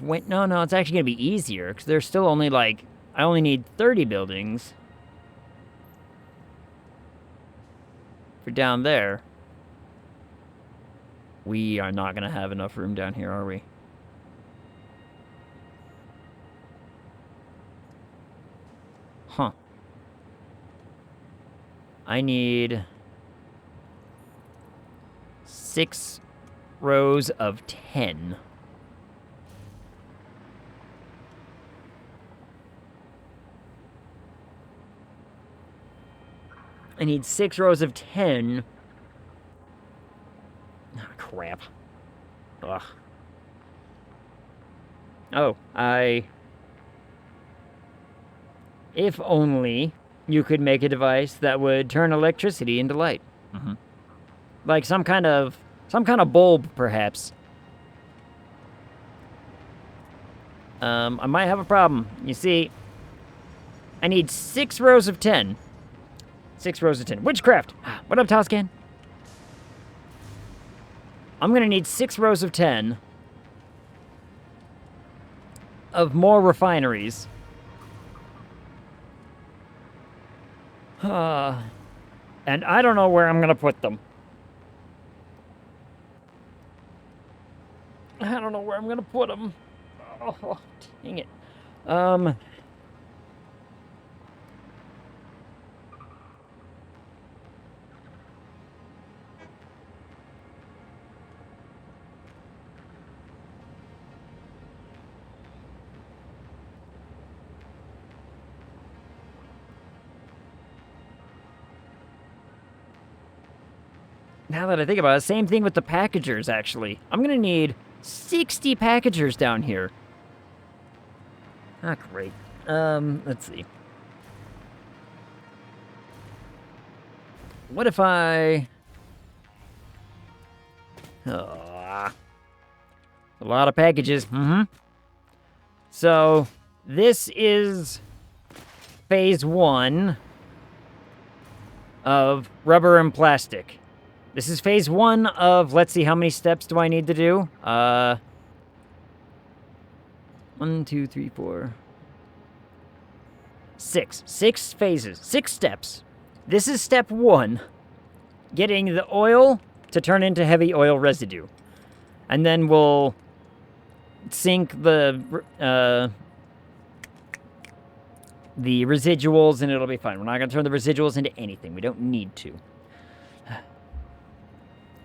no, it's actually gonna be easier because there's still only like I only need 30 buildings for down there. We are not gonna have enough room down here, are we? Huh. I need 6 rows of 10. I need 6 rows of 10. Ah, crap. Ugh. Oh, if only you could make a device that would turn electricity into light. Mm-hmm. Like some kind of bulb, perhaps. I might have a problem. You see, I need 6 rows of 10. 6 rows of 10. Witchcraft! What up, Toscan? I'm gonna need 6 rows of 10 of more refineries. And I don't know where I'm gonna put them. I don't know where I'm gonna put them. Oh, dang it. Now that I think about it, same thing with the packagers, actually. I'm gonna need 60 packagers down here. Ah, great. Let's see. What if I... a lot of packages. Mm-hmm. So, this is phase 1 of rubber and plastic. This is phase 1 of, let's see, how many steps do I need to do? 1, 2, 3, 4... 6. 6 phases. 6 steps. This is step 1. Getting the oil to turn into heavy oil residue. And then we'll sink the residuals and it'll be fine. We're not going to turn the residuals into anything. We don't need to.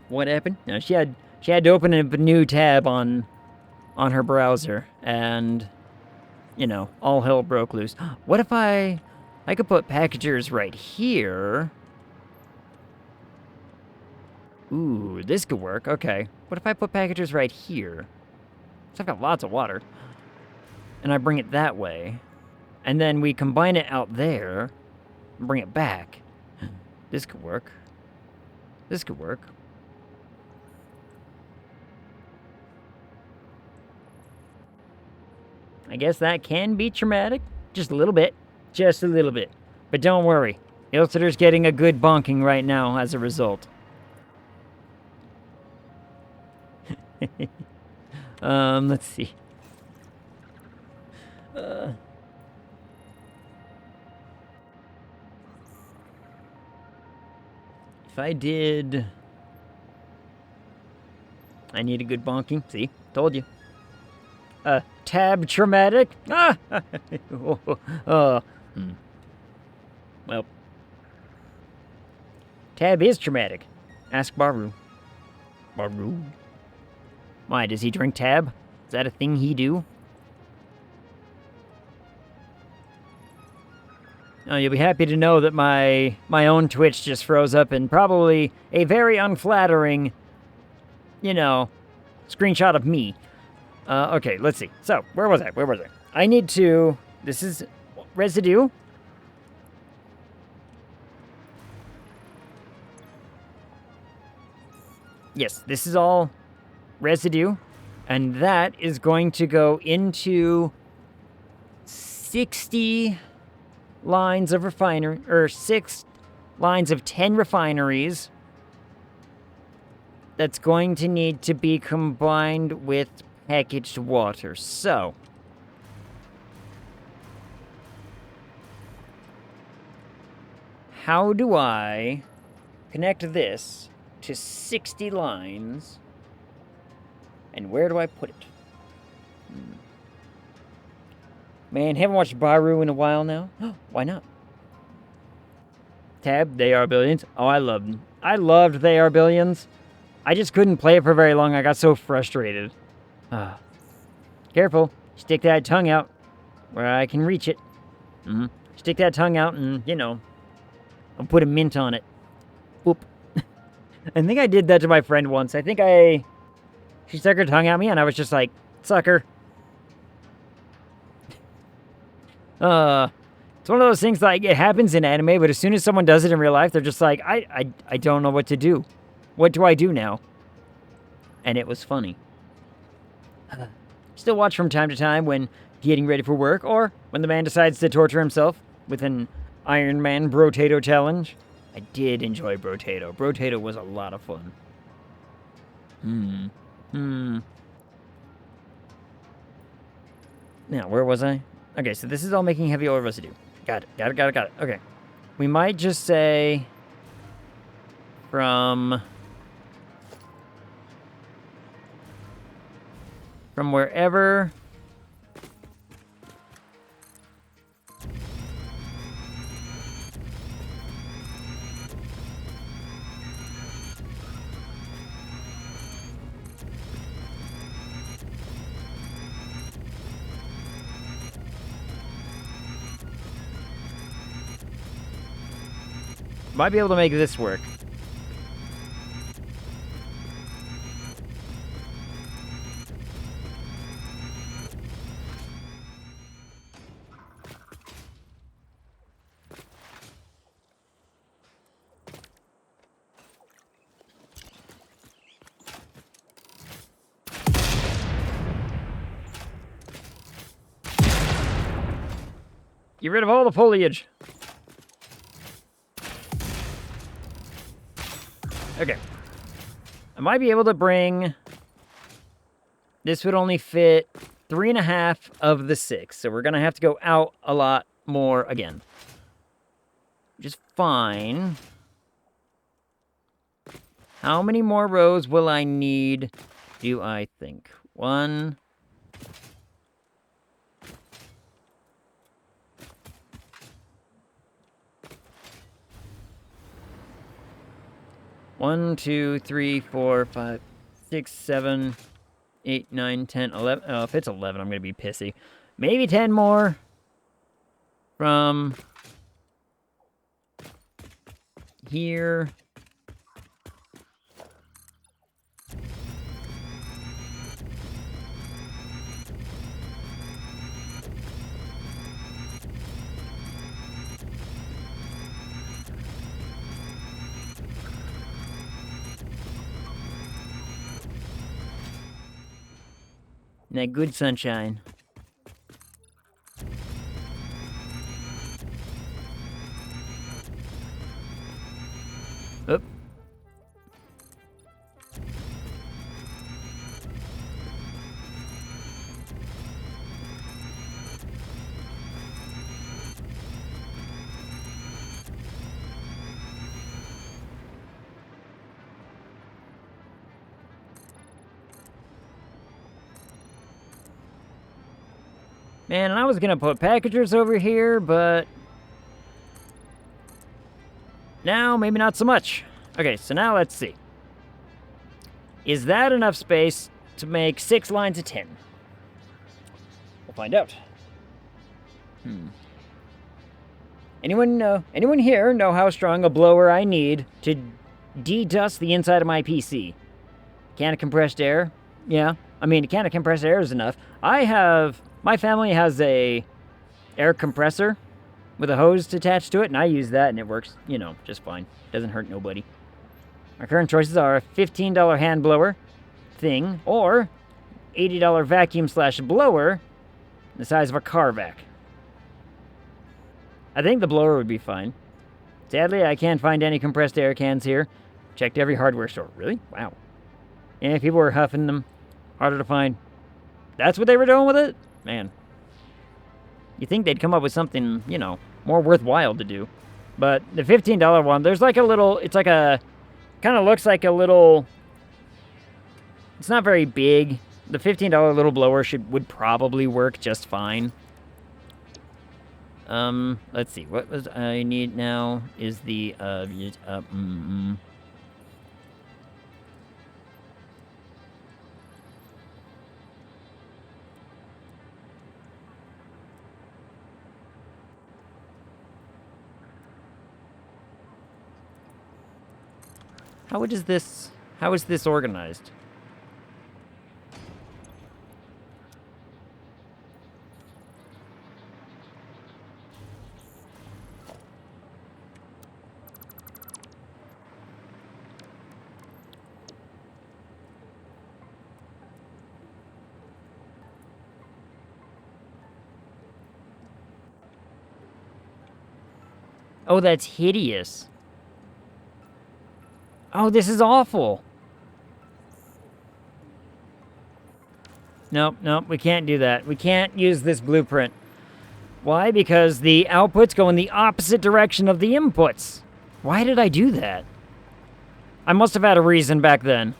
What happened? No, she had to open a new tab on her browser, and you know, all hell broke loose. What if I could put packagers right here? Ooh, this could work. Okay. What if I put packagers right here? So I've got lots of water, and I bring it that way, and then we combine it out there, and bring it back. This could work. This could work. I guess that can be traumatic. Just a little bit. Just a little bit. But don't worry. Ilsiter's getting a good bonking right now as a result. Let's see. If I did... I need a good bonking. See? Told you. Tab traumatic? Ah! Well. Tab is traumatic. Ask Baru. Baru? Why, does he drink tab? Is that a thing he do? Oh, you'll be happy to know that my own Twitch just froze up in probably a very unflattering you know, screenshot of me. Okay, let's see. So, where was I? I need to... This is residue. Yes, this is all residue. And that is going to go into 60 lines of refinery, or 6 lines of 10 refineries. That's going to need to be combined with packaged water. So, how do I connect this to 60 lines? And where do I put it? Man, haven't watched Baru in a while now. Why not? Tab, They Are Billions. Oh, I loved them. I loved They Are Billions. I just couldn't play it for very long. I got so frustrated. Careful. Stick that tongue out where I can reach it. Stick that tongue out and, you know, I'll put a mint on it. Boop. I think I did that to my friend once. I think she stuck her tongue at me and I was just like, sucker. It's one of those things like it happens in anime, but as soon as someone does it in real life, they're just like, I don't know what to do. What do I do now? And it was funny. Still watch from time to time when getting ready for work, or when the man decides to torture himself with an Iron Man Brotato challenge. I did enjoy Brotato. Brotato was a lot of fun. Now, where was I? Okay, so this is all making heavy oil residue. Got it. Okay. We might just say from wherever might be able to make this work. Get rid of all the foliage. Okay. I might be able to bring... This would only fit 3.5 of the 6. So we're going to have to go out a lot more again. Which is fine. How many more rows will I need, do I think? 1... 1, 2, 3, 4, 5, 6, 7, 8, 9, 10, 11. Oh, if it's 11, I'm going to be pissy. Maybe 10 more from here. That good sunshine. Oop. Man, and I was gonna put packagers over here, but now maybe not so much. Okay, so now let's see. Is that enough space to make 6 lines of 10? We'll find out. Anyone here know how strong a blower I need to de-dust the inside of my PC? Can of compressed air. Yeah, I mean, a can of compressed air is enough. My family has a air compressor with a hose attached to it, and I use that, and it works, you know, just fine. Doesn't hurt nobody. Our current choices are a $15 hand blower thing, or $80 vacuum slash blower the size of a car vac. I think the blower would be fine. Sadly, I can't find any compressed air cans here. Checked every hardware store. Really? Wow. Yeah, people were huffing them. Harder to find. That's what they were doing with it? Man. You think they'd come up with something, you know, more worthwhile to do. But the $15 one, there's like a little, it's like a, kind of looks like a little, it's not very big. The $15 little blower would probably work just fine. Let's see, what was I need now is the, How is this organized? Oh, that's hideous. Oh, this is awful. Nope, we can't do that. We can't use this blueprint. Why? Because the outputs go in the opposite direction of the inputs. Why did I do that? I must have had a reason back then.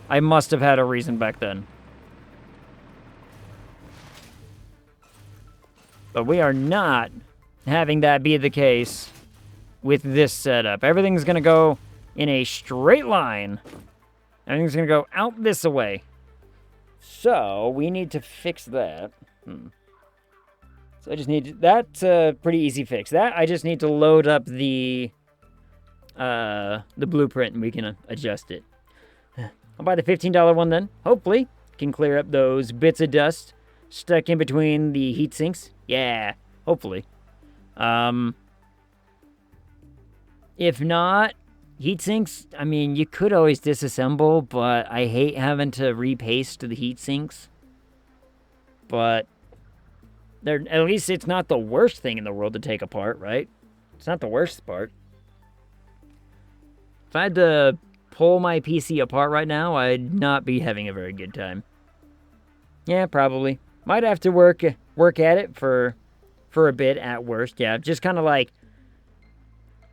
But we are not having that be the case with this setup. Everything's going to go in a straight line. Everything's going to go out this way. So, we need to fix that. So I just need to, that's a pretty easy fix. I just need to load up the blueprint and we can adjust it. I'll buy the $15 one then. Hopefully, can clear up those bits of dust stuck in between the heat sinks. Yeah, hopefully. If not, heat sinks, I mean, you could always disassemble, but I hate having to repaste the heat sinks. But at least it's not the worst thing in the world to take apart, right? It's not the worst part. If I had to pull my PC apart right now, I'd not be having a very good time. Yeah, probably. Might have to work at it for a bit at worst. Yeah, just kind of like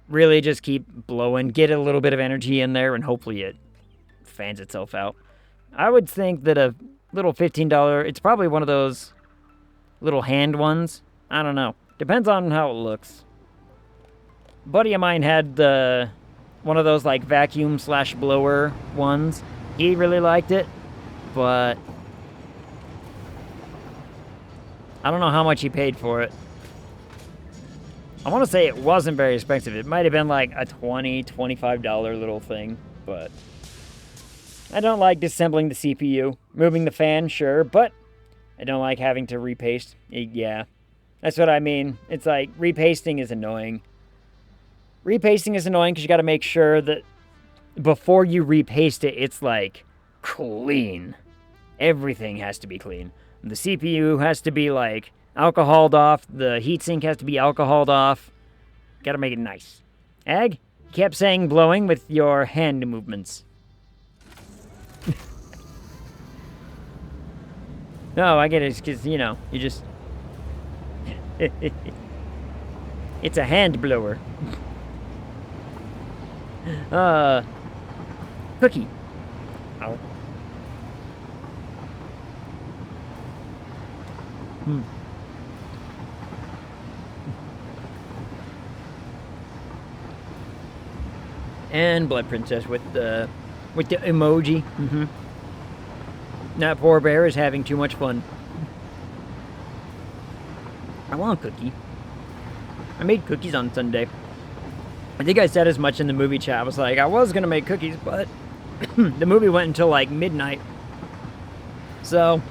really just keep blowing, get a little bit of energy in there, and hopefully it fans itself out. I would think that a little $15, it's probably one of those little hand ones. I don't know. Depends on how it looks. A buddy of mine had one of those like vacuum slash blower ones. He really liked it, but I don't know how much he paid for it. I want to say it wasn't very expensive. It might have been like a $20, $25 little thing, but I don't like disassembling the CPU. Moving the fan, sure, but I don't like having to repaste. Yeah, that's what I mean. It's like repasting is annoying. Repasting is annoying because you got to make sure that before you repaste it, it's like clean. Everything has to be clean. The CPU has to be like alcoholed off. The heatsink has to be alcoholed off. Gotta make it nice. Ag, you kept saying blowing with your hand movements. No, I get it. It's because, you know, you just... It's a hand blower. Cookie. Ow. And Blood Princess with the emoji. That poor bear is having too much fun. I want a cookie. I made cookies on Sunday. I think I said as much in the movie chat. I was like, I was gonna make cookies, but the movie went until like midnight. So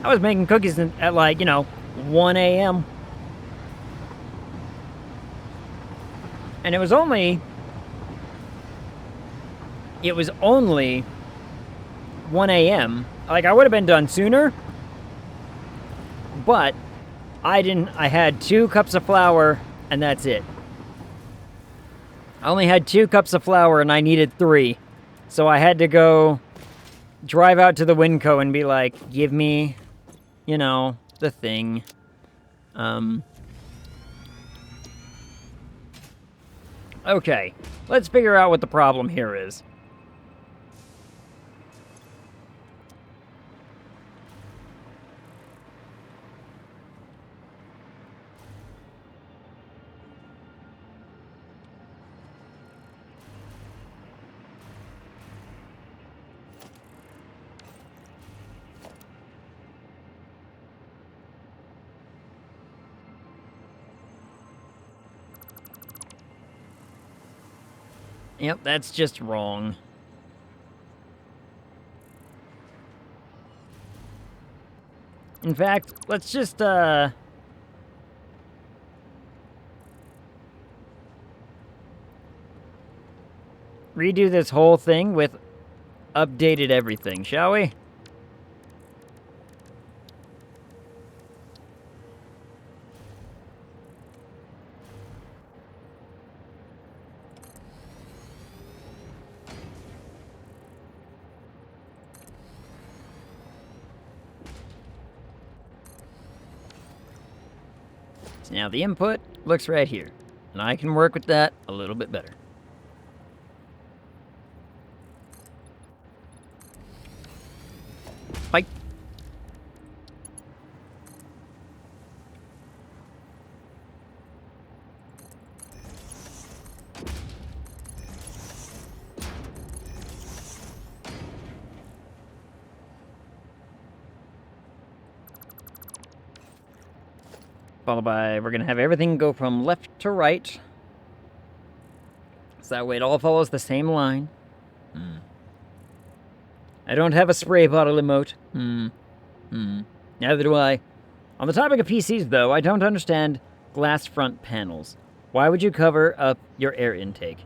I was making cookies at like, 1 a.m. And it was only 1 a.m. Like, I would have been done sooner, but I had 2 cups of flour, and that's it. I only had 2 cups of flour, and I needed 3. So I had to go drive out to the Winco and be like, give me, the thing. Okay, let's figure out what the problem here is. Yep, that's just wrong. In fact, let's just, redo this whole thing with updated everything, shall we? Now the input looks right here, and I can work with that a little bit better. Bye. Followed by, we're going to have everything go from left to right. So that way it all follows the same line. I don't have a spray bottle emote. Neither do I. On the topic of PCs, though, I don't understand glass front panels. Why would you cover up your air intake?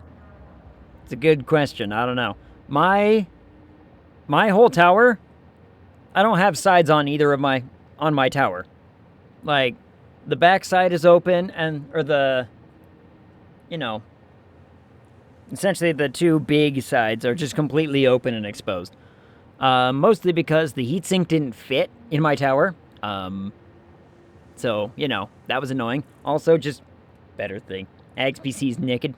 It's a good question. I don't know. My whole tower, I don't have sides on either of my tower. Like, the back side is open, essentially the 2 big sides are just completely open and exposed. Mostly because the heatsink didn't fit in my tower. So, that was annoying. Also, just better thing. Ags PC's naked.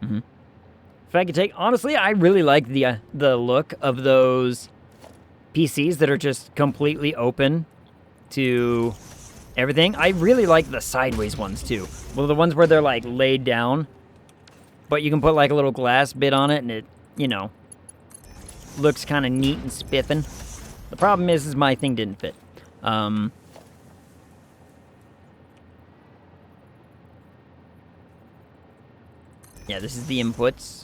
If I could take, honestly, I really like the look of those PCs that are just completely open to everything. I really like the sideways ones, too. Well, the ones where they're, like, laid down, but you can put, like, a little glass bit on it, and it, looks kind of neat and spiffin'. The problem is my thing didn't fit. Yeah, this is the inputs.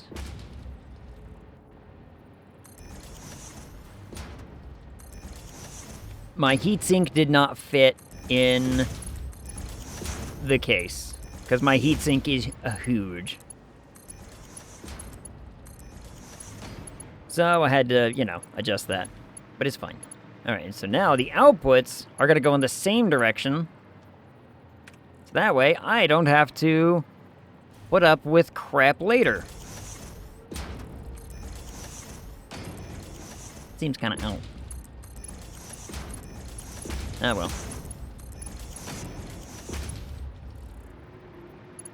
My heatsink did not fit in the case, because my heatsink is huge. So I had to, adjust that. But it's fine. Alright, so now the outputs are going to go in the same direction. So that way, I don't have to put up with crap later. Seems kind of out. Ah, well.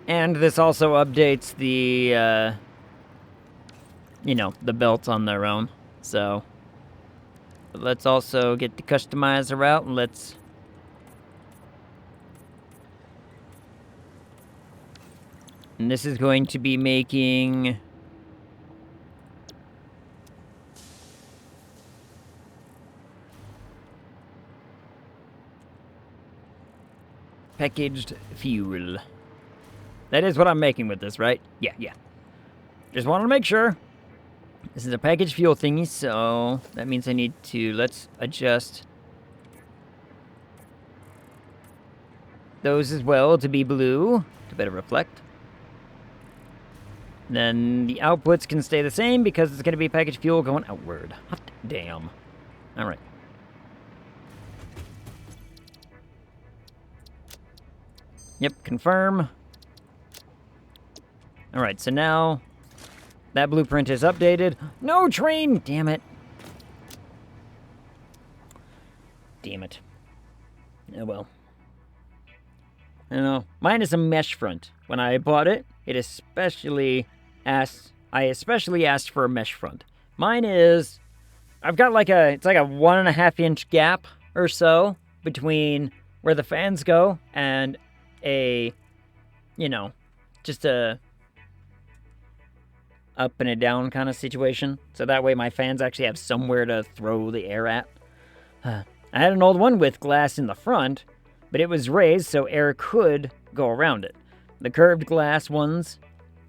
And this also updates the, the belts on their own. So, let's also get the customizer out and let's... And this is going to be making... packaged fuel. That is what I'm making with this, right? Yeah. Just wanted to make sure. This is a package fuel thingy, so that means I need to, let's adjust those as well to be blue, to better reflect. Then the outputs can stay the same because it's going to be package fuel going outward. Hot damn. Alright. Yep, confirm. Alright, so now that blueprint is updated. No train! Damn it. Damn it. Oh well. I don't know. Mine is a mesh front. When I bought it, I especially asked for a mesh front. Mine is, I've got like it's like a 1.5 inch gap or so between where the fans go and a, you know, just a up and a down kind of situation. So that way my fans actually have somewhere to throw the air at. I had an old one with glass in the front, but it was raised so air could go around it. The curved glass ones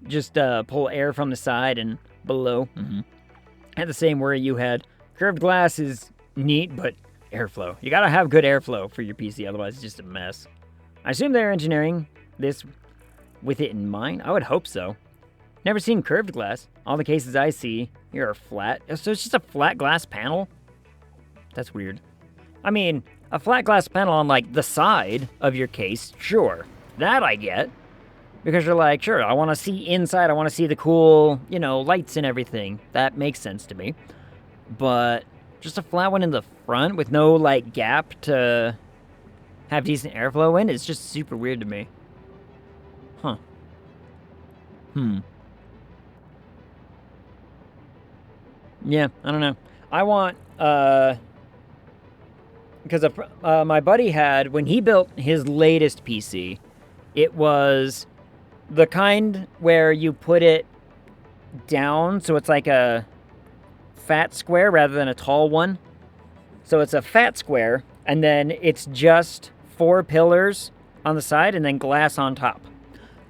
just pull air from the side and below. And the same where you had curved glass is neat, but airflow. You gotta have good airflow for your PC, otherwise it's just a mess. I assume they're engineering this with it in mind. I would hope so. Never seen curved glass. All the cases I see here are flat. So it's just a flat glass panel? That's weird. I mean, a flat glass panel on, like, the side of your case, sure. That I get. Because you're like, sure, I want to see inside. I want to see the cool, you know, lights and everything. That makes sense to me. But just a flat one in the front with no, like, gap to have decent airflow in is just super weird to me. Huh. Yeah, I don't know. I want, because my buddy had, when he built his latest PC, it was the kind where you put it down, so it's like a fat square rather than a tall one. So it's a fat square, and then it's just 4 pillars on the side and then glass on top.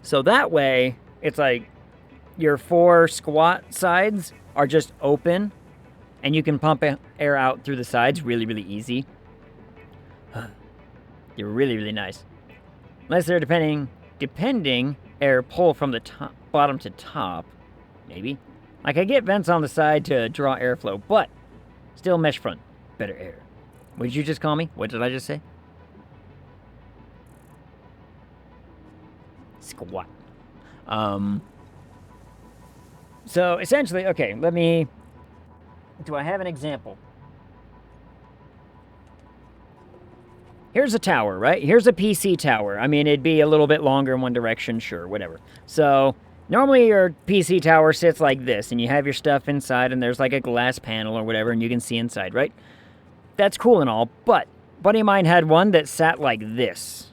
So that way, it's like your 4 squat sides are just open, and you can pump air out through the sides really, really easy. They're really, really nice. Unless they're depending air pull from the top, bottom to top, maybe. Like, I get vents on the side to draw airflow, but still mesh front, better air. What did you just call me? What did I just say? Squat. So, essentially, okay, do I have an example? Here's a tower, right? Here's a PC tower. I mean, it'd be a little bit longer in one direction, sure, whatever. So, normally your PC tower sits like this, and you have your stuff inside, and there's like a glass panel or whatever, and you can see inside, right? That's cool and all, but a buddy of mine had one that sat like this.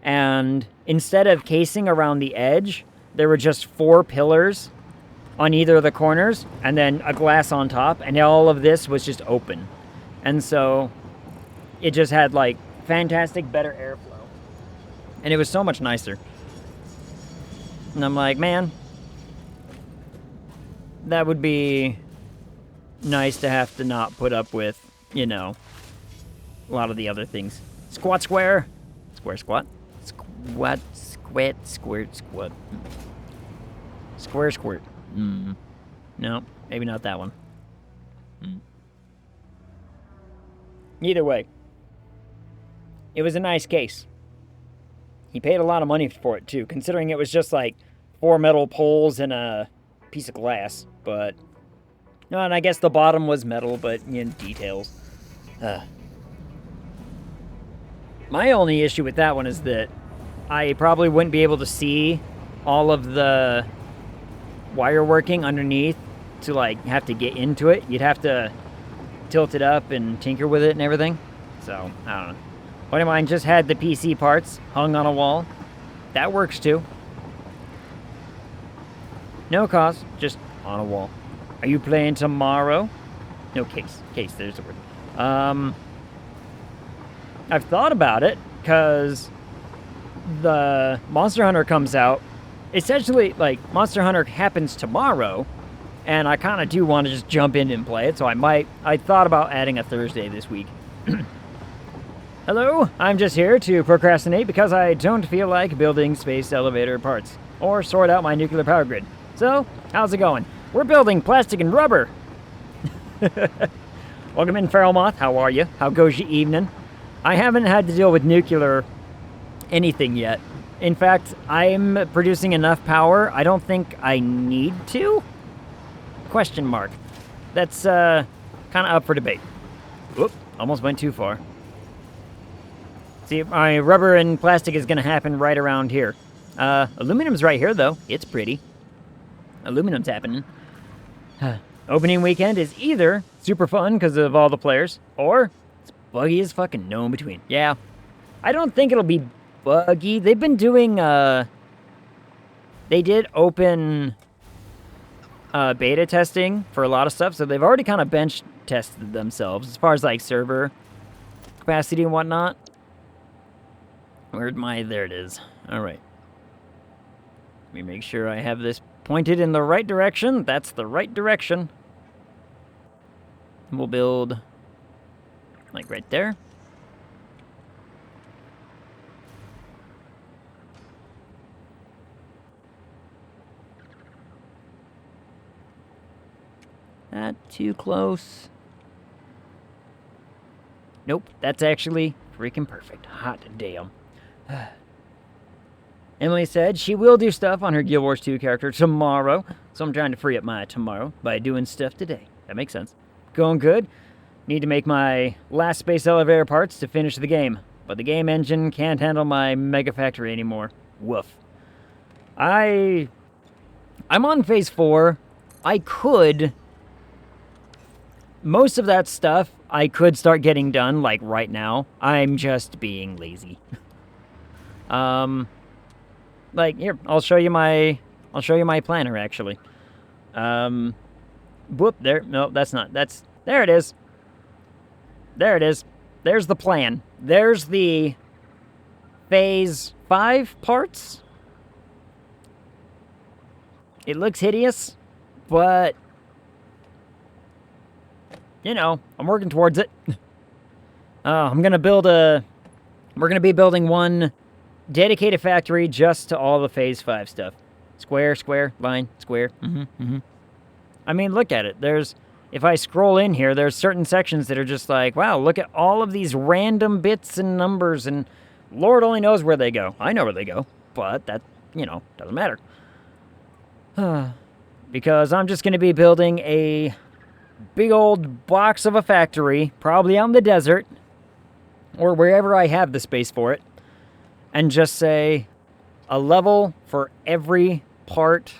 And instead of casing around the edge, there were just 4 pillars on either of the corners, and then a glass on top, and all of this was just open. And so it just had, like, fantastic, better airflow. And it was so much nicer. And I'm like, man, that would be nice to have to not put up with, you know, a lot of the other things. Squat square. Square squat. Squat, squat, squirt, squat. Square squirt. No, maybe not that one. Either way, it was a nice case. He paid a lot of money for it, too, considering it was just like 4 metal poles and a piece of glass. But, no, and I guess the bottom was metal, but, you know, details. My only issue with that one is that I probably wouldn't be able to see all of the wire working underneath to, like, have to get into it. You'd have to tilt it up and tinker with it and everything. So, I don't know. One of mine just had the PC parts hung on a wall. That works too. No cost, just on a wall. Are you playing tomorrow? No, case, there's the word. I've thought about it, because the Monster Hunter comes out. Essentially, like, Monster Hunter happens tomorrow, And I kind of do want to just jump in and play it, so I thought about adding a Thursday this week. Hello, I'm just here to procrastinate because I don't feel like building space elevator parts or sort out my nuclear power grid. So, how's it going? We're building plastic and rubber. Welcome in, Feral Moth. How are you? How goes your evening? I haven't had to deal with nuclear anything yet. In fact, I'm producing enough power. I don't think I need to? Question mark. That's kind of up for debate. Whoop, almost went too far. See, my rubber and plastic is going to happen right around here. Aluminum's right here, though. It's pretty. Aluminum's happening. Opening weekend is either super fun because of all the players, or it's buggy as fucking no in between. Yeah, I don't think it'll be buggy. They've been doing, they did open beta testing for a lot of stuff, so they've already kind of bench tested themselves as far as, like, server capacity and whatnot. Where'd my... There it is. All right. Let me make sure I have this pointed in the right direction. That's the right direction. We'll build, like, right there. Not too close. Nope, that's actually freaking perfect. Hot damn. Emily said she will do stuff on her Guild Wars 2 character tomorrow, so I'm trying to free up my tomorrow by doing stuff today. That makes sense. Going good. Need to make my last space elevator parts to finish the game, but the game engine can't handle my mega factory anymore. Woof. I'm on phase 4. I could... Most of that stuff I could start getting done, like, right now. I'm just being lazy. Like, here, I'll show you my planner, actually. Whoop, there, no, that's not, there it is. There it is. There's the plan. There's the phase 5 parts. It looks hideous, but, you know, I'm working towards it. We're gonna be building one dedicated factory just to all the phase 5 stuff. Square, square, line, square. I mean, look at it. If I scroll in here, there's certain sections that are just like, wow, look at all of these random bits and numbers, and Lord only knows where they go. I know where they go, but that, you know, doesn't matter. Because I'm just going to be building a big old box of a factory, probably out in the desert, or wherever I have the space for it, and just say a level for every part,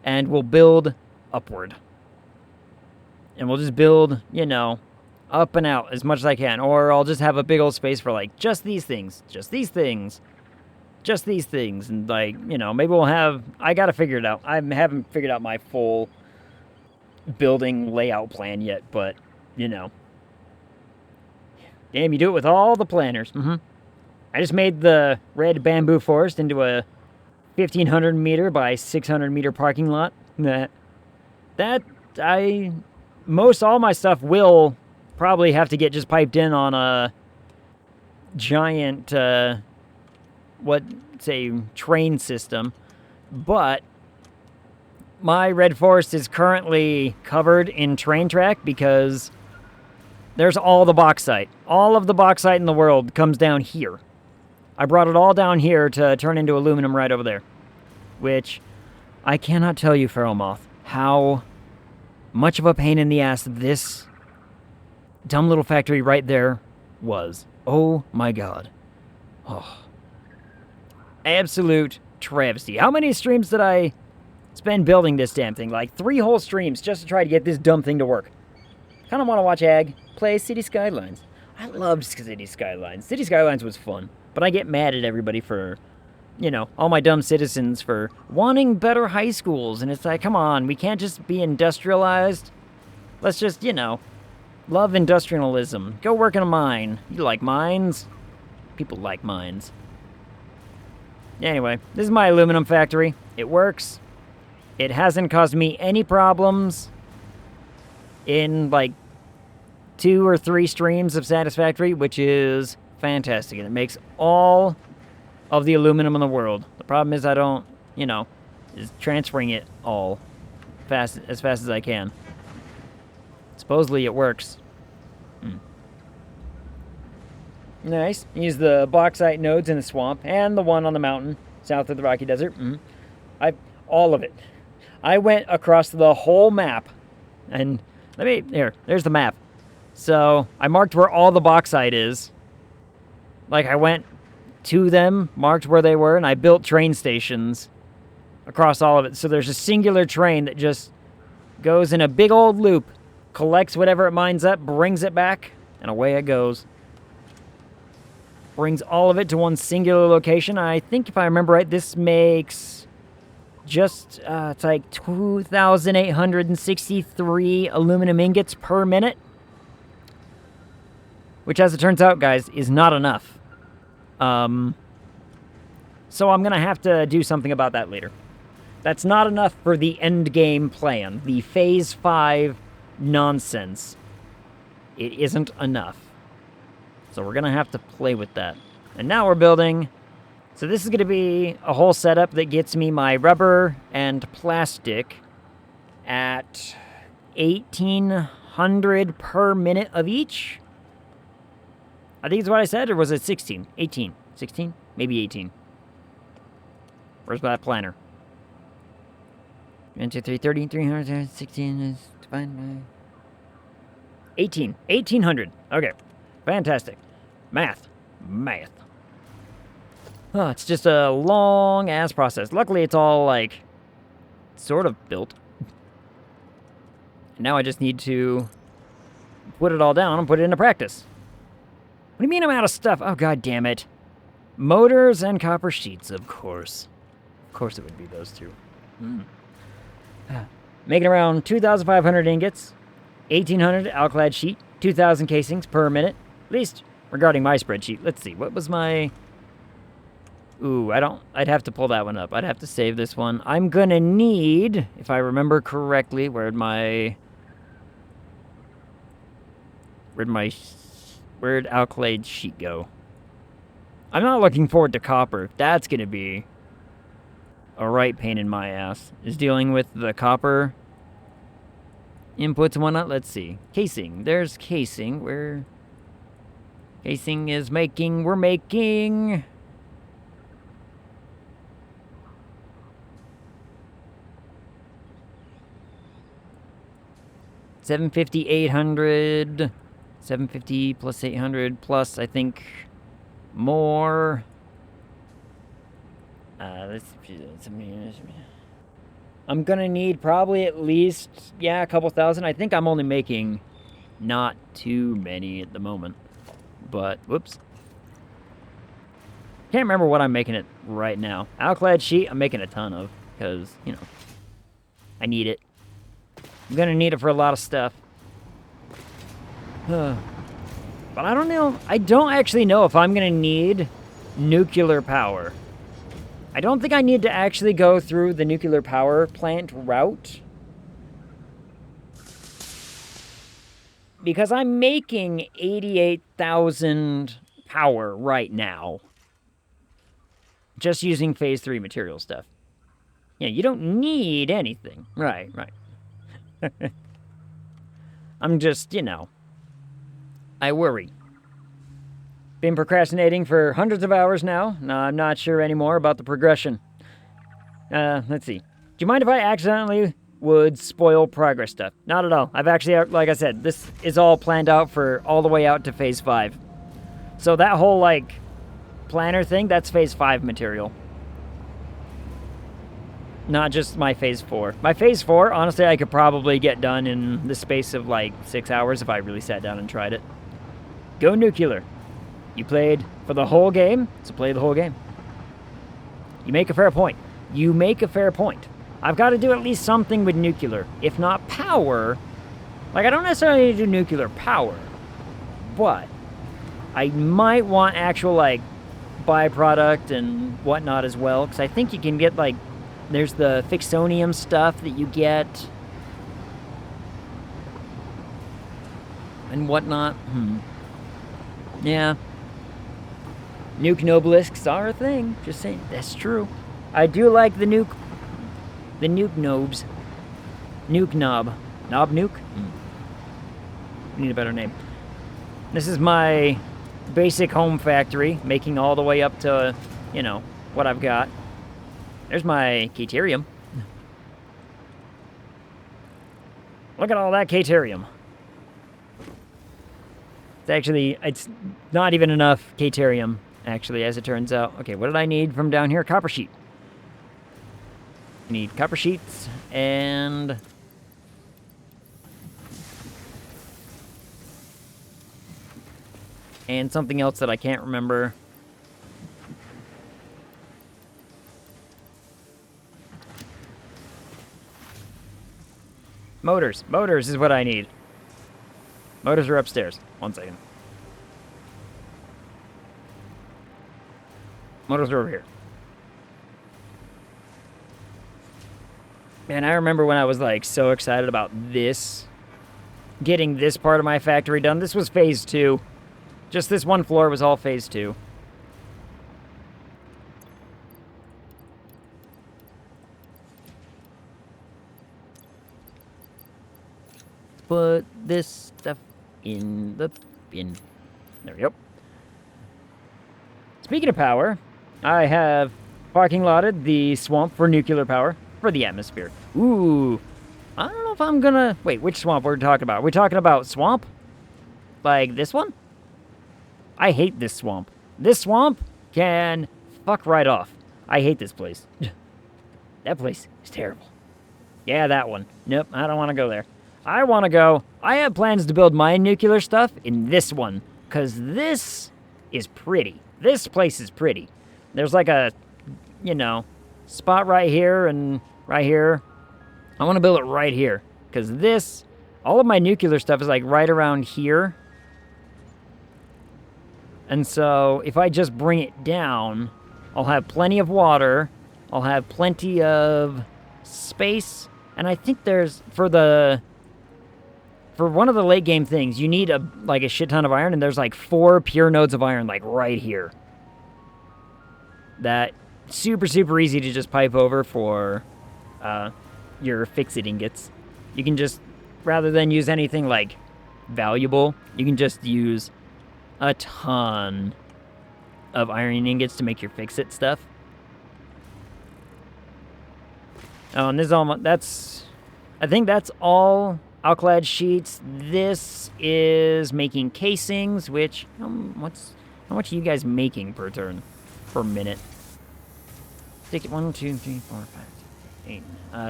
and we'll build upward. And we'll just build, you know, up and out as much as I can. Or I'll just have a big old space for, like, just these things, just these things, just these things. And, like, you know, maybe we'll have... I gotta figure it out. I haven't figured out my full building layout plan yet, but, you know. Damn, you do it with all the planners. I just made the red bamboo forest into a 1,500 meter by 600 meter parking lot. All my stuff will probably have to get just piped in on a giant, train system. But my red forest is currently covered in train track because there's all the bauxite. All of the bauxite in the world comes down here. I brought it all down here to turn into aluminum right over there. Which, I cannot tell you, Feral Moth, how much of a pain in the ass this dumb little factory right there was. Oh my god. Oh. Absolute travesty. How many streams did I spend building this damn thing? Like 3 whole streams just to try to get this dumb thing to work. Kind of want to watch Ag play City Skylines. I loved City Skylines. City Skylines was fun. But I get mad at everybody for, you know, all my dumb citizens for wanting better high schools. And it's like, come on, we can't just be industrialized. Let's just, you know, love industrialism. Go work in a mine. You like mines? People like mines. Anyway, this is my aluminum factory. It works. It hasn't caused me any problems in like 2 or 3 streams of Satisfactory, which is fantastic. And it makes all of the aluminum in the world. The problem is I don't, is transferring it all as fast as I can. Supposedly it works. Nice. Use the bauxite nodes in the swamp and the one on the mountain south of the Rocky Desert. All of it. I went across the whole map, and there's the map. So I marked where all the bauxite is. Like, I went to them, marked where they were, and I built train stations across all of it. So there's a singular train that just goes in a big old loop, collects whatever it mines up, brings it back, and away it goes. Brings all of it to one singular location. I think, if I remember right, this makes just, it's like 2,863 aluminum ingots per minute. Which, as it turns out, guys, is not enough. So I'm going to have to do something about that later. That's not enough for the end game plan. The Phase 5 nonsense. It isn't enough. So we're going to have to play with that. And now we're building. So this is going to be a whole setup that gets me my rubber and plastic at 1,800 per minute of each. I think it's what I said, or was it 16? 18. 16? Maybe 18. Where's that planner? 1, 2, 3, 30, 300, 16 is divided by 18. 1,800. Okay. Fantastic. Math. Oh, it's just a long-ass process. Luckily, it's all, like, sort of built. Now I just need to put it all down and put it into practice. What do you mean I'm out of stuff? Oh, god damn it. Motors and copper sheets, of course. Of course it would be those two. Making around 2,500 ingots, 1,800 alclad sheet, 2,000 casings per minute. At least regarding my spreadsheet. Let's see, what was my... Ooh, I'd have to pull that one up. I'd have to save this one. I'm gonna need, if I remember correctly, where'd alclad sheet go? I'm not looking forward to copper. That's gonna be a right pain in my ass, is dealing with the copper inputs and whatnot. Let's see. Casing. There's casing. Casing is making... We're making... 750, 800, 750 plus 800 plus, I think, more. I'm gonna need probably at least, a couple thousand. I think I'm only making not too many at the moment. But, whoops. Can't remember what I'm making it right now. Alclad sheet, I'm making a ton of, because, I need it. I'm gonna need it for a lot of stuff. But I don't know. I don't actually know if I'm gonna need nuclear power. I don't think I need to actually go through the nuclear power plant route. Because I'm making 88,000 power right now. Just using Phase 3 material stuff. Yeah, you don't need anything. Right. I'm just, I worry. Been procrastinating for hundreds of hours now. No, I'm not sure anymore about the progression. Let's see. Do you mind if I accidentally would spoil progress stuff? Not at all. I've actually, like I said, this is all planned out for all the way out to Phase 5. So that whole, planner thing, that's Phase 5 material. Not just my Phase 4. My Phase 4, honestly, I could probably get done in the space of, 6 hours if I really sat down and tried it. Go nuclear. You played for the whole game, so play the whole game. You make a fair point. I've got to do at least something with nuclear. If not power, I don't necessarily need to do nuclear power, but I might want actual, byproduct and whatnot as well, because I think you can get, There's the Fixonium stuff that you get. And whatnot. Yeah. Nuke Nobelisks are a thing. Just saying. That's true. I do like the nuke. The nuke nobs. Nuke knob. Knob nuke? Need a better name. This is my basic home factory, making all the way up to, you know, what I've got. There's my Caterium. Look at all that Caterium. It's not even enough Caterium, actually, as it turns out. Okay, what did I need from down here? Copper sheet. I need copper sheets and... and something else that I can't remember. Motors. Motors is what I need. Motors are upstairs. 1 second. Motors are over here. Man, I remember when I was like so excited about this. Getting this part of my factory done. This was phase 2. Just this one floor was all phase 2. Put this stuff in the bin. There we go. Speaking of power, I have parking lotted the swamp for nuclear power for the atmosphere. Ooh. I don't know if I'm gonna... Wait, which swamp we're talking about? We're talking about swamp? Like this one? I hate this swamp. This swamp can fuck right off. I hate this place. That place is terrible. Yeah, that one. Nope, I don't want to go there. I want to go... I have plans to build my nuclear stuff in this one. Because this is pretty. This place is pretty. There's like a, you know, spot right here and right here. I want to build it right here. Because this... all of my nuclear stuff is like right around here. And so, if I just bring it down, I'll have plenty of water, I'll have plenty of space, and I think there's, for one of the late game things, you need a shit ton of iron, and there's like 4 pure nodes of iron, like right here. That, super, super easy to just pipe over for your fix-it ingots. You can just, rather than use anything like valuable, you can just use a ton of iron ingots to make your fix-it stuff. Oh, and this is all, I think that's all alclad sheets. This is making casings, which, how much are you guys making per turn, per minute? 1, 2, 3, 4, 5,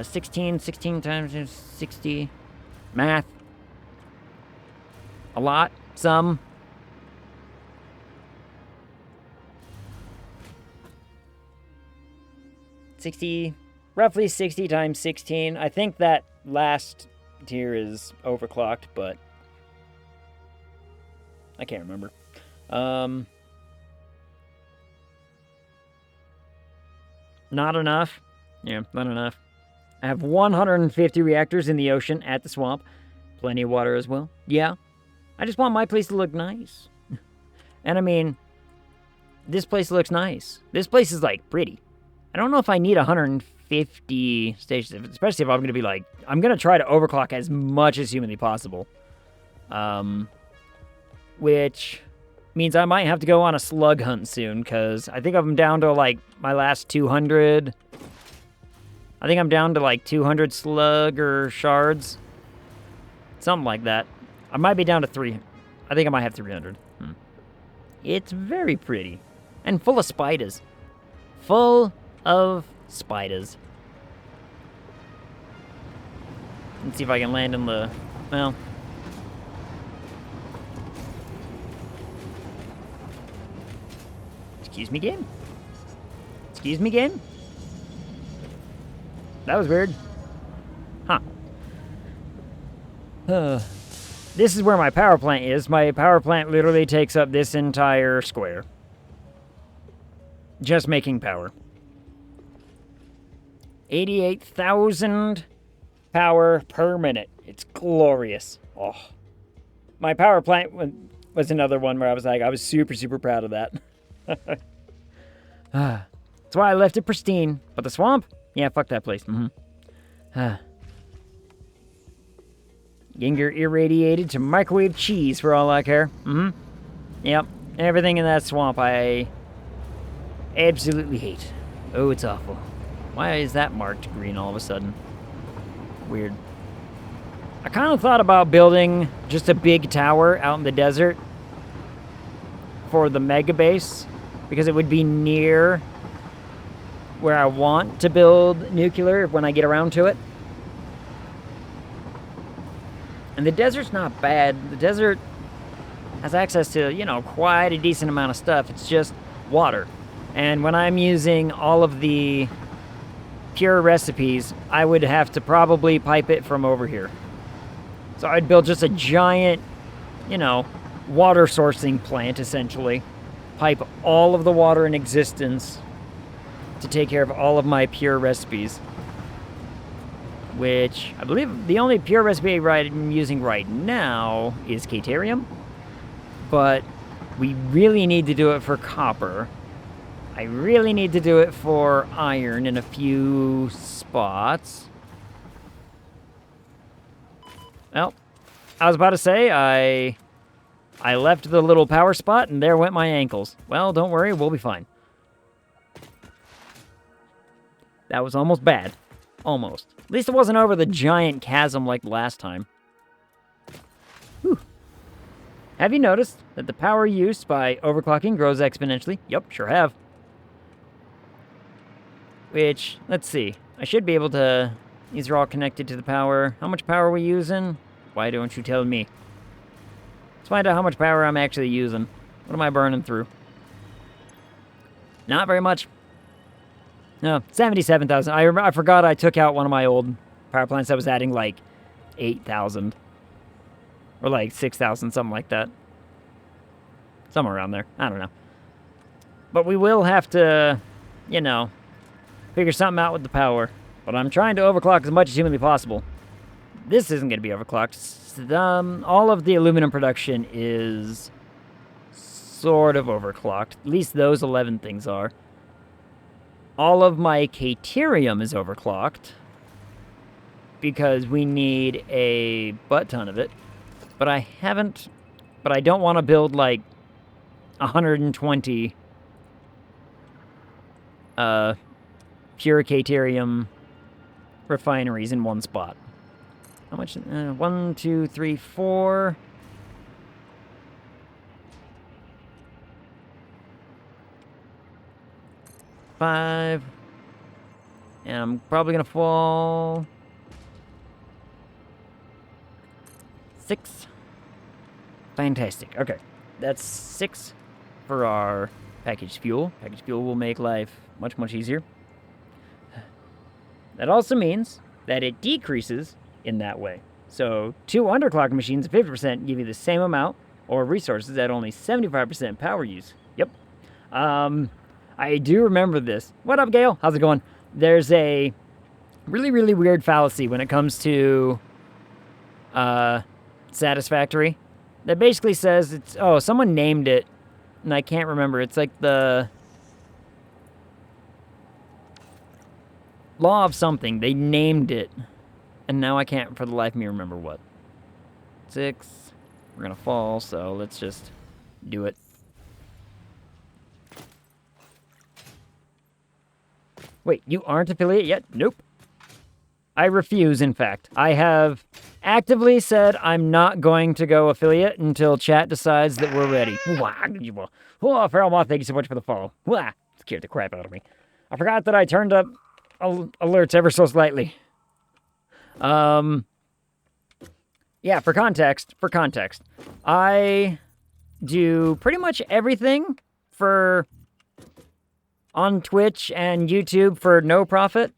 6, 8. 16 times 60. Math. A lot. Some. Roughly 60 times 16. I think that last tier is overclocked, but I can't remember. Not enough. Yeah, not enough. I have 150 reactors in the ocean at the swamp. Plenty of water as well. Yeah. I just want my place to look nice. And I mean, this place looks nice. This place is like pretty. I don't know if I need 150 stations, especially if I'm going to be like... I'm going to try to overclock as much as humanly possible. Which means I might have to go on a slug hunt soon, because I think I'm down to like my last 200... I think I'm down to like 200 slug or shards. Something like that. I might be down to 3. I think I might have 300. It's very pretty. And full of spiders. Full of spiders. Let's see if I can land in the... well... Excuse me, game? Excuse me, game? That was weird. Huh. This is where my power plant is. My power plant literally takes up this entire square. Just making power. 88,000 power per minute. It's glorious. Oh. My power plant was another one where I was super, super proud of that. That's why I left it pristine. But the swamp? Yeah, fuck that place. Ginger irradiated to microwave cheese for all I care. Yep. Everything in that swamp I absolutely hate. Oh, it's awful. Why is that marked green all of a sudden? Weird. I kind of thought about building just a big tower out in the desert for the mega base, because it would be near where I want to build nuclear when I get around to it. And the desert's not bad. The desert has access to, you know, quite a decent amount of stuff. It's just water. And when I'm using all of the pure recipes, I would have to probably pipe it from over here. So I'd build just a giant, you know, water sourcing plant, essentially. Pipe all of the water in existence to take care of all of my pure recipes. Which, I believe the only pure recipe I'm using right now is Caterium. But we really need to do it for copper. I really need to do it for iron in a few spots. Well, I was about to say, I left the little power spot and there went my ankles. Well, don't worry, we'll be fine. That was almost bad. Almost. At least it wasn't over the giant chasm like last time. Whew. Have you noticed that the power use by overclocking grows exponentially? Yep, sure have. Which, let's see. I should be able to... These are all connected to the power. How much power are we using? Why don't you tell me? Let's find out how much power I'm actually using. What am I burning through? Not very much. No, 77,000. I forgot I took out one of my old power plants that was adding like 8,000. Or like 6,000, something like that. Somewhere around there. I don't know. But we will have to, you know, figure something out with the power. But I'm trying to overclock as much as humanly possible. This isn't going to be overclocked. All of the aluminum production is sort of overclocked. At least those 11 things are. All of my Caterium is overclocked because we need a butt ton of it. But I don't want to build like 120 pure Caterium refineries in one spot. How much? 1, 2, 3, 4. 5. And I'm probably gonna fall 6. Fantastic. Okay. That's 6 for our packaged fuel. Packaged fuel will make life much, much easier. That also means that it decreases in that way. So 2 underclocked machines at 50% give you the same amount or resources at only 75% power use. Yep. I do remember this. What up, Gail? How's it going? There's a really, really weird fallacy when it comes to Satisfactory that basically says it's... Oh, someone named it, and I can't remember. It's like the law of something. They named it, and now I can't for the life of me remember what. 6. We're gonna fall, so let's just do it. Wait, you aren't affiliate yet? Nope. I refuse, in fact. I have actively said I'm not going to go affiliate until chat decides that we're ready. Oh, Feral Moth, thank you so much for the follow. Scared the crap out of me. I forgot that I turned up alerts ever so slightly. Yeah, for context, I do pretty much everything on Twitch and YouTube for no profit.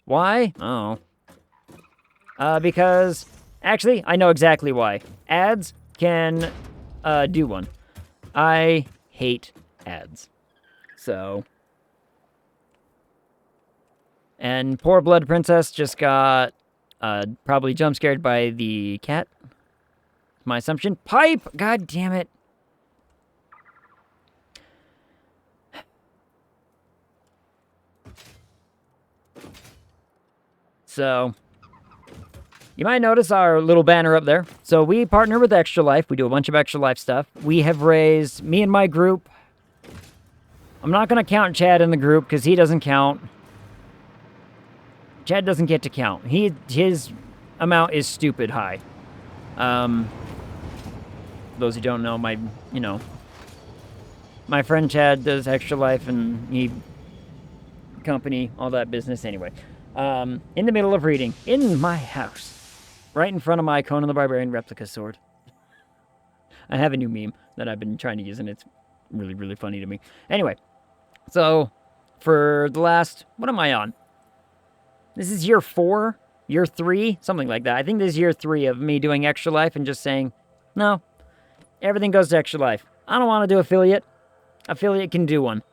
Why? Oh. Because, actually, I know exactly why. Ads can do one. I hate ads. So, And poor Blood Princess just got probably jump scared by the cat. My assumption. Pipe! God damn it. So, you might notice our little banner up there. So we partner with Extra Life. We do a bunch of Extra Life stuff. We have raised, me and my group, I'm not going to count Chad in the group because he doesn't count. Chad doesn't get to count. His amount is stupid high. Those who don't know, my friend Chad does Extra Life and he company, all that business anyway. In the middle of reading, in my house, right in front of my Conan the Barbarian replica sword. I have a new meme that I've been trying to use and it's really, really funny to me. Anyway, so for the last, what am I on? This is year 4, year 3, something like that. I think this is year 3 of me doing Extra Life and just saying, no, everything goes to Extra Life. I don't want to do affiliate. Affiliate can do one.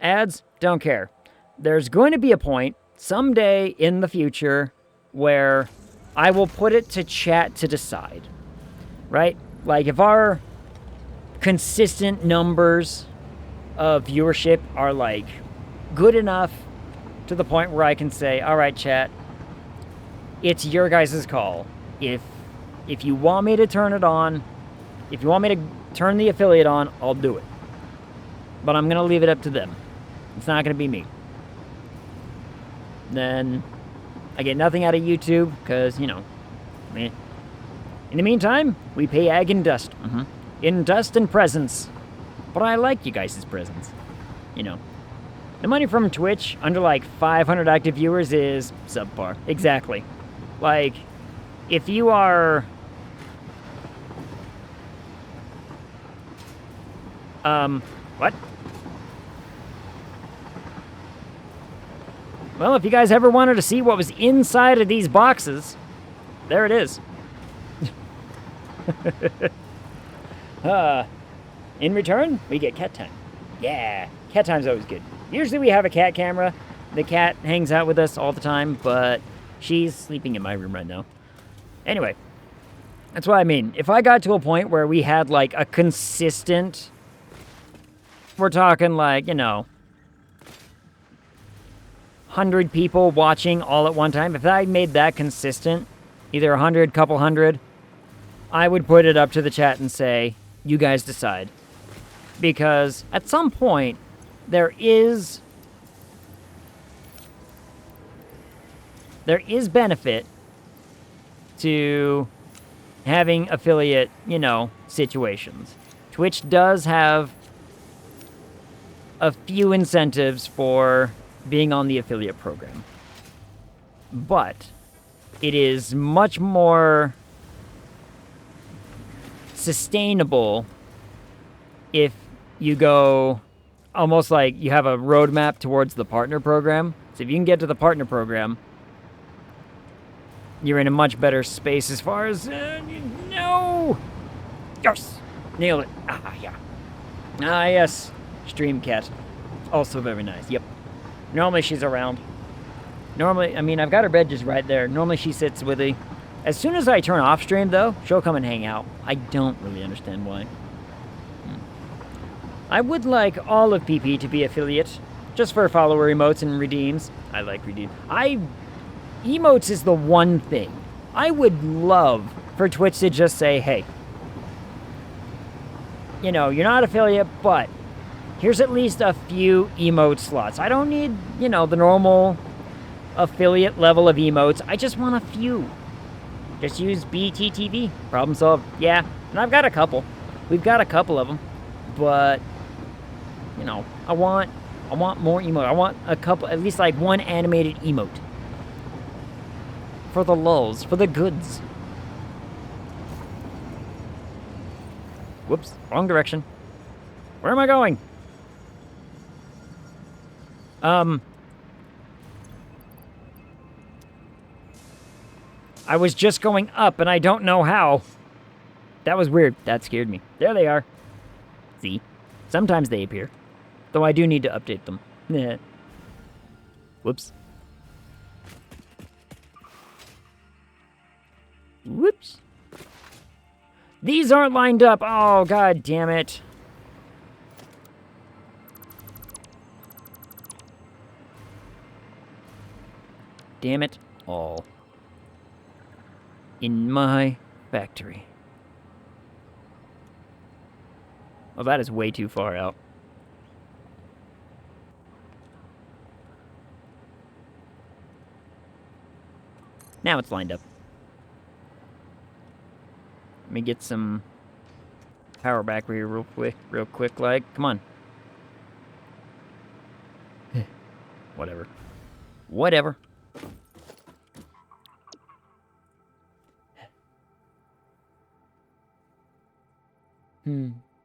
Ads, don't care. There's going to be a point someday in the future where I will put it to chat to decide, right? Like if our consistent numbers of viewership are like good enough to the point where I can say, all right, chat, it's your guys' call. If you want me to turn it on, if you want me to turn the affiliate on, I'll do it. But I'm going to leave it up to them. It's not going to be me. Then I get nothing out of YouTube because, you know, meh. In the meantime, we pay ag in dust. In dust and presents. But I like you guys' presents. You know. The money from Twitch, under like 500 active viewers, is subpar. Exactly. Like, if you are... what? Well, if you guys ever wanted to see what was inside of these boxes, there it is. In return, we get cat time. Yeah, cat time's always good. Usually we have a cat camera. The cat hangs out with us all the time, but she's sleeping in my room right now. Anyway, that's what I mean. If I got to a point where we had like a consistent... We're talking like, you know... 100 people watching all at one time. If I made that consistent, either 100, couple hundred, I would put it up to the chat and say, you guys decide. Because at some point, there is benefit to having affiliate, you know, situations. Twitch does have a few incentives for being on the affiliate program. But it is much more sustainable if you go almost like you have a roadmap towards the partner program. So if you can get to the partner program, you're in a much better space as far as... no! Yes! Nailed it. Ah, yeah. Ah, yes. Stream cat. Also very nice. Yep. Normally she's around. Normally, I mean, I've got her bed just right there. Normally she sits with me. As soon as I turn off stream, though, she'll come and hang out. I don't really understand why. I would like all of PP to be affiliate, just for follower emotes and redeems. I like redeem. Emotes is the one thing. I would love for Twitch to just say, hey, you know, you're not affiliate, but here's at least a few emote slots. I don't need, you know, the normal affiliate level of emotes. I just want a few. Just use BTTV. Problem solved. Yeah, and I've got a couple. We've got a couple of them. But, you know, I want more emote. I want a couple, at least like one animated emote. For the lulz, for the goods. Whoops, wrong direction. Where am I going? I was just going up and I don't know how. That was weird. That scared me. There they are. See? Sometimes they appear. Though I do need to update them. Whoops. Whoops. These aren't lined up. Oh, god damn it. Damn it all. In my factory. Oh, that is way too far out. Now it's lined up. Let me get some power back here real quick, like, come on. Whatever. Whatever.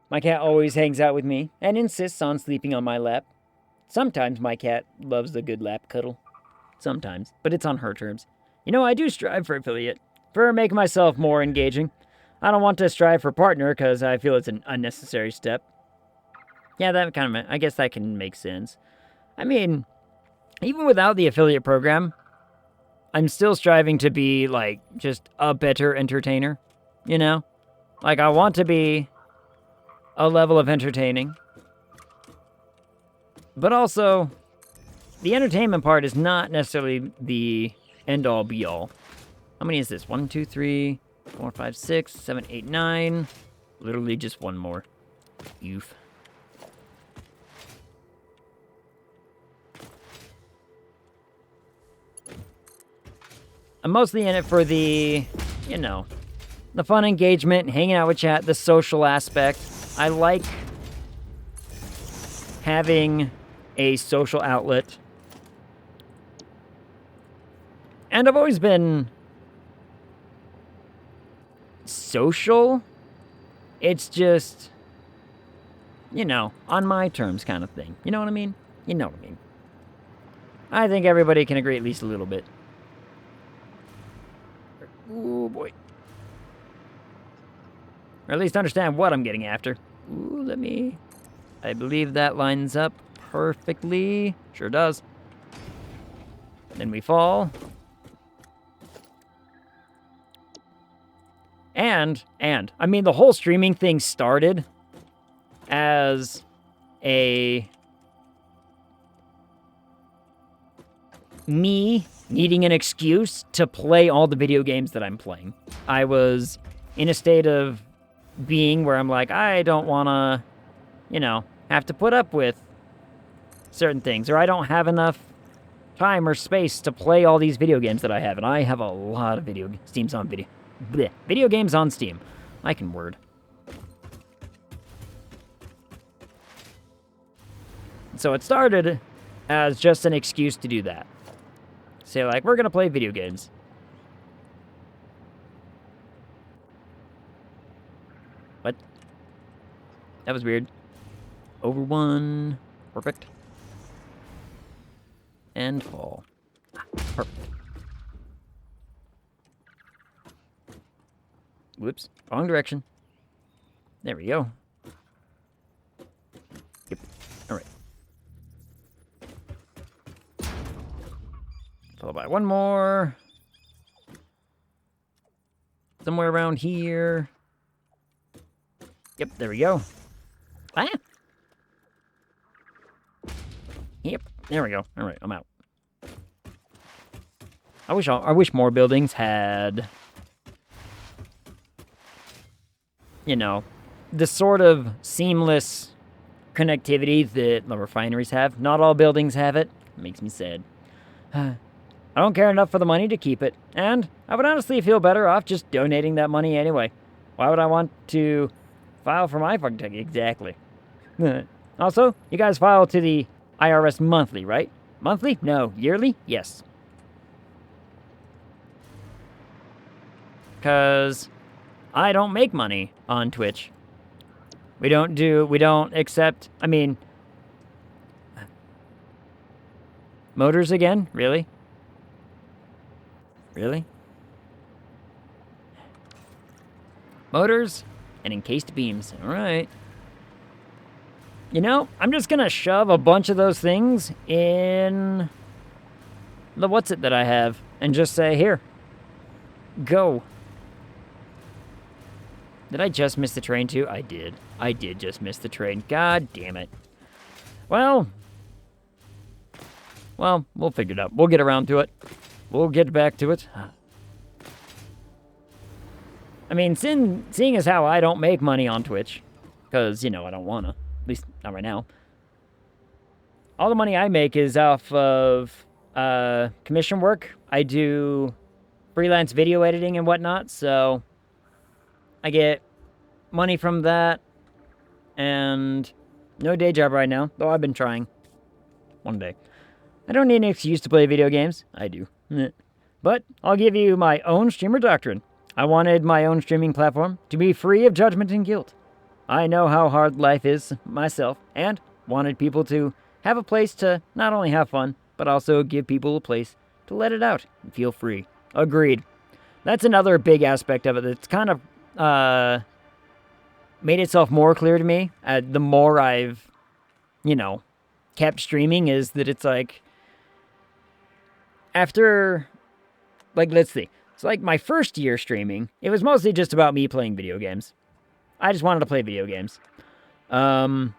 My cat always hangs out with me and insists on sleeping on my lap. Sometimes my cat loves a good lap cuddle. Sometimes, but it's on her terms. You know, I do strive for affiliate, for making myself more engaging. I don't want to strive for partner because I feel it's an unnecessary step. Yeah, that kind of, I guess that can make sense. I mean, even without the affiliate program, I'm still striving to be, like, just a better entertainer, you know? Like, I want to be a level of entertaining. But also, the entertainment part is not necessarily the end-all, be-all. How many is this? 1, 2, 3, 4, 5, 6, 7, 8, 9. Literally just one more. Oof. I'm mostly in it for the, you know, the fun engagement, hanging out with chat, the social aspect. I like having a social outlet. And I've always been social. It's just, you know, on my terms kind of thing. You know what I mean? You know what I mean. I think everybody can agree at least a little bit. Ooh, boy. Or at least understand what I'm getting after. Ooh, let me... I believe that lines up perfectly. Sure does. Then we fall. And, I mean, the whole streaming thing started as me needing an excuse to play all the video games that I'm playing. I was in a state of being where I'm like, I don't want to, you know, have to put up with certain things, or I don't have enough time or space to play all these video games that I have, and I have a lot of video games on Steam. I can word. So it started as just an excuse to do that. Say, like, we're gonna play video games. What? That was weird. Over one. Perfect. And fall. Perfect. Whoops. Wrong direction. There we go. Yep. Alright. Followed by one more. Somewhere around here. Yep, there we go. Ah! Yep, there we go. Alright, I'm out. I wish more buildings had, you know, the sort of seamless connectivity that the refineries have. Not all buildings have it. It makes me sad. I don't care enough for the money to keep it, and I would honestly feel better off just donating that money anyway. Why would I want to file for my fucking ticket? Exactly. Also, you guys file to the IRS monthly, right? Monthly? No. Yearly? Yes. Because I don't make money on Twitch. We don't accept, I mean... Motors again? Really? Really? Motors and encased beams. Alright. You know, I'm just gonna shove a bunch of those things in the what's-it that I have and just say, here, go. Did I just miss the train too? I did. I did just miss the train. God damn it. Well, we'll figure it out. We'll get around to it. We'll get back to it. I mean, seeing as how I don't make money on Twitch, because, you know, I don't want to, at least not right now. All the money I make is off of commission work. I do freelance video editing and whatnot, so I get money from that, and no day job right now, though I've been trying. One day. I don't need an excuse to play video games. I do. But I'll give you my own streamer doctrine. I wanted my own streaming platform to be free of judgment and guilt. I know how hard life is myself, and wanted people to have a place to not only have fun, but also give people a place to let it out and feel free. Agreed. That's another big aspect of it that's kind of made itself more clear to me the more I've, you know, kept streaming, is that it's like, after, like, let's see. It's like my first year streaming, it was mostly just about me playing video games. I just wanted to play video games. And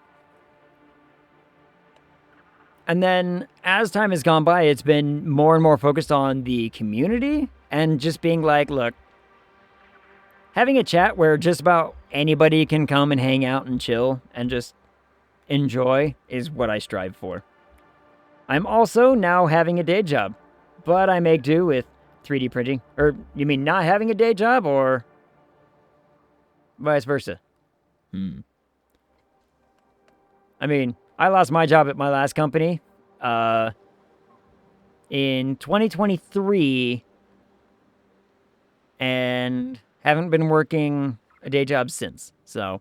then, as time has gone by, it's been more and more focused on the community, and just being like, look, having a chat where just about anybody can come and hang out and chill and just enjoy is what I strive for. I'm also now having a day job, but I make do with 3D printing. Or, you mean not having a day job, or vice versa? I mean, I lost my job at my last company in 2023, and haven't been working a day job since. So,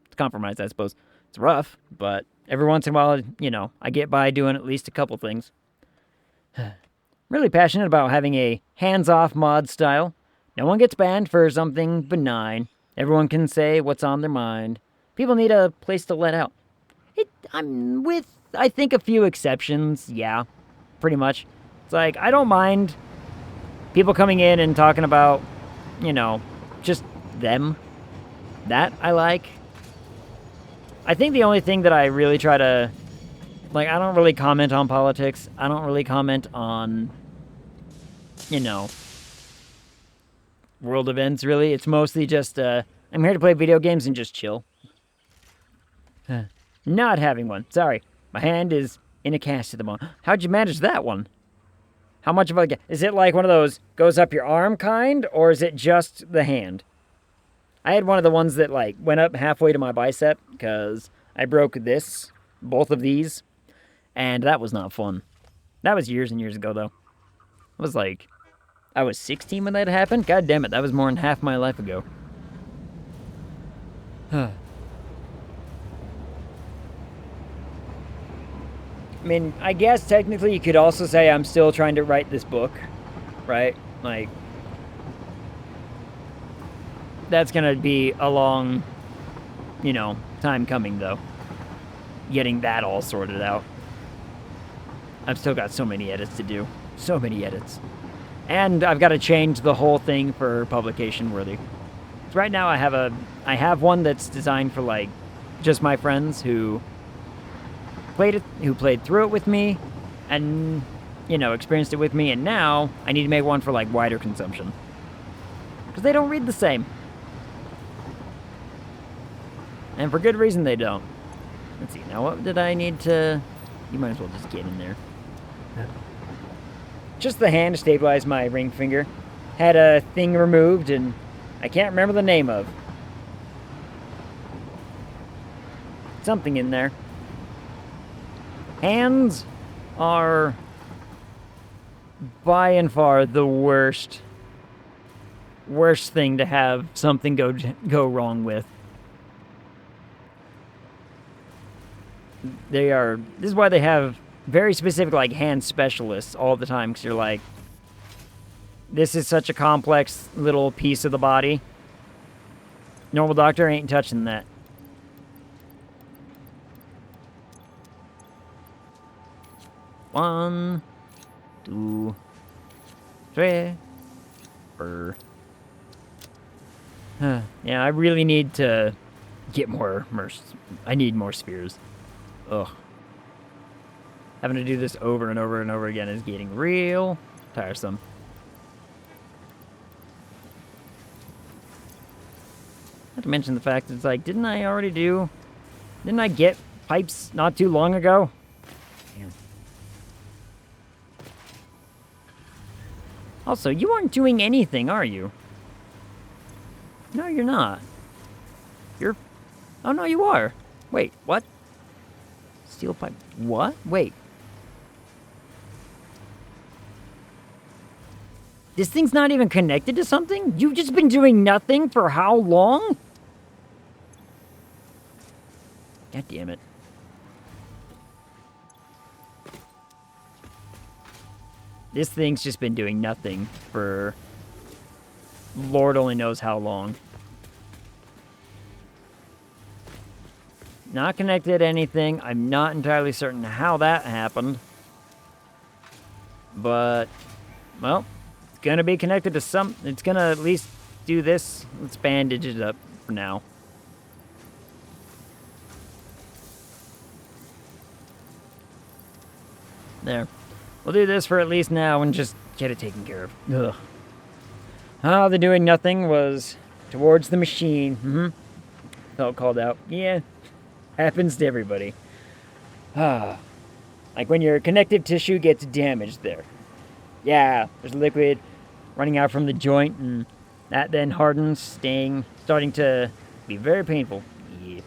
it's compromised, I suppose. It's rough, but every once in a while, you know, I get by doing at least a couple things. Really passionate about having a hands-off mod style. No one gets banned for something benign. Everyone can say what's on their mind. People need a place to let out. I'm with, I think, a few exceptions. Yeah, pretty much. It's like, I don't mind people coming in and talking about, you know, just them. That I like. I think the only thing that I really try to, like, I don't really comment on politics. I don't really comment on, you know, world events, really. It's mostly just, I'm here to play video games and just chill. Not having one. Sorry. My hand is in a cast at the moment. How'd you manage that one? How much of a... Is it like one of those goes up your arm kind, or is it just the hand? I had one of the ones that, like, went up halfway to my bicep, because I broke this, both of these, and that was not fun. That was years and years ago, though. It was like, I was 16 when that happened? God damn it, that was more than half my life ago. I mean, I guess technically you could also say I'm still trying to write this book, right? Like, that's gonna be a long, you know, time coming, though. Getting that all sorted out. I've still got so many edits to do. So many edits. And I've got to change the whole thing for publication worthy. So right now I have one that's designed for, like, just my friends who played through it with me and, you know, experienced it with me, and now I need to make one for, like, wider consumption. Because they don't read the same. And for good reason they don't. Let's see, now what did I need to... You might as well just get in there. Just the hand to stabilize my ring finger. Had a thing removed, and I can't remember the name of. Something in there. Hands are by and far the worst thing to have something go wrong with. This is why they have very specific, like, hand specialists all the time, because you're like, this is such a complex little piece of the body. Normal doctor ain't touching that. One, two, three, four. Yeah, I really need to get more I need more spheres. Ugh. Having to do this over and over and over again is getting real tiresome. Not to mention the fact it's like, didn't I get pipes not too long ago? Damn. Also, you aren't doing anything, are you? No, you're not. Oh, no, you are. Wait, what? Steel pipe. What? Wait. This thing's not even connected to something? You've just been doing nothing for how long? God damn it. This thing's just been doing nothing for Lord only knows how long. Not connected to anything. I'm not entirely certain how that happened. But, well, it's gonna be connected to some... It's gonna at least do this. Let's bandage it up for now. There. We'll do this for at least now and just get it taken care of. Ugh. Oh, the doing nothing was towards the machine. Felt called out. Yeah. Happens to everybody. Like when your connective tissue gets damaged there. Yeah, there's liquid running out from the joint, and that then hardens, starting to be very painful. Yeah.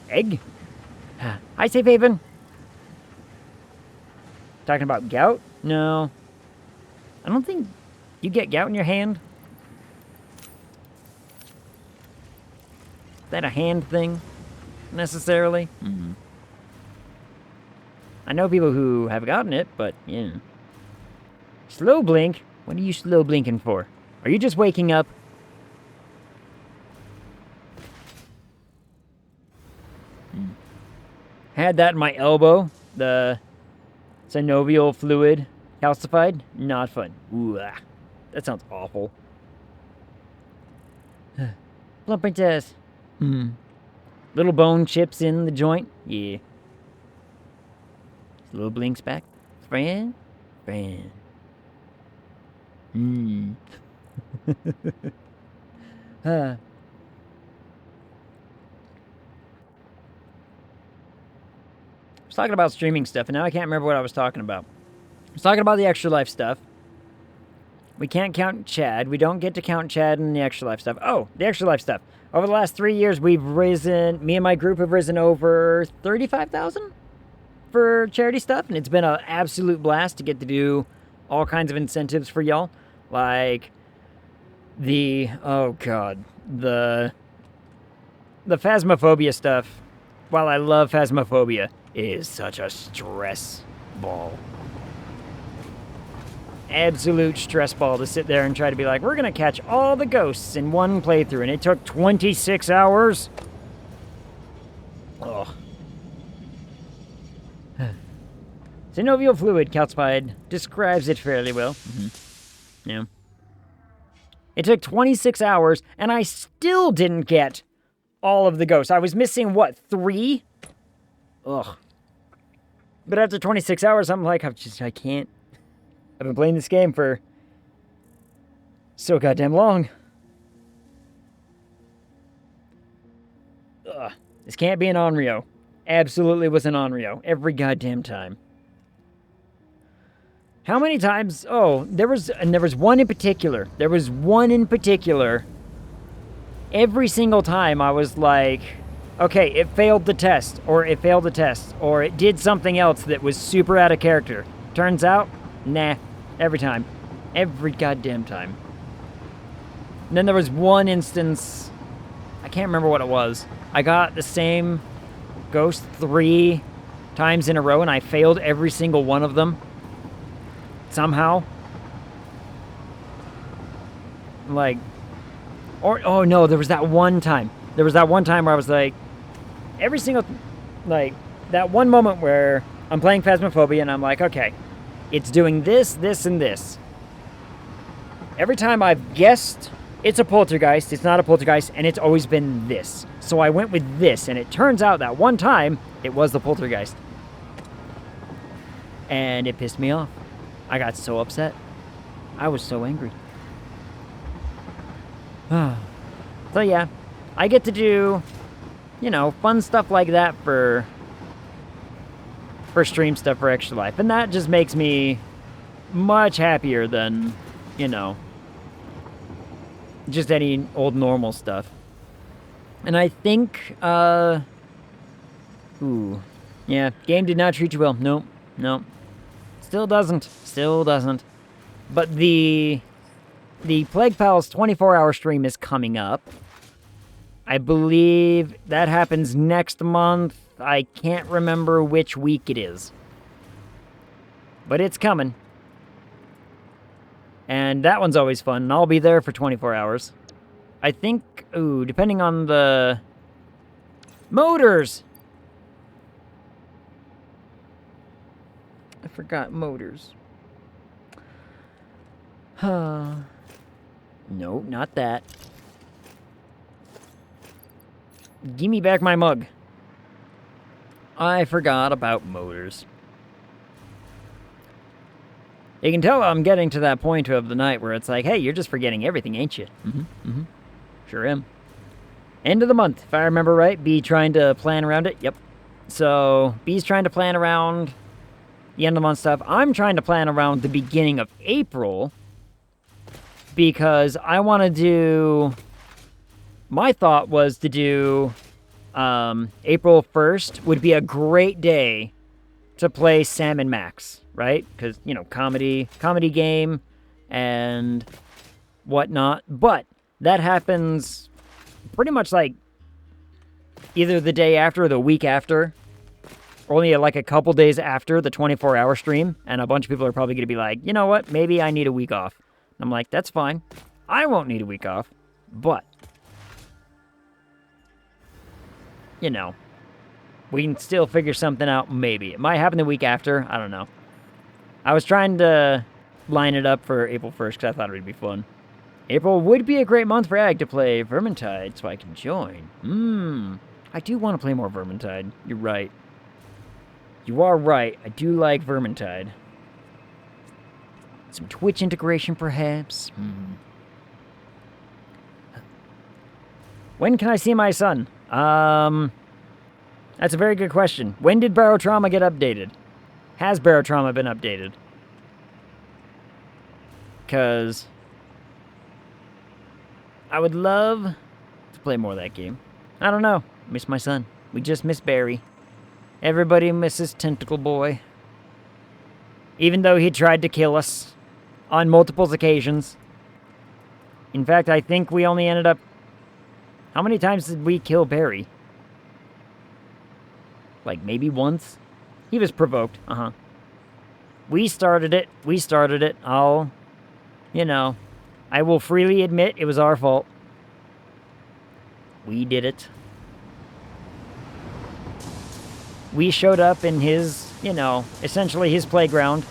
Egg? Hi, Safe Haven. Talking about gout? No. I don't think you get gout in your hand. Is that a hand thing, necessarily? I know people who have gotten it, but, yeah. Slow blink? What are you slow blinking for? Are you just waking up? Had that in my elbow. The synovial fluid calcified. Not fun. Ooh, that sounds awful. Blueprint test. Little bone chips in the joint. Yeah. Little blinks back. Friend. I was talking about streaming stuff, and now I can't remember what I was talking about. I was talking about the Extra Life stuff. We can't count Chad. We don't get to count Chad in the Extra Life stuff. Oh, the Extra Life stuff. Over the last 3 years, me and my group have risen over 35,000 for charity stuff, and it's been an absolute blast to get to do all kinds of incentives for y'all. Like the Phasmophobia stuff. While I love Phasmophobia, it is such a stress ball. Absolute stress ball to sit there and try to be like, we're going to catch all the ghosts in one playthrough, and it took 26 hours. Ugh. Synovial fluid calcified describes it fairly well. Yeah. It took 26 hours, and I still didn't get all of the ghosts. I was missing, what, 3? Ugh. But after 26 hours, I'm like, I can't. I've been playing this game for so goddamn long. Ugh. This can't be an Onryo. Absolutely was an Onryo. Every goddamn time. How many times? Oh, there was one in particular. Every single time I was like, okay, it failed the test, or it did something else that was super out of character. Turns out, nah, every time. Every goddamn time. And then there was one instance, I can't remember what it was. I got the same ghost 3 times in a row, and I failed every single one of them. Somehow. Like, oh no, there was that one time. Where I was like, every single, like, that one moment where I'm playing Phasmophobia and I'm like, okay, it's doing this, this, and this. Every time I've guessed it's a poltergeist, it's not a poltergeist, and it's always been this. So I went with this, and it turns out that one time it was the poltergeist. And it pissed me off. I got so upset. I was so angry. So yeah, I get to do, you know, fun stuff like that for stream stuff for Extra Life. And that just makes me much happier than, you know, just any old normal stuff. And I think, yeah, game did not treat you well. Nope, nope. Still doesn't. But the Plague Pals 24-hour stream is coming up. I believe that happens next month. I can't remember which week it is. But it's coming. And that one's always fun, and I'll be there for 24 hours. I think, depending on the motors. I forgot motors. No, not that. Give me back my mug. I forgot about motors. You can tell I'm getting to that point of the night where it's like, hey, you're just forgetting everything, ain't you? Sure am. End of the month, if I remember right. B trying to plan around it. Yep. So, B's trying to plan around the end of the month stuff. I'm trying to plan around the beginning of April because I want to do... My thought was to do April 1st would be a great day to play Sam and Max, right? Because, you know, comedy game and whatnot. But that happens pretty much like either the day after or the week after. Only like a couple days after the 24-hour stream. And a bunch of people are probably going to be like, you know what? Maybe I need a week off. And I'm like, that's fine. I won't need a week off. But, you know, we can still figure something out, maybe. It might happen the week after. I don't know. I was trying to line it up for April 1st because I thought it would be fun. April would be a great month for Ag to play Vermintide, so I can join. I do want to play more Vermintide. You're right. You are right. I do like Vermintide. Some Twitch integration, perhaps? When can I see my son? That's a very good question. When did Barotrauma get updated? Has Barotrauma been updated? Because I would love to play more of that game. I don't know. Miss my son. We just miss Barry. Everybody misses Tentacle Boy. Even though he tried to kill us on multiple occasions. In fact, I think we only ended up... How many times did we kill Barry? Like, maybe once? He was provoked. We started it. I'll... You know, I will freely admit it was our fault. We did it. We showed up in his, you know, essentially his playground.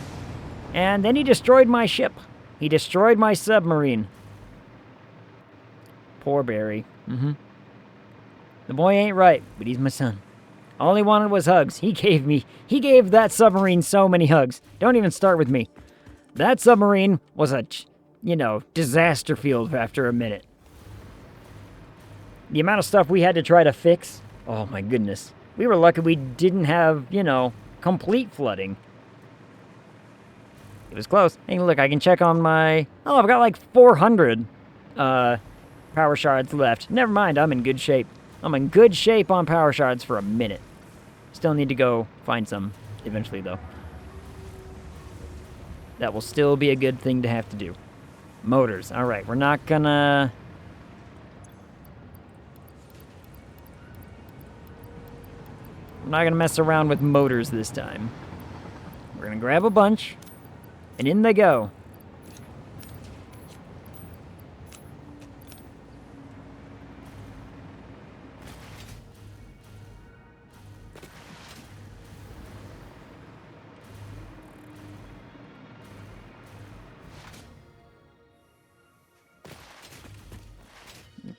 And then he destroyed my ship. He destroyed my submarine. Poor Barry. The boy ain't right, but he's my son. All he wanted was hugs. He gave that submarine so many hugs. Don't even start with me. That submarine was a, you know, disaster field after a minute. The amount of stuff we had to try to fix. Oh my goodness. We were lucky we didn't have, you know, complete flooding. It was close. Hey, look, I can check on my... Oh, I've got like 400 power shards left. Never mind, I'm in good shape. I'm in good shape on power shards for a minute. Still need to go find some eventually, though. That will still be a good thing to have to do. Motors. Alright, we're not gonna... We're not gonna mess around with motors this time. We're gonna grab a bunch, and in they go.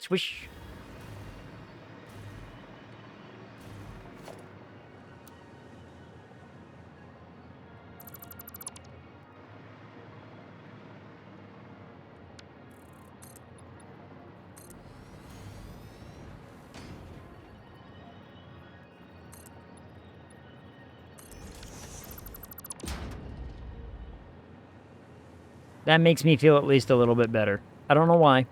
Swish. That makes me feel at least a little bit better. I don't know why.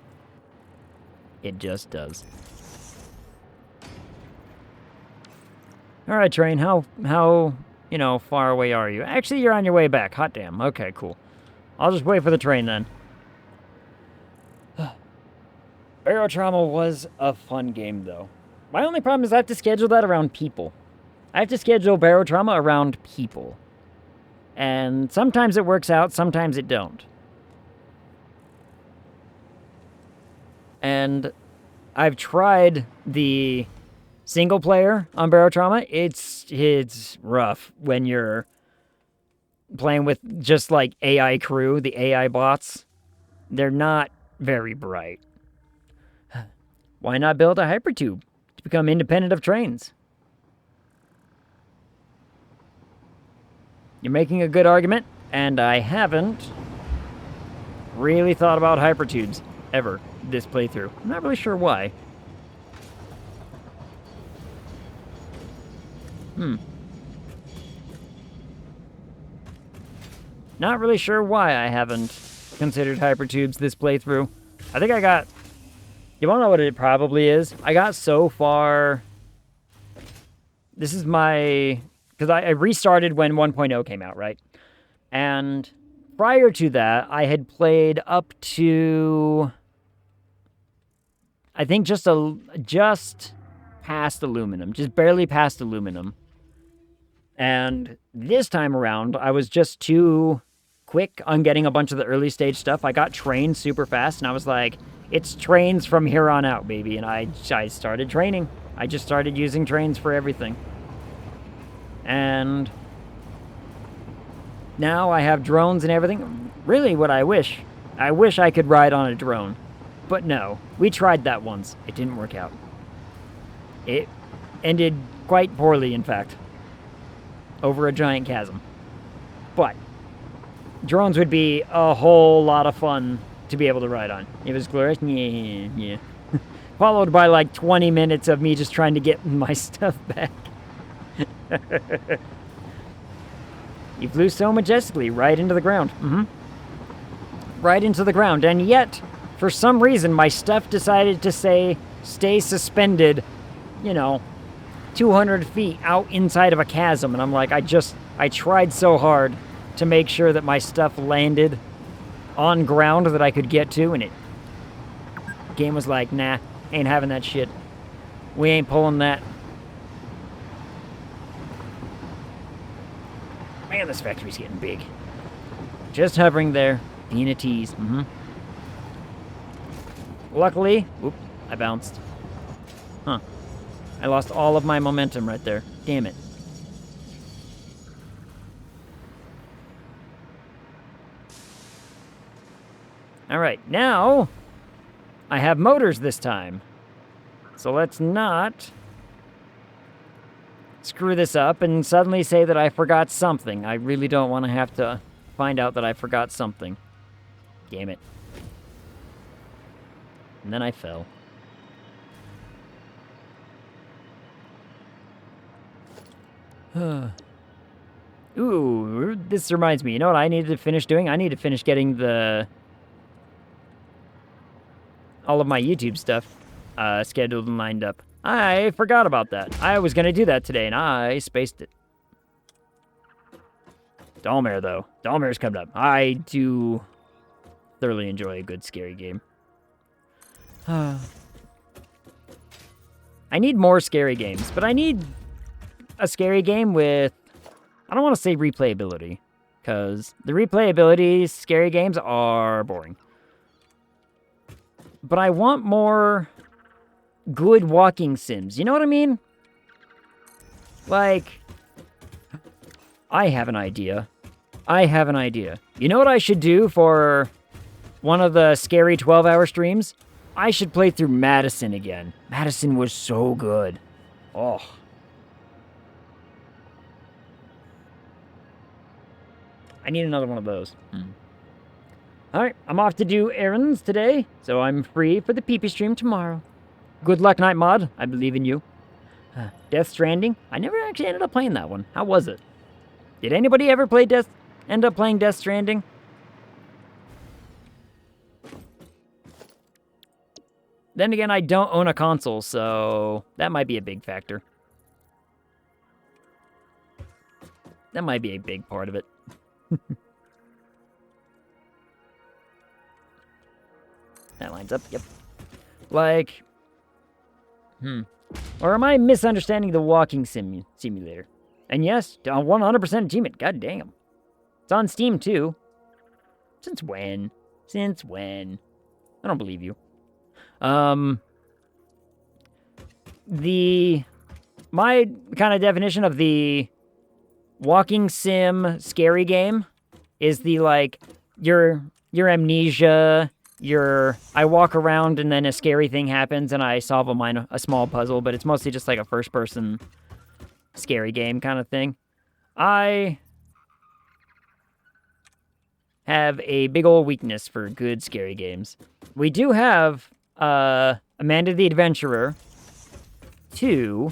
It just does. All right, train. How far away are you? Actually, you're on your way back. Hot damn. Okay, cool. I'll just wait for the train then. Barotrauma was a fun game, though. My only problem is I have to schedule that around people. I have to schedule Barotrauma around people. And sometimes it works out, sometimes it don't. And I've tried the single player on Barotrauma. It's rough when you're playing with just like AI crew, the AI bots. They're not very bright. Why not build a hypertube to become independent of trains? You're making a good argument, and I haven't really thought about hypertubes ever this playthrough. I'm not really sure why. Not really sure why I haven't considered hypertubes this playthrough. I think I got... You wanna know what it probably is? I got so far... This is my... Because I restarted when 1.0 came out, right? And prior to that, I had played up to... I think just past aluminum. Just barely past aluminum. And this time around, I was just too quick on getting a bunch of the early stage stuff. I got trained super fast, and I was like, it's trains from here on out, baby. And I started training. I just started using trains for everything. And now I have drones and everything. Really what I wish I could ride on a drone. But no, we tried that once. It didn't work out. It ended quite poorly, in fact. Over a giant chasm. But drones would be a whole lot of fun to be able to ride on. It was glorious. Yeah. Followed by like 20 minutes of me just trying to get my stuff back. You flew so majestically right into the ground. Right into the ground. And yet, for some reason, my stuff decided to stay suspended, 200 feet out inside of a chasm. And I'm like, I tried so hard to make sure that my stuff landed on ground that I could get to, and the game was like, nah, ain't having that shit. We ain't pulling that. Man, this factory's getting big. Just hovering there, being a tease. Luckily, whoop, I bounced. I lost all of my momentum right there. Damn it. Alright, now I have motors this time. So let's not screw this up and suddenly say that I forgot something. I really don't want to have to find out that I forgot something. Damn it. And then I fell. Ooh, this reminds me. You know what I needed to finish doing? I need to finish getting all of my YouTube stuff scheduled and lined up. I forgot about that. I was going to do that today, and I spaced it. Dalmare, though. Dalmare's coming up. I do thoroughly enjoy a good scary game. I need more scary games, but I need a scary game with, I don't want to say replayability, because the replayability scary games are boring. But I want more good walking sims. You know what I mean? Like, I have an idea. You know what I should do for one of the scary 12-hour streams? I should play through Madison again. Madison was so good. Oh. I need another one of those. Alright, I'm off to do errands today, so I'm free for the PP stream tomorrow. Good luck, Night Mod. I believe in you. Death Stranding? I never actually ended up playing that one. How was it? Did anybody ever end up playing Death Stranding? Then again, I don't own a console, so that might be a big factor. That might be a big part of it. That lines up, yep. Like, Or am I misunderstanding the walking simulator? And yes, 100% achievement, god damn. It's on Steam, too. Since when? Since when? I don't believe you. My kind of definition of the walking sim scary game is the, like, your amnesia, I walk around and then a scary thing happens and I solve a small puzzle, but it's mostly just like a first-person scary game kind of thing. I have a big old weakness for good scary games. We do have Amanda the Adventurer 2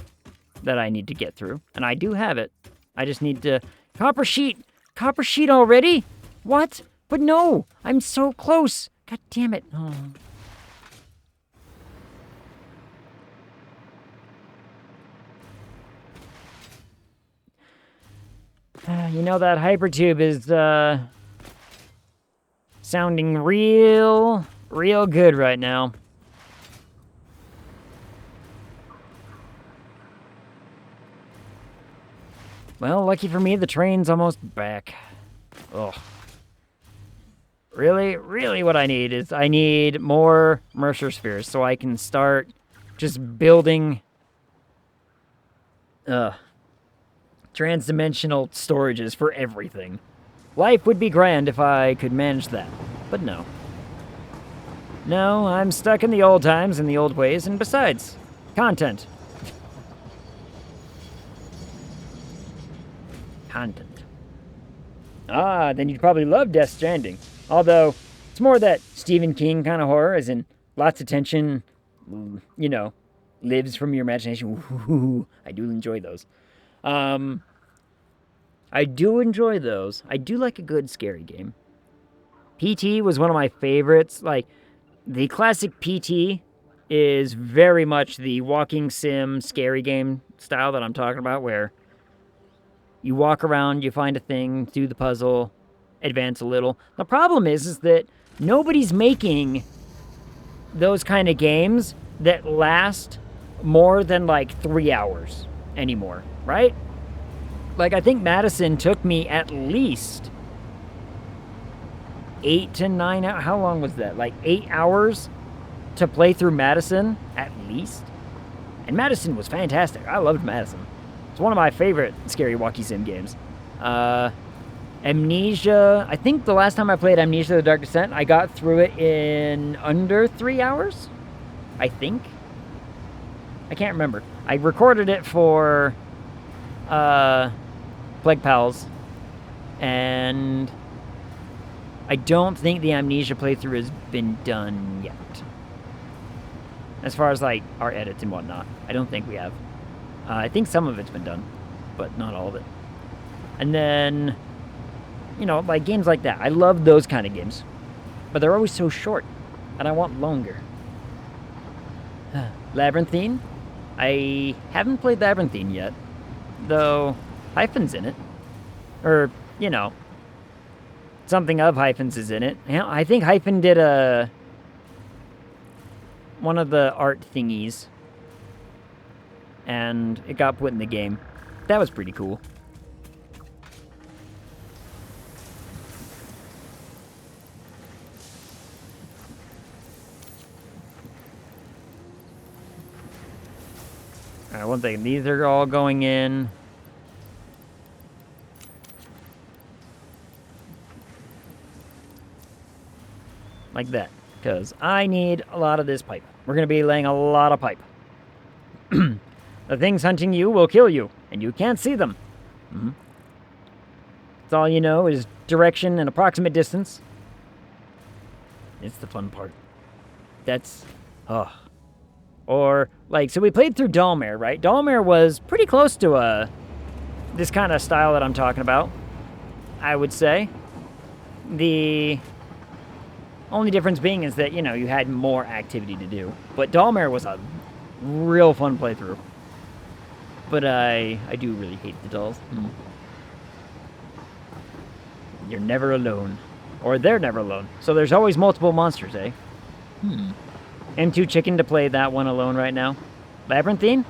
that I need to get through, and I do have it. I just need to... Copper sheet! Copper sheet already? What? But no! I'm so close! God damn it. Oh. You know, that hypertube is, sounding real good right now. Well, lucky for me, the train's almost back. Ugh. Really what I need is I need more Mercer spheres so I can start just building transdimensional storages for everything. Life would be grand if I could manage that, but no. No, I'm stuck in the old times and the old ways, and besides, content. Content. Ah, then you'd probably love Death Stranding. Although, it's more that Stephen King kind of horror, as in lots of tension, you know, lives from your imagination. Ooh, I do enjoy those. I do enjoy those. I do like a good scary game. PT was one of my favorites. Like, the classic PT is very much the walking sim scary game style that I'm talking about, where you walk around, you find a thing, do the puzzle, advance a little. The problem is that nobody's making those kind of games that last more than, like, 3 hours anymore, right? Like, I think Madison took me at least 8 to 9 hours. How long was that? Like, 8 hours to play through Madison, at least? And Madison was fantastic. I loved Madison. It's one of my favorite scary walkie sim games. Amnesia, I think the last time I played Amnesia The Dark Descent, I got through it in under 3 hours, I think. I can't remember. I recorded it for Plague Pals, and I don't think the Amnesia playthrough has been done yet. As far as, like, our edits and whatnot. I don't think we have. I think some of it's been done, but not all of it. And then, you know, like, games like that. I love those kind of games. But they're always so short, and I want longer. Labyrinthine? I haven't played Labyrinthine yet, though Hyphen's in it. Or, you know, something of Hyphen's is in it. You know, I think Hyphen did one of the art thingies, and it got put in the game. That was pretty cool. Alright, one thing. These are all going in. Like that. because I need a lot of this pipe. We're going to be laying a lot of pipe. The things hunting you will kill you, and you can't see them. That's all you know is direction and approximate distance. It's the fun part. That's... Or, like, so we played through Dalmare, right? Dalmare was pretty close to this kind of style that I'm talking about, I would say. The only difference being is that, you know, you had more activity to do. But Dalmare was a real fun playthrough. But I do really hate the dolls. You're never alone. Or they're never alone. So there's always multiple monsters, eh? I'm too chicken to play that one alone right now. Labyrinthine?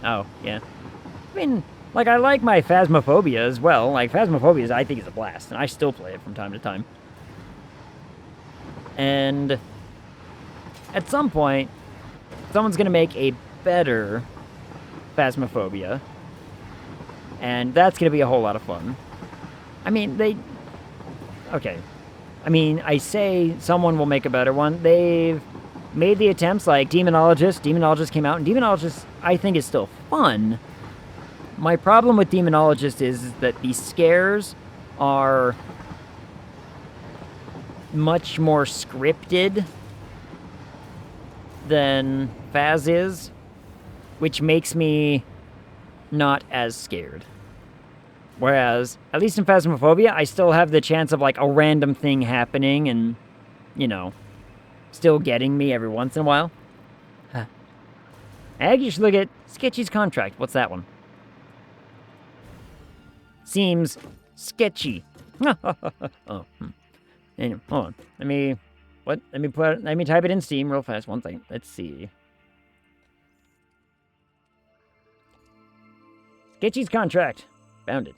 Oh, yeah. I mean, like, I like my Phasmophobia as well. Like, Phasmophobia, I think, is a blast, and I still play it from time to time. And at some point, someone's going to make a better Phasmophobia, and that's going to be a whole lot of fun. I mean, okay. I mean, I say someone will make a better one. They've made the attempts, like Demonologist. Demonologist came out, and Demonologist, I think, is still fun. My problem with Demonologist is that the scares are much more scripted than Phas is, which makes me not as scared. Whereas, at least in Phasmophobia, I still have the chance of, like, a random thing happening and, you know, still getting me every once in a while. Ag, you should look at Sketchy's contract. What's that one? Seems sketchy. Anyway, hold on. Let me type it in Steam real fast. One thing. Let's see. Sketchy's contract. Found it.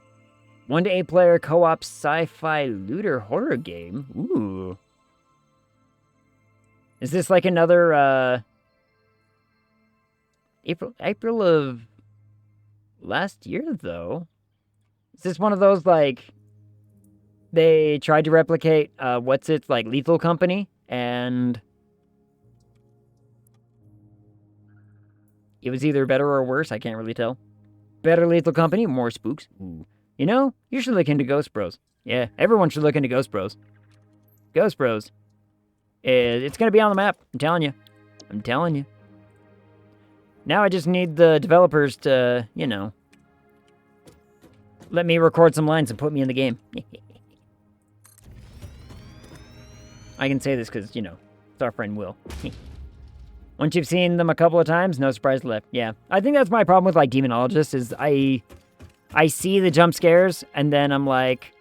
1 to 8 player co-op sci-fi looter horror game. Ooh. Is this like another April of last year though? Is this one of those like they tried to replicate like Lethal Company and it was either better or worse, I can't really tell. Better Lethal Company, more spooks. Ooh. You know, you should look into Ghost Bros. Yeah, everyone should look into Ghost Bros. Ghost Bros. It's going to be on the map. I'm telling you. I'm telling you. Now I just need the developers to, you know, let me record some lines and put me in the game. I can say this because, you know, it's our friend Will. Once you've seen them a couple of times, no surprise left. Yeah, I think that's my problem with, like, Demonologist is I see the jump scares, and then I'm like,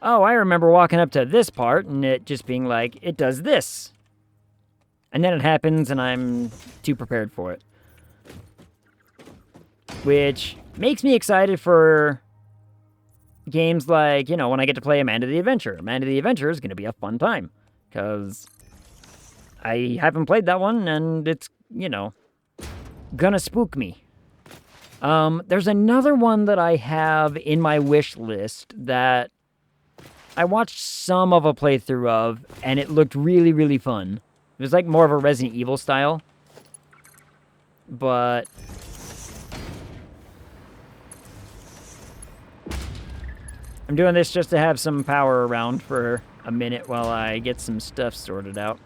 oh, I remember walking up to this part, and it just being like, it does this. And then it happens, and I'm too prepared for it. Which makes me excited for games like, you know, when I get to play Amanda the Adventure. Amanda the Adventure is going to be a fun time, because I haven't played that one, and it's, you know, gonna spook me. There's another one that I have in my wish list that I watched some of a playthrough of, and it looked really, really fun. It was like more of a Resident Evil style. But I'm doing this just to have some power around for a minute while I get some stuff sorted out.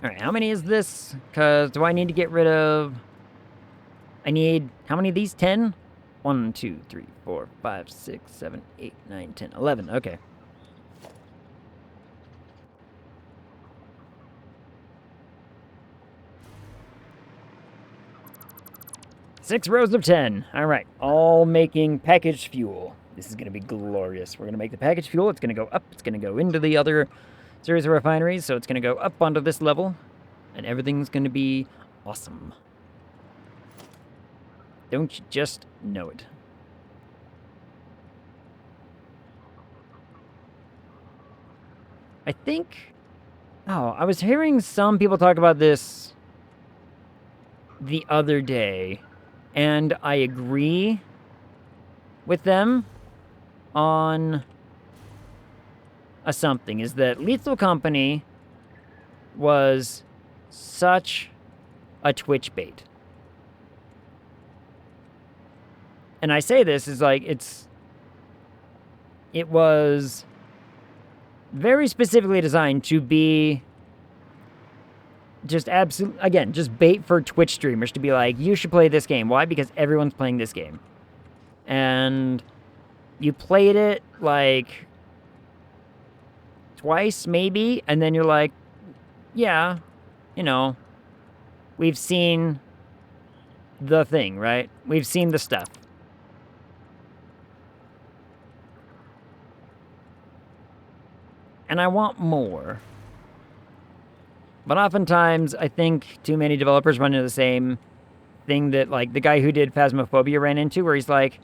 Alright, how many is this? Because do I need to get rid of... I need... How many of these? 10? 1, 2, 3, 4, 5, 6, 7, 8, 9, 10, 11. Okay. Six rows of 10. Alright, all making packaged fuel. This is going to be glorious. We're going to make the packaged fuel. It's going to go up. It's going to go into the other series of refineries, so it's going to go up onto this level, and everything's going to be awesome. Don't you just know it? I think... Oh, I was hearing some people talk about this the other day, and I agree with them on a something, is that Lethal Company was such a Twitch bait. And I say this is like, it was very specifically designed to be just again, just bait for Twitch streamers to be like, you should play this game. Why? Because everyone's playing this game. And you played it like twice, maybe, and then you're like, yeah, you know, we've seen the thing, right? We've seen the stuff. And I want more. But oftentimes, I think too many developers run into the same thing that, like, the guy who did Phasmophobia ran into, where he's like,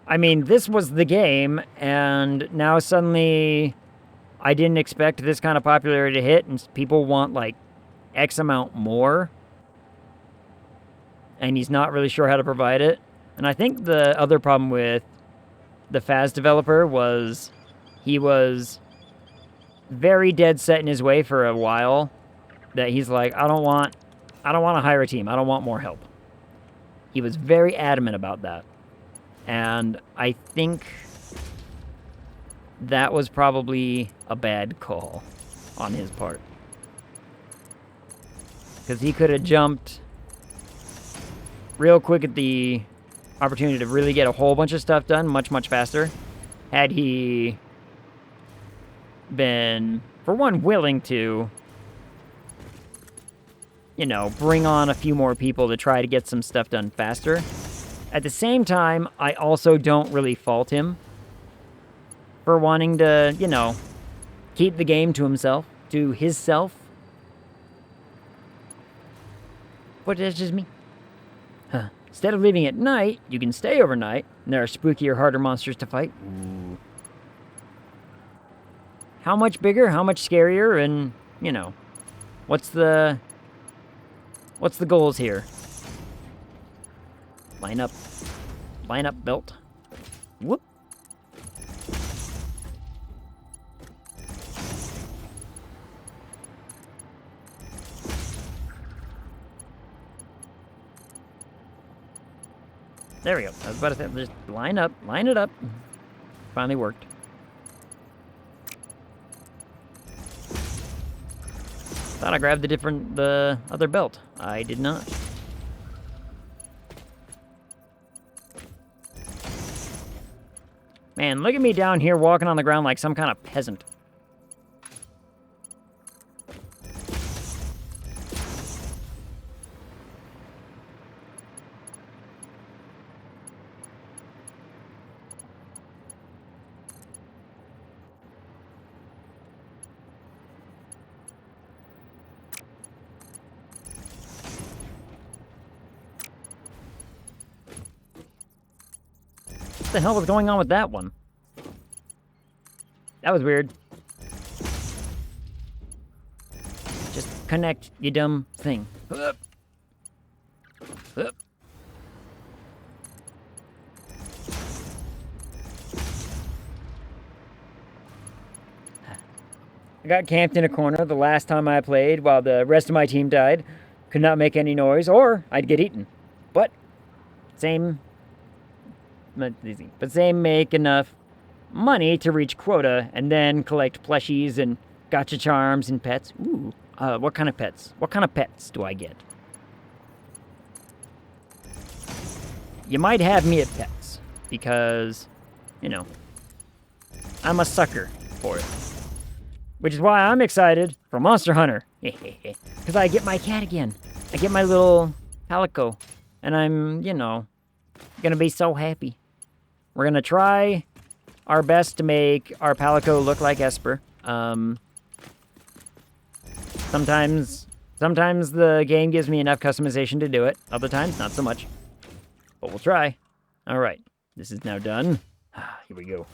I mean, this was the game, and now suddenly I didn't expect this kind of popularity to hit, and people want, like, X amount more. And he's not really sure how to provide it. And I think the other problem with the Phas developer was he was very dead set in his way for a while, that he's like, I don't want to hire a team. I don't want more help. He was very adamant about that. And I think that was probably a bad call on his part. Because he could have jumped real quick at the opportunity to really get a whole bunch of stuff done much, much faster had he been, for one, willing to, you know, bring on a few more people to try to get some stuff done faster. At the same time, I also don't really fault him for wanting to, you know, keep the game to himself, to his self. But that's just me. Huh. Instead of leaving at night, you can stay overnight, and there are spookier, harder monsters to fight. Ooh. How much bigger, how much scarier, and, you know, what's the goals here? Line up belt. Whoop. There we go. I was about to say, just line it up. Finally worked. Thought I grabbed the other belt. I did not. Man, look at me down here walking on the ground like some kind of peasant. What the hell was going on with that one? That was weird. Just connect, you dumb thing. Up. Up. I got camped in a corner the last time I played while the rest of my team died. Could not make any noise, or I'd get eaten. But same... not easy. But same, make enough money to reach quota and then collect plushies and gacha charms and pets. Ooh, what kind of pets? What kind of pets do I get? You might have me at pets because, you know, I'm a sucker for it. Which is why I'm excited for Monster Hunter. Because I get my cat again. I get my little Palico. And I'm, you know, gonna be so happy. We're gonna try our best to make our Palico look like Esper. Sometimes the game gives me enough customization to do it. Other times, not so much. But we'll try. Alright, this is now done. Here we go.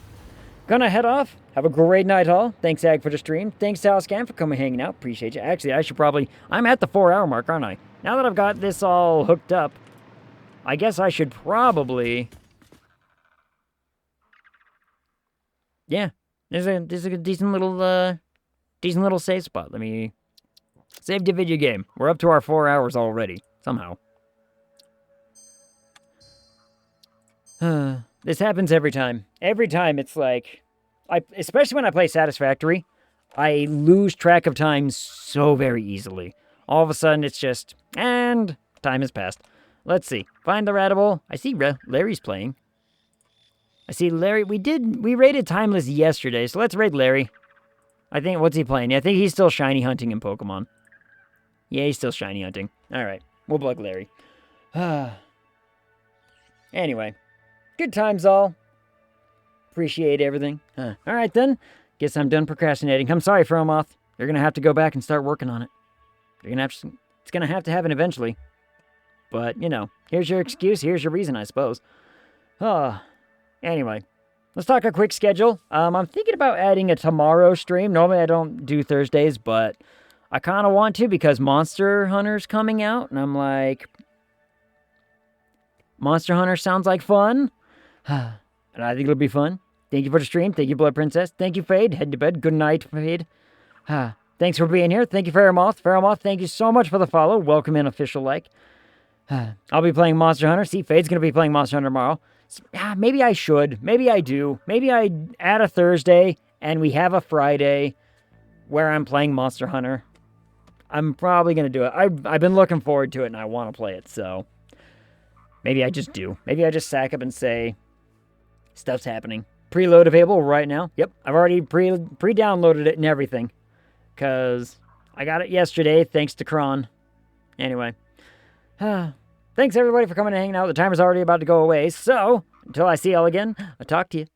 Gonna head off. Have a great night, all. Thanks, Ag, for the stream. Thanks to Alscan for coming hanging out. Appreciate you. Actually, I should probably... I'm at the 4-hour mark, aren't I? Now that I've got this all hooked up, I guess I should probably... Yeah, there's a decent little save spot. Let me save the video game. We're up to our 4 hours already, somehow. This happens every time. Every time it's like, especially when I play Satisfactory, I lose track of time so very easily. All of a sudden, it's just, and time has passed. Let's see. Find the Ratable. I see Larry's playing. I see Larry. We raided Timeless yesterday, so let's raid Larry. I think, what's he playing? Yeah, I think he's still shiny hunting in Pokemon. Yeah, he's still shiny hunting. All right, we'll bug Larry. Anyway, good times all. Appreciate everything. All right, then. Guess I'm done procrastinating. I'm sorry, Fromoth. You're going to have to go back and start working on it. You're gonna have to, it's going to happen eventually. But, you know, here's your excuse. Here's your reason, I suppose. Anyway, let's talk a quick schedule. I'm thinking about adding a tomorrow stream. Normally I don't do Thursdays, but I kind of want to because Monster Hunter's coming out. And I'm like, Monster Hunter sounds like fun. And I think it'll be fun. Thank you for the stream. Thank you, Blood Princess. Thank you, Fade. Head to bed. Good night, Fade. Thanks for being here. Thank you, Fairmoth. Fairmoth, thank you so much for the follow. Welcome in, official like. I'll be playing Monster Hunter. See, Fade's going to be playing Monster Hunter tomorrow. So, maybe I should. Maybe I do. Maybe I add a Thursday and we have a Friday where I'm playing Monster Hunter. I'm probably going to do it. I've been looking forward to it and I want to play it, so maybe I just do. Maybe I just sack up and say, stuff's happening. Preload available right now. Yep, I've already pre-downloaded it and everything. Because I got it yesterday, thanks to Kron. Anyway. Thanks everybody for coming and hanging out. The timer's already about to go away. So, until I see y'all again, I'll talk to you.